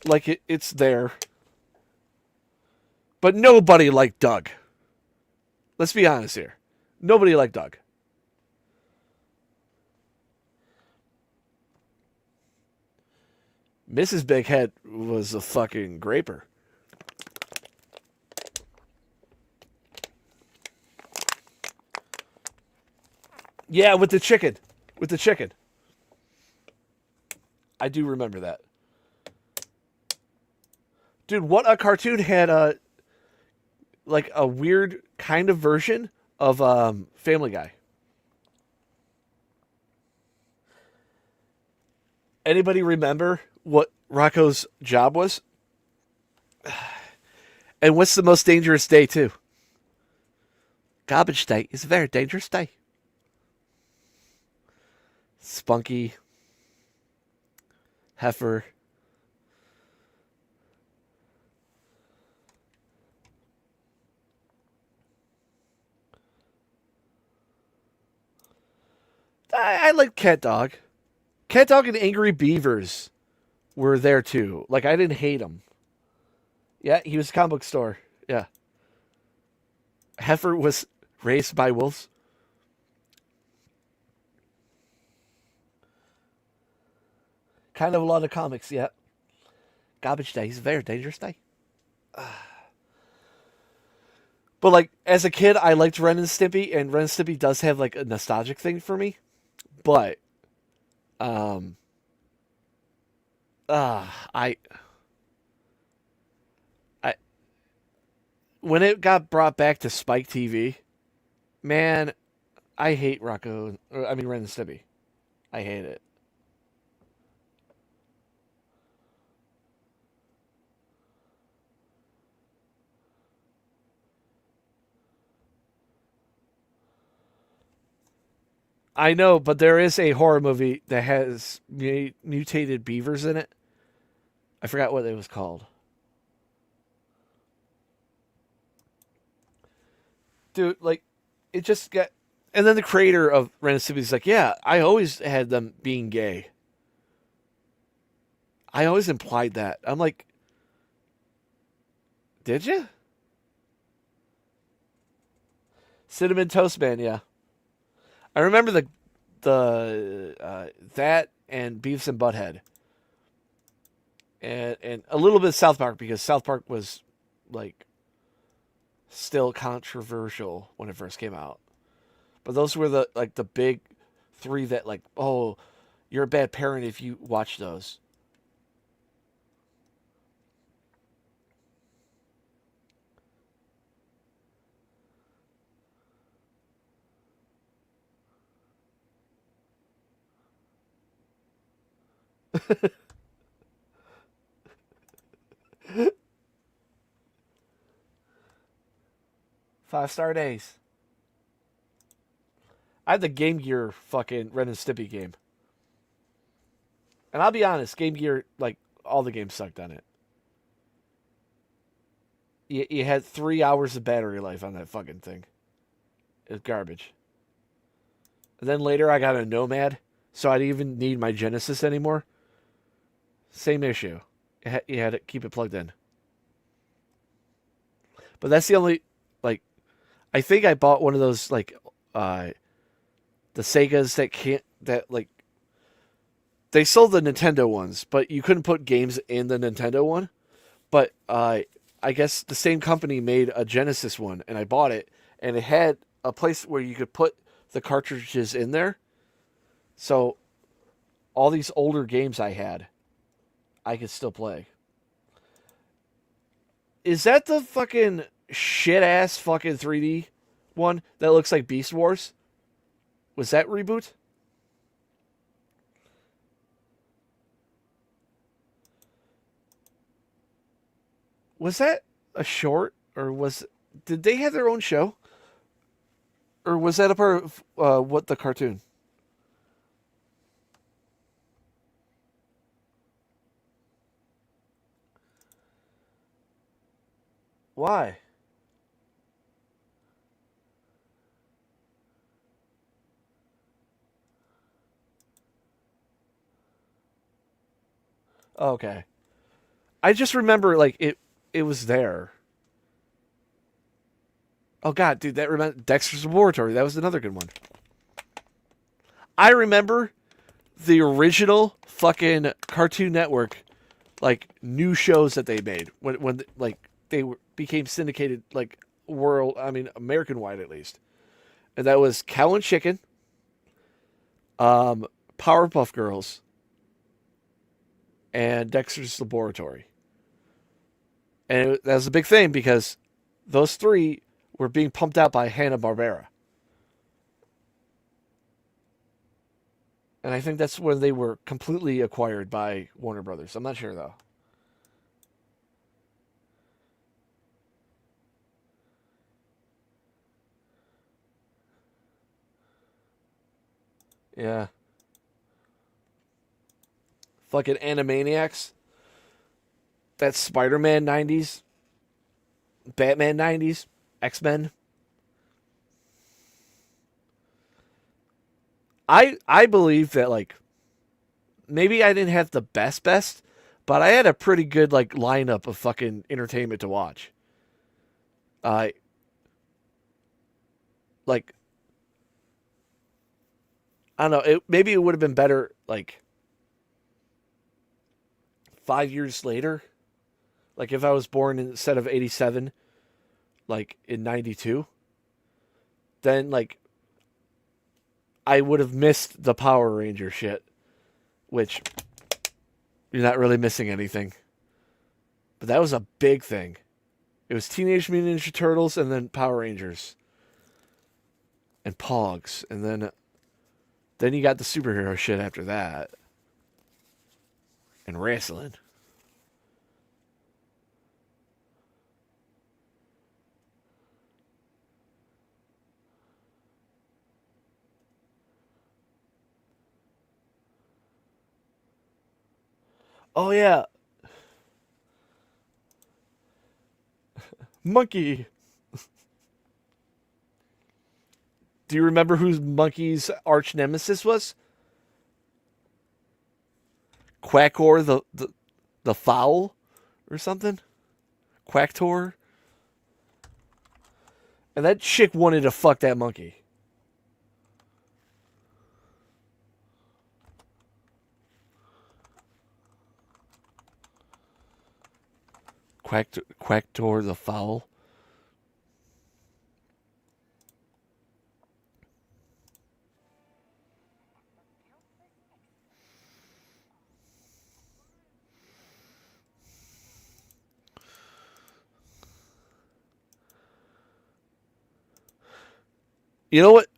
Like, it's there. But nobody liked Doug. Let's be honest here. Nobody liked Doug. Mrs. Big Head was a fucking graper. Yeah, with the chicken. With the chicken. I do remember that. Dude, what a cartoon had like a weird kind of version of Family Guy. Anybody remember what Rocko's job was? And what's the most dangerous day, too? Garbage day is a very dangerous day. Spunky. Heifer. I like Cat Dog. Cat Dog and Angry Beavers were there too. Like, I didn't hate him. Yeah, he was a comic book store. Yeah. Heifer was raised by wolves. Kind of a lot of comics, yeah. Garbage day is a very dangerous day. But, like, as a kid, I liked Ren and Stimpy, and Ren and Stimpy does have, like, a nostalgic thing for me. But, when it got brought back to Spike TV, man, I hate Ren and Stimpy. I hate it. I know, but there is a horror movie that has mutated beavers in it. I forgot what it was called. Dude, like, it just got... And then the creator of Ren and Stimpy's like, yeah, I always had them being gay. I always implied that. I'm like, did you? Cinnamon Toast Man, yeah. I remember that and Beavis and Butthead. And a little bit of South Park, because South Park was, like, still controversial when it first came out. But those were the big three that, like, oh, you're a bad parent if you watch those. Five-star days. I had the Game Gear fucking Ren and Stimpy game. And I'll be honest, Game Gear, like, all the games sucked on it. You had 3 hours of battery life on that fucking thing. It was garbage. And then later I got a Nomad, so I didn't even need my Genesis anymore. Same issue. You had to keep it plugged in. But that's the only, like, I think I bought one of those, like, the Segas that they sold the Nintendo ones, but you couldn't put games in the Nintendo one. But I guess the same company made a Genesis one, and I bought it, and it had a place where you could put the cartridges in there. So all these older games I had, I could still play. Is that the fucking shit-ass fucking 3D one that looks like Beast Wars? Was that Reboot? Was that a short, or did they have their own show? Or was that a part of what the cartoon? Why? Okay. I just remember, like, it was there. Oh god, dude, that remember Dexter's Laboratory. That was another good one. I remember the original fucking Cartoon Network, like, new shows that they made when like they became syndicated, like, American wide at least. And that was Cow and Chicken, Powerpuff Girls, and Dexter's Laboratory. And that was a big thing because those three were being pumped out by Hanna-Barbera. And I think that's when they were completely acquired by Warner Brothers. I'm not sure, though. Yeah. Fucking Animaniacs. That's Spider-Man 90s. Batman 90s. X-Men. I believe that, like, maybe I didn't have the best, but I had a pretty good, like, lineup of fucking entertainment to watch. Like, I don't know, maybe it would have been better, like, 5 years later. Like, if I was born instead of 87, like, in 92, then, like, I would have missed the Power Ranger shit, which you're not really missing anything. But that was a big thing. It was Teenage Mutant Ninja Turtles and then Power Rangers. And Pogs. And then you got the superhero shit after that. And wrestling. Oh yeah, Monkey. Do you remember who Monkey's arch nemesis was? Quackor the fowl or something? Quacktor? And that chick wanted to fuck that monkey. Quacktor the fowl. You know what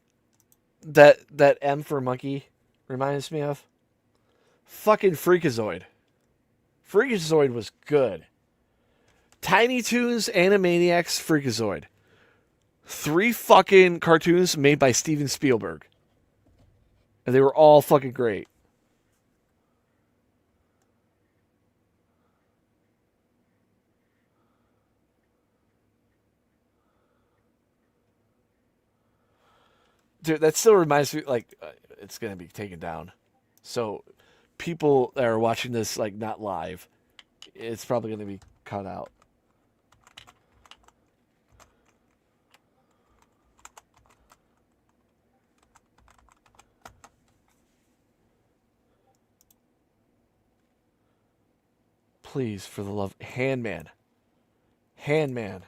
that M for monkey reminds me of? Fucking Freakazoid. Freakazoid was good. Tiny Toons, Animaniacs, Freakazoid. 3 fucking cartoons made by Steven Spielberg. And they were all fucking great. Dude, that still reminds me, like, it's going to be taken down. So, people that are watching this, like, not live, it's probably going to be cut out. Please, for the love... Handman. Handman.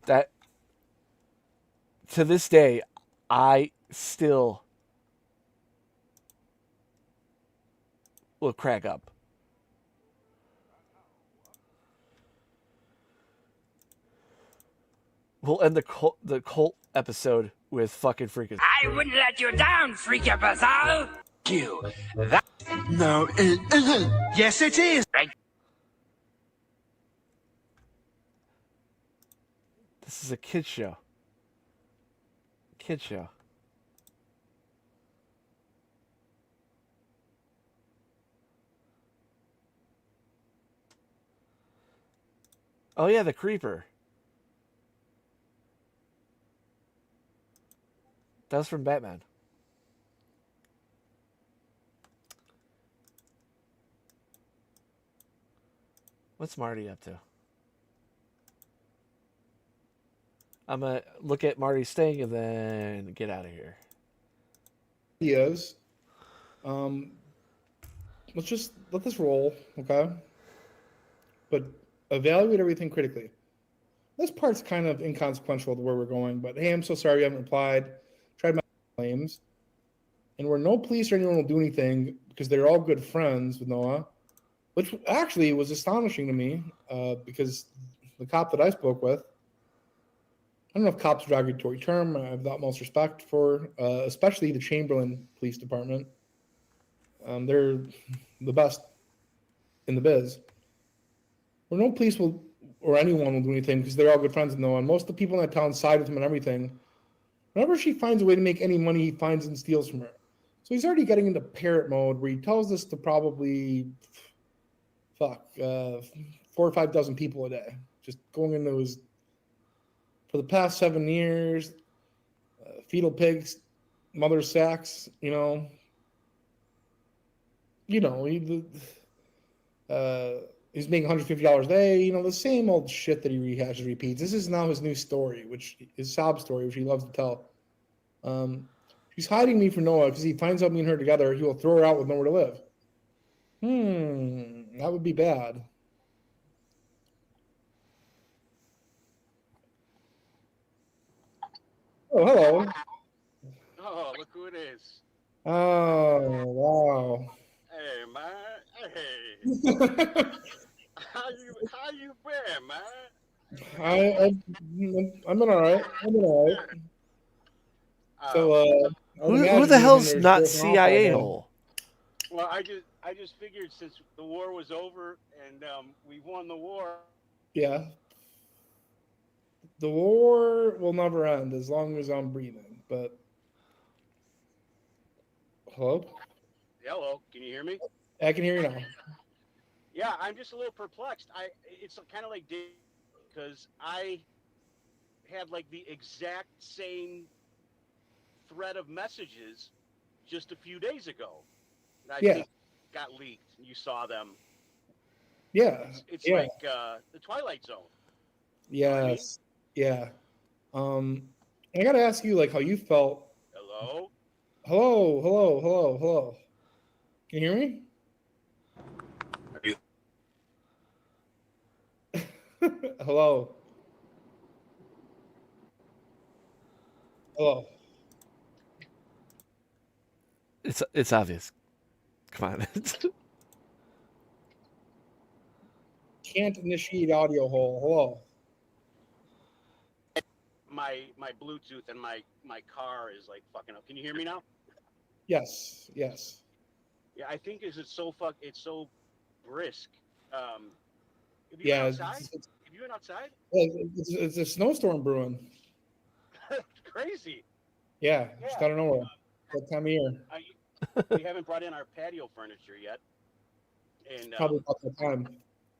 That... To this day, I still will crack up. We'll end the cult episode with fucking freaking... I wouldn't let you down, freaky bazaar. You. That. No, it isn't. Yes, it is. Right. This is a kid show. Kid show. Oh yeah, the creeper. That was from Batman. What's Marty up to? I'm going to look at Marty's thing and then get out of here. Ideas. Let's let this roll, okay? But evaluate everything critically. This part's kind of inconsequential to where we're going, but hey, I'm so sorry you haven't replied. Tried my claims. And where no police or anyone will do anything because they're all good friends with Noah, which actually was astonishing to me because the cop that I spoke with, I don't know if cops are a derogatory term. I have the utmost respect for, especially the Chamberlain Police Department. They're the best in the biz. Where no police will or anyone will do anything because they're all good friends with Noah. And most of the people in that town side with him and everything. Whenever she finds a way to make any money, he finds and steals from her. So he's already getting into parrot mode where he tells this to probably 4 or 5 dozen people a day. Just going into his, for the past 7 years, fetal pigs, mother sacks, he's making $150 a day, the same old shit that he rehashes, repeats. This is now his new story, which is sob story, which he loves to tell. He's hiding me from Noah because he finds out me and her together, he will throw her out with nowhere to live. That would be bad. Oh, hello. Oh, look who it is. Oh, wow. Hey, man. Hey. How you been, man? I've been all right. So, who the hell's not CIA hole? Well, I just figured since the war was over and we won the war. Yeah. The war will never end as long as I'm breathing. But hello. Hello. Can you hear me? I can hear you now. Yeah, I'm just a little perplexed. It's kind of like Dave, because I had like the exact same thread of messages just a few days ago. I Yeah. think got leaked. You saw them. Yeah. It's Yeah. like the Twilight Zone. You know what I mean? Yes. Yeah. I gotta ask you, like, how you felt. Hello? Hello, hello, hello, hello. Can you hear me? Hello. Hello. It's obvious. Come on. Can't initiate audio hole. Hello. My Bluetooth and my car is like fucking up. Can you hear me now? Yes. Yes. Yeah, I think it's so brisk. Have you been Yeah. outside? Have you been outside? It's a snowstorm brewing. It's crazy. Yeah. Just out of nowhere. That time of year. We haven't brought in our patio furniture yet, and Probably about that time.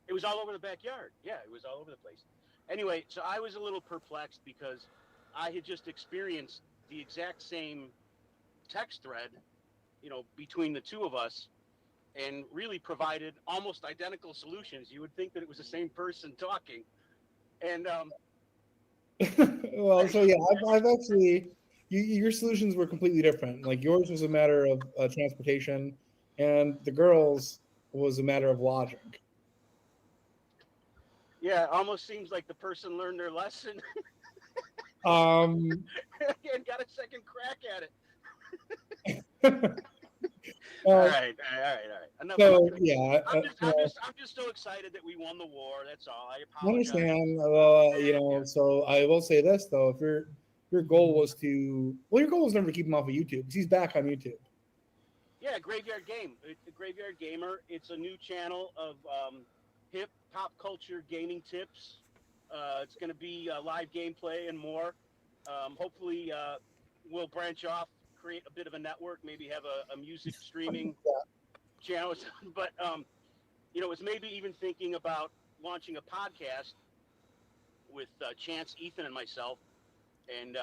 it was all over the backyard. Yeah, it was all over the place. Anyway, so I was a little perplexed because I had just experienced the exact same text thread, between the two of us, and really provided almost identical solutions. You would think that it was the same person talking, and Well, so yeah, I've actually your solutions were completely different. Like yours was a matter of transportation, and the girls was a matter of logic. yeah, it almost seems like the person learned their lesson Um, and got a second crack at it. uh, All right. Enough so talking. yeah, I'm just so excited that we won the war. That's all. I I apologize. understand. So I will say this though: if your goal was your goal was never to keep him off of YouTube because he's back on YouTube. Yeah, Graveyard Game. It's a Graveyard Gamer. It's a new channel of hip pop culture gaming tips. It's going to be live gameplay and more. Hopefully, we'll branch off, create a bit of a network, maybe have a music streaming channel. But it's maybe even thinking about launching a podcast with Chance, Ethan, and myself. And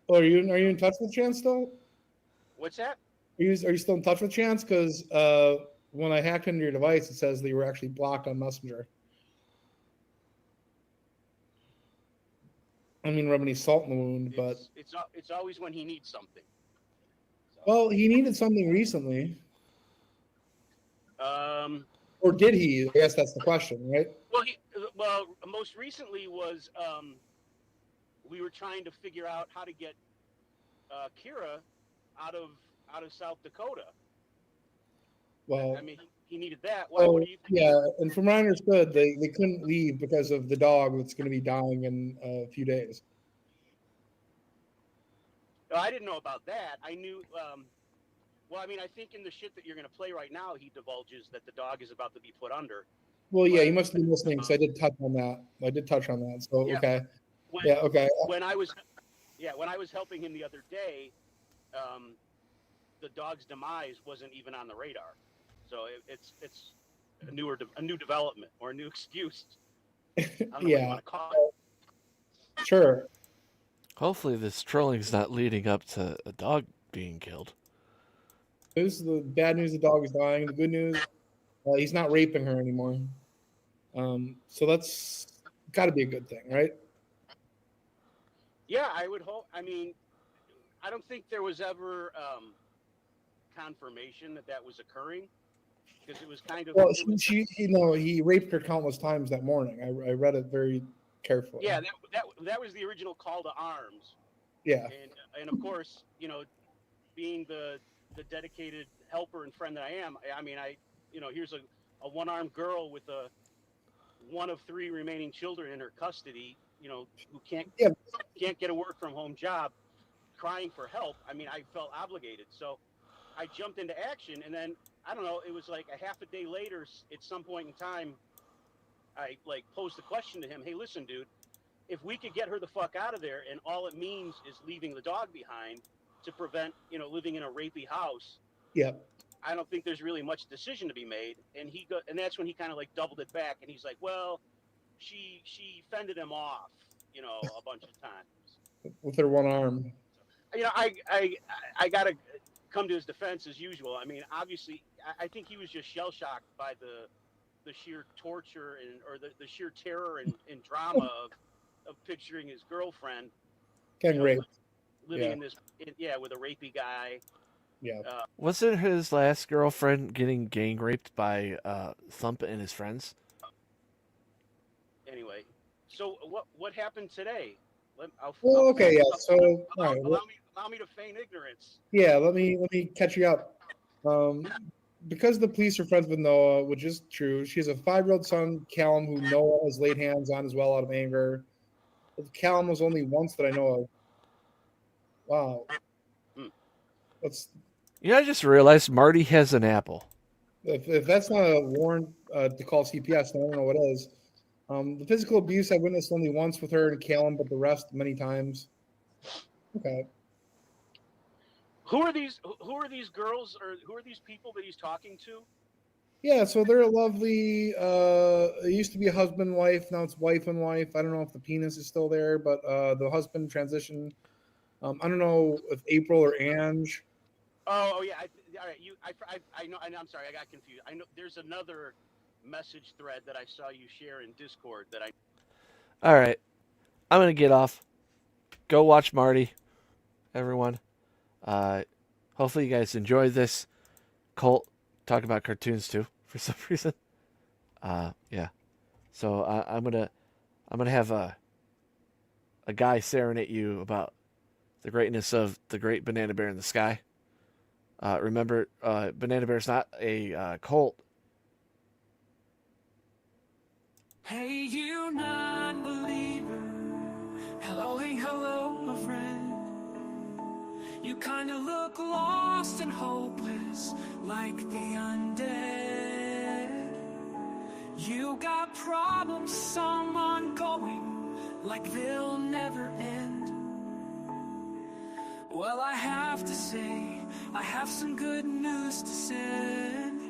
Oh, are you in touch with Chance still? what's that? Are you still in touch with Chance? Because when I hacked into your device, it says that you were actually blocked on Messenger. I mean, rub any salt in the wound, but It's always when he needs something. well, he needed something recently, Um, or did he? I guess that's the question, right? well, most recently was we were trying to figure out how to get Kira out of South Dakota. Well, I mean, he needed that. so What do you think? yeah, and from what I understood, they couldn't leave because of the dog that's going to be dying in a few days. No, I didn't know about that. I knew. Well, I mean, I think in the shit that you're going to play right now, he divulges that the dog is about to be put under. Well, yeah, you must have been listening because I did touch on that. So Yeah. okay, When, yeah, okay. When I was helping him the other day, the dog's demise wasn't even on the radar. So it's a new development or a new excuse. I don't know what you Yeah, want to call it. sure. Hopefully, this trolling's not leading up to a dog being killed. This is the bad news: the dog is dying. The good news, he's not raping her anymore. So that's got to be a good thing, right? Yeah, I would hope. I mean, I don't think there was ever confirmation that was occurring because it was kind of. Well, he raped her countless times that morning. I read it very carefully. Yeah, that was the original call to arms. Yeah. And of course, being the dedicated helper and friend that I am, I mean, here's a one-armed girl with one of 3 remaining children in her custody, who can't get a work from home job, crying for help. I mean, I felt obligated. So I jumped into action, and then, I don't know, it was like a half a day later, at some point in time, I posed the question to him, hey, listen, dude, if we could get her the fuck out of there and all it means is leaving the dog behind to prevent, living in a rapey house. Yeah. I don't think there's really much decision to be made. And and that's when he kind of like doubled it back, and he's like, well, she fended him off, you know, a bunch of times with her one arm. You know, I gotta come to his defense as usual. I mean, obviously, I think he was just shell shocked by the sheer torture or the sheer terror and drama of picturing his girlfriend Getting raped. living in this with a rapey guy. Yeah. Wasn't his last girlfriend getting gang raped by Thump and his friends? Anyway, so what happened today? Okay, yeah. So all right, allow me to feign ignorance. yeah, let me catch you up. Because the police are friends with Noah, which is true. She has a 5-year-old son, Callum, who Noah has laid hands on as well out of anger. But Callum was only once that I know of. Wow. You know, I just realized Marty has an apple. If that's not a warrant to call CPS, then I don't know what is. The physical abuse I witnessed only once with her and Callum, but the rest many times. Okay. Who are these girls, or who are these people that he's talking to? Yeah, so they're a lovely. It used to be a husband and wife. Now it's wife and wife. I don't know if the penis is still there, but the husband transitioned. I don't know if April or Ange. Oh yeah. All right. I know. I'm sorry. I got confused. I know there's another message thread that I saw you share in Discord that I. All right, I'm gonna get off. Go watch Marty, everyone. Hopefully you guys enjoy this cult talk about cartoons too for some reason. Yeah. So I'm gonna have a guy serenade you about the greatness of the great banana bear in the sky. Remember, Banana Bear's not a cult. Hey, you non-believer. Hello, hey, hello, my friend. You kinda look lost and hopeless, like the undead. You got problems, some ongoing, like they'll never end. Well, I have to say, I have some good news to send.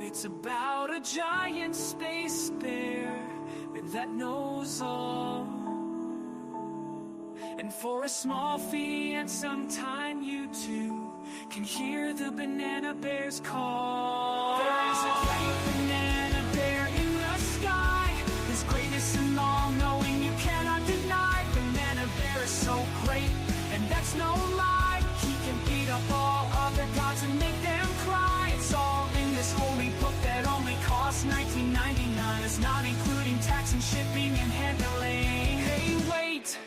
It's about a giant space bear that knows all. And for a small fee and some time, you too can hear the banana bear's call. There is a great banana bear in the sky. His greatness and all-knowing you cannot deny. Banana bear is so great, and that's no lie. He can beat up all other gods and make them cry. It's all in this holy book that only costs $19.99. It's not including tax and shipping and handling. Hey, wait,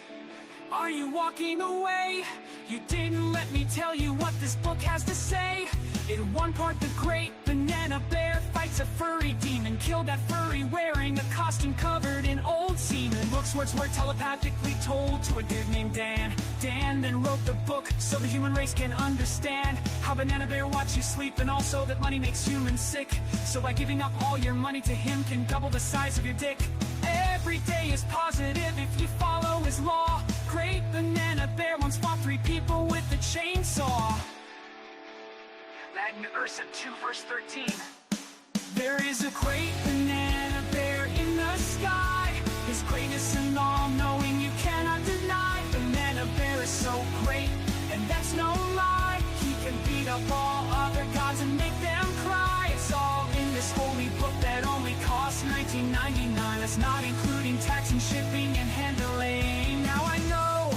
are you walking away? You didn't let me tell you what this book has to say. In one part, the great banana bear fights a furry demon. Killed that furry wearing a costume covered in old semen. Books words were telepathically told to a dude named Dan. Dan then wrote the book so the human race can understand how Banana Bear watch you sleep, and also that money makes humans sick. So by giving up all your money to him can double the size of your dick. Every day is positive if you follow his law. Great Banana Bear once fought 3 people with a chainsaw. Magna Ursa 2 verse 13. There is a great banana bear in the sky. His greatness and all-knowing you cannot deny. Banana Bear is so great, and that's no lie. He can beat up all other gods and make them cry. It's all in this holy book that only costs $19.99. That's not including tax and shipping and handling. Now I know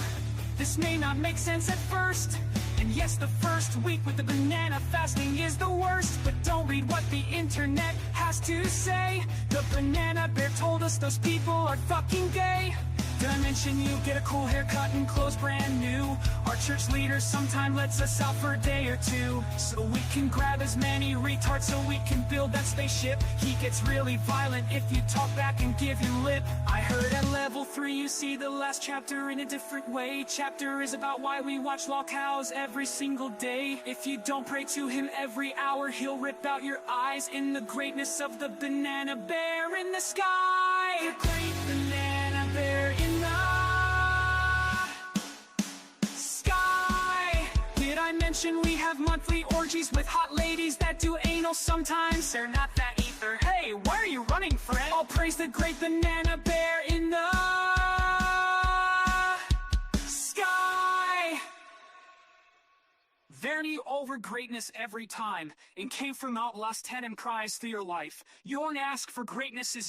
this may not make sense at first. And yes, the first week with the banana fasting is the worst. But don't read what the internet has to say. The Banana Bear told us those people are fucking gay. Did I mention you get a cool haircut and clothes brand new? Our church leader sometime lets us out for a day or two, so we can grab as many retards so we can build that spaceship. He gets really violent if you talk back and give him lip. I heard at level 3 you see the last chapter in a different way. Chapter is about why we watch lolcows every single day. If you don't pray to him every hour, he'll rip out your eyes. In the greatness of the Banana Bear in the sky. The great Banana Bear in the sky. Did I mention mention we have monthly orgies with hot ladies that do anal sometimes. They're not that either. Hey, why are you running, friend? I'll praise the great banana bear in the sky. There knew over greatness every time, and came from Outlast 10 and cries through your life. You won't ask for greatness as you